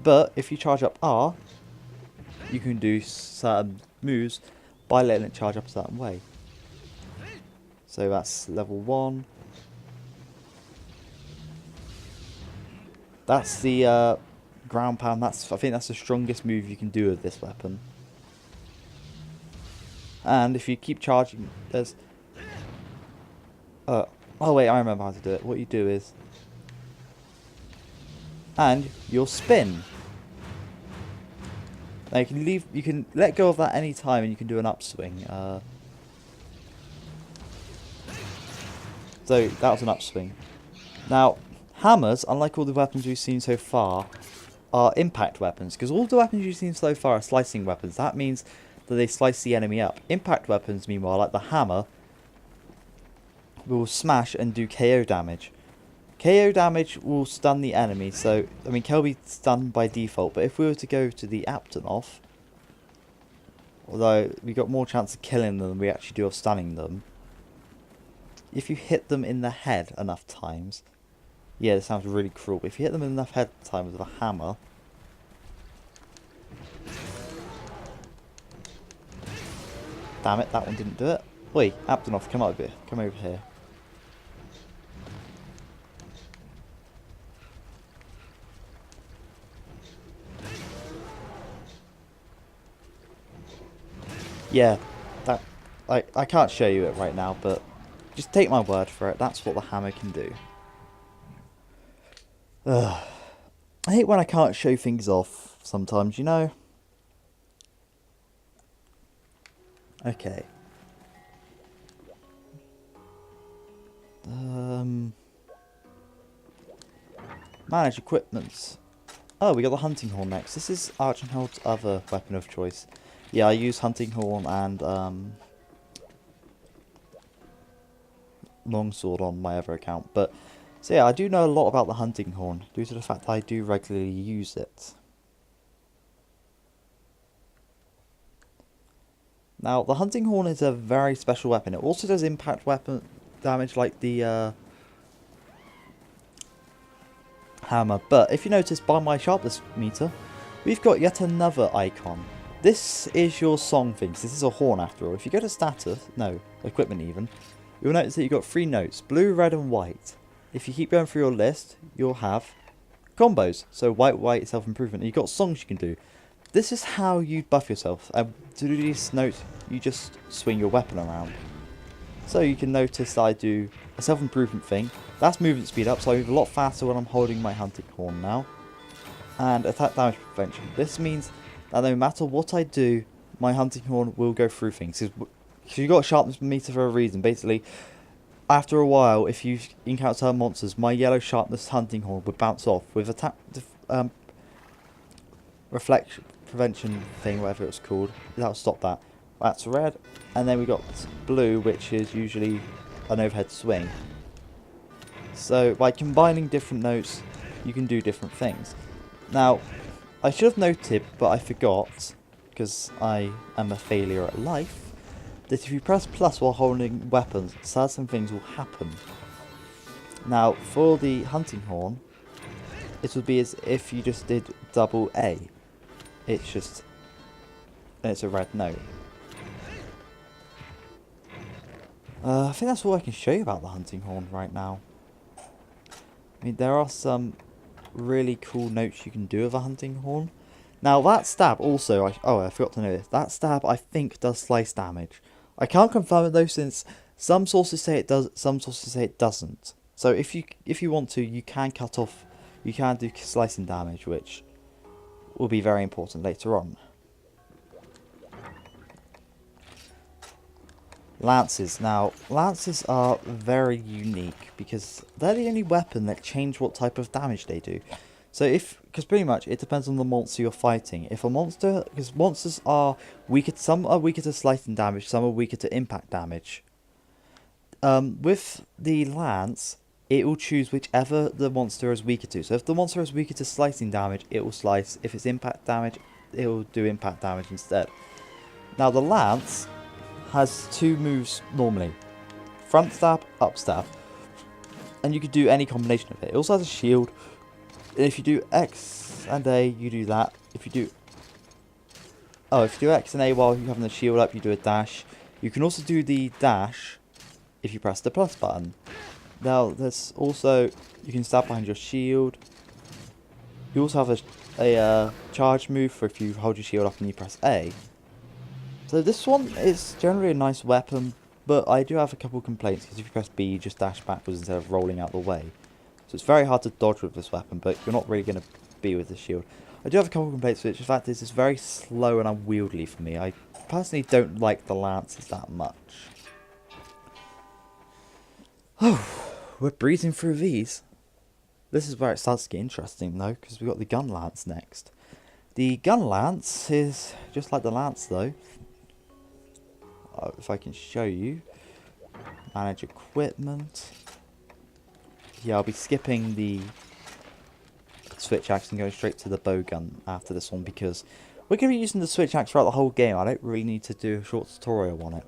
But if you charge up R, you can do certain moves by letting it charge up a certain way. So that's level 1. That's the ground pound. I think that's the strongest move you can do with this weapon. And if you keep charging, there's oh wait, I remember how to do it. What you do is, and you'll spin. Now you can let go of that any time, and you can do an upswing. So that was an upswing. Now hammers, unlike all the weapons we've seen so far, are impact weapons, because all the weapons you've seen so far are slicing weapons. That means that they slice the enemy up. Impact weapons, meanwhile, like the hammer, will smash and do KO damage. KO damage will stun the enemy, so, I mean, Kelby's stunned by default, but if we were to go to the Aptonoff, although we got more chance of killing them than we actually do of stunning them, if you hit them in the head enough times, yeah, this sounds really cruel, but if you hit them enough head times with a hammer, damn it, that one didn't do it. Wait, Aptonoff, come over here. Come over here. Yeah, that I can't show you it right now, but just take my word for it. That's what the hammer can do. Ugh. I hate when I can't show things off sometimes, you know? Okay. Manage equipments. Oh, we got the hunting horn next. This is Archenhold's other weapon of choice. Yeah, I use hunting horn and longsword on my other account. But so yeah, I do know a lot about the hunting horn due to the fact that I do regularly use it. Now, the hunting horn is a very special weapon. It also does impact weapon damage like the hammer. But if you notice by my sharpness meter, we've got yet another icon. This is your song thing. This is a horn after all. If you go to status, no, equipment even, you'll notice that you've got 3 notes, blue, red and white. If you keep going through your list, you'll have combos. So white, white, self-improvement. And you've got songs you can do. This is how you buff yourself. And to do these notes, you just swing your weapon around. So you can notice that I do a self-improvement thing. That's movement speed up, so I move a lot faster when I'm holding my hunting horn now. And attack damage prevention. This means that no matter what I do, my hunting horn will go through things. Because you've got a sharpness meter for a reason. Basically, after a while, if you encounter monsters, my yellow sharpness hunting horn would bounce off with attack reflection prevention thing, whatever it's called. That'll stop that. That's red, and then we got blue, which is usually an overhead swing. So by combining different notes, you can do different things. Now, I should have noted, but I forgot, because I am a failure at life, that if you press plus while holding weapons, certain things will happen. Now, for the hunting horn, it would be as if you just did double A. It's just, and it's a red note. I think that's all I can show you about the hunting horn right now. I mean, there are some really cool notes you can do with a hunting horn. Now, that stab also, I forgot to know this. That stab, I think, does slice damage. I can't confirm it though, since some sources say it does, some sources say it doesn't. So if you want to, you can cut off, you can do slicing damage, which will be very important later on. Lances. Now, lances are very unique because they're the only weapon that change what type of damage they do. So because pretty much it depends on the monster you're fighting. If a monster, because monsters are weaker, some are weaker to slicing damage, some are weaker to impact damage. With the lance, it will choose whichever the monster is weaker to. So if the monster is weaker to slicing damage, it will slice. If it's impact damage, it will do impact damage instead. Now the lance has 2 moves normally. Front stab, up stab. And you could do any combination of it. It also has a shield. If you do X and A, you do that. If you do X and A while you're having the shield up, you do a dash. You can also do the dash if you press the plus button. Now, there's also, you can stab behind your shield. You also have a charge move for if you hold your shield up and you press A. So this one is generally a nice weapon, but I do have a couple of complaints, because if you press B, you just dash backwards instead of rolling out the way. So it's very hard to dodge with this weapon, but you're not really going to be with the shield. I do have a couple of complaints, which the fact is it's very slow and unwieldy for me. I personally don't like the lances that much. Oh, we're breezing through these. This is where it starts to get interesting though, because we've got the gun lance next. The gun lance is just like the lance though. If I can show you. Manage equipment. Yeah, I'll be skipping the switch axe and going straight to the bow gun after this one, because we're going to be using the switch axe throughout the whole game. I don't really need to do a short tutorial on it.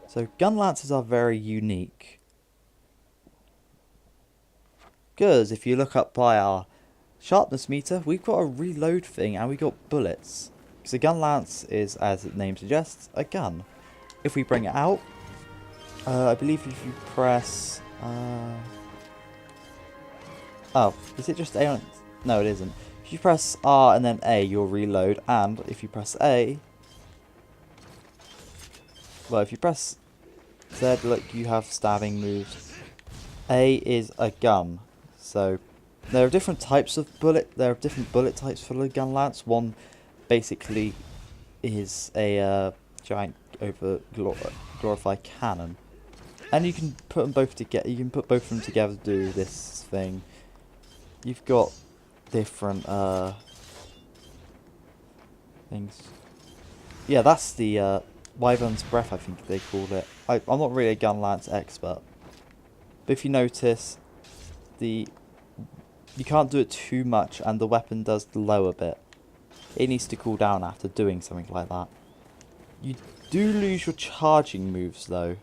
So gun lances are very unique, because if you look up by our sharpness meter, we've got a reload thing and we got bullets. Because a gun lance is, as the name suggests, a gun. If we bring it out, I believe if you press... oh, is it just A on... No, it isn't. If you press R and then A, you'll reload. And if you press A... Well, if you press Z, look, you have stabbing moves. A is a gun. So, there are different types of bullet. There are different bullet types for the gun lance. One basically is a giant glorified cannon. And you can put them both together. You can put both of them together to do this thing. You've got different things. Yeah, that's the Wyvern's Breath, I think they called it. I'm not really a gun lance expert, but if you notice, you can't do it too much, and the weapon does glow a bit. It needs to cool down after doing something like that. You do lose your charging moves though.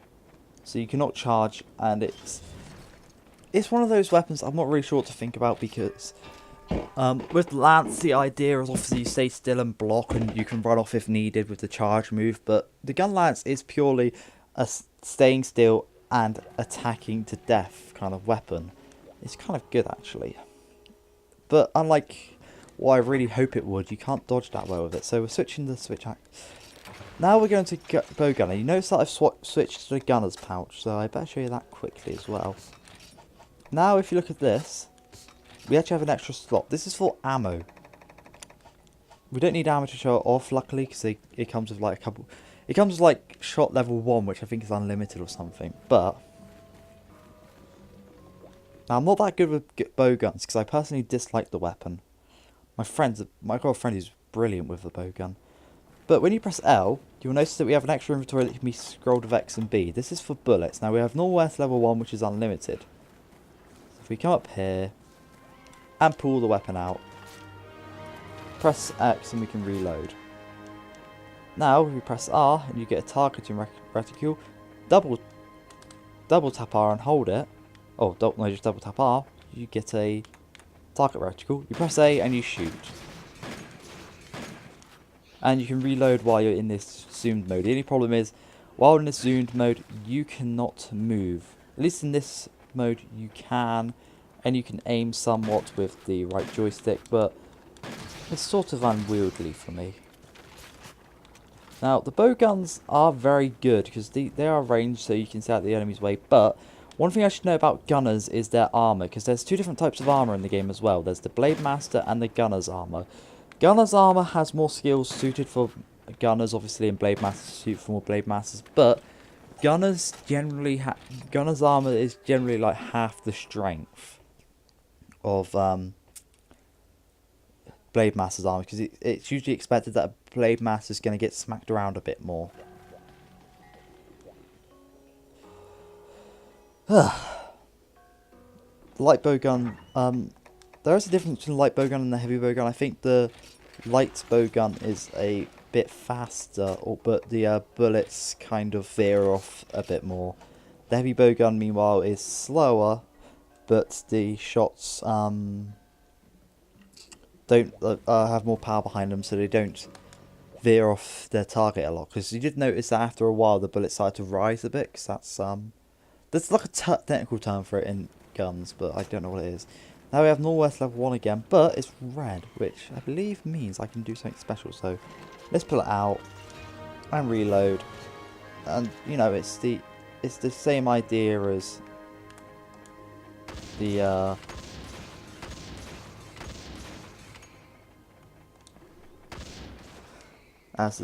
So you cannot charge, and it's it's one of those weapons I'm not really sure what to think about because with Lance, the idea is obviously you stay still and block and you can run off if needed with the charge move, but the gun Lance is purely a staying still and attacking to death kind of weapon. It's kind of good actually. But unlike what I really hope it would, you can't dodge that well with it, so we're switching the switch act. Now we're going to bow gunner. You notice that I've switched to the gunner's pouch, so I better show you that quickly as well. Now if you look at this, we actually have an extra slot. This is for ammo. We don't need ammo to show it off, luckily, because it comes with like a couple. It comes with like shot level 1, which I think is unlimited or something. But now I'm not that good with bow guns because I personally dislike the weapon. My girlfriend is brilliant with the bow gun. But when you press L, you'll notice that we have an extra inventory that can be scrolled with X and B. This is for bullets. Now we have normal S level 1, which is unlimited. So if we come up here and pull the weapon out, press X and we can reload. Now if we press R and you get a targeting reticule, double tap R and hold it. Oh, no, just double tap R. You get a target reticle. You press A and you shoot. And you can reload while you're in this zoomed mode. The only problem is, while in this zoomed mode, you cannot move. At least in this mode you can, and you can aim somewhat with the right joystick, but it's sort of unwieldy for me. Now, the bow guns are very good because they are ranged so you can see out the enemy's way, but one thing I should know about gunners is their armor, because there's two different types of armor in the game as well. There's the Blade Master and the Gunner's armor. Gunner's armor has more skills suited for gunners, obviously, and Blade Masters suit for more Blade Masters, but Gunner's armor is generally like half the strength of Blade Master's armor, because it's usually expected that a Blade Master is going to get smacked around a bit more. The light bow gun, there is a difference between the light bow gun and the heavy bow gun. I think the light bow gun is a bit faster, but the bullets kind of veer off a bit more. The heavy bow gun, meanwhile, is slower, but the shots don't have more power behind them, so they don't veer off their target a lot. Because you did notice that after a while, the bullets started to rise a bit. Because there's like a technical term for it in guns, but I don't know what it is. Now we have Northwest level 1 again, but it's red, which I believe means I can do something special. So let's pull it out and reload. And you know, it's the same idea as the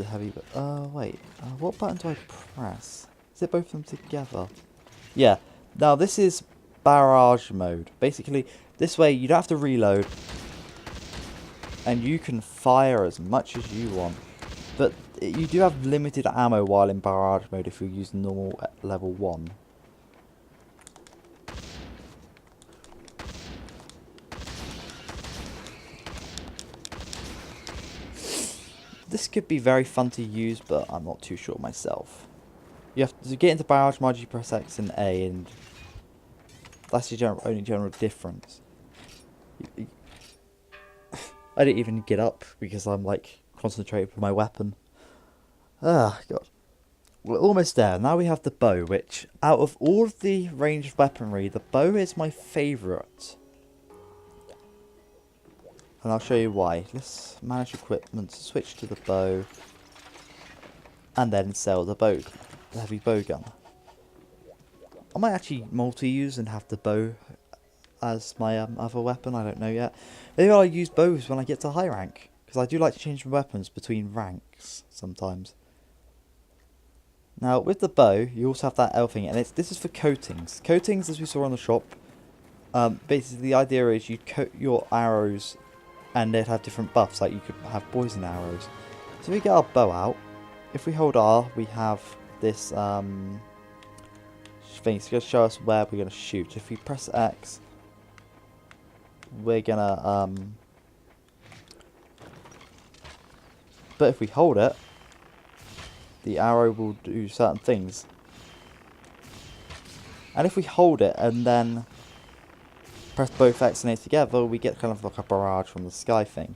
heavy. Wait. What button do I press? Is it both of them together? Yeah. Now this is barrage mode. Basically, this way you don't have to reload, and you can fire as much as you want. But you do have limited ammo while in barrage mode if you use normal level 1. This could be very fun to use, but I'm not too sure myself. You have to get into barrage mode, you press X and A, and that's your only general difference. I didn't even get up because I'm like concentrated with my weapon. Ah, God. We're almost there. Now we have the bow, which out of all of the ranged weaponry, the bow is my favourite. And I'll show you why. Let's manage equipment, switch to the bow, and then sell the heavy bow gun. I might actually multi-use and have the bow as my other weapon, I don't know yet. Maybe I'll use bows when I get to high rank, because I do like to change my weapons between ranks sometimes. Now with the bow, you also have that L thing, and this is for coatings. Coatings, as we saw on the shop, basically the idea is you coat your arrows and they'd have different buffs, like you could have poison arrows. So we get our bow out. If we hold R, we have this thing. It's going to show us where we're going to shoot. If we press X, we're going to... But if we hold it, the arrow will do certain things. And if we hold it and then press both X and A together, we get kind of like a barrage from the sky thing.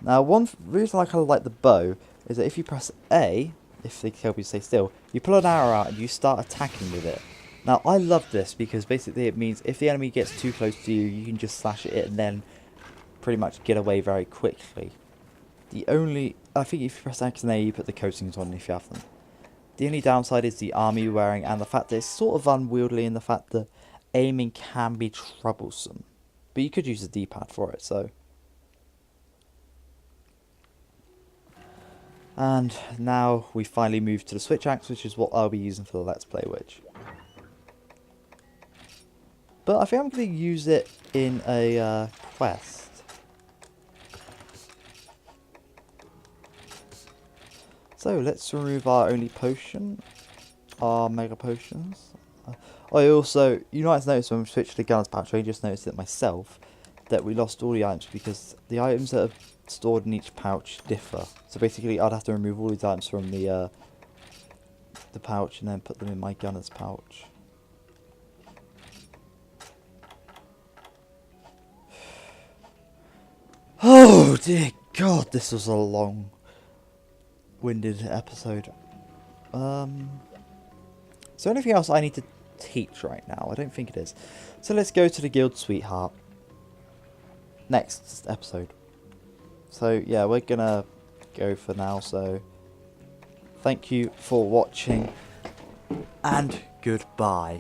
Now, one reason I kind of like the bow is that if you press A, if they tell you to stay still, you pull an arrow out and you start attacking with it. Now, I love this because basically it means if the enemy gets too close to you, you can just slash at it and then pretty much get away very quickly. I think if you press X and A, you put the coatings on if you have them. The only downside is the armor you're wearing and the fact that it's sort of unwieldy and the fact that aiming can be troublesome. But you could use the D-pad for it, so. And now we finally move to the switch axe, which is what I'll be using for the Let's Play Witch. But I think I'm going to use it in a quest. So let's remove our only potion, our mega potions. I also, you might have noticed when we switched to the gunner's pouch, I just noticed it myself, that we lost all the items because the items that are stored in each pouch differ. So basically I'd have to remove all these items from the pouch and then put them in my gunner's pouch. Oh dear God, this was a long-winded episode. Is there anything else I need to teach right now? I don't think it is. So let's go to the guild sweetheart. Next episode. So yeah, we're gonna go for now, so thank you for watching and goodbye.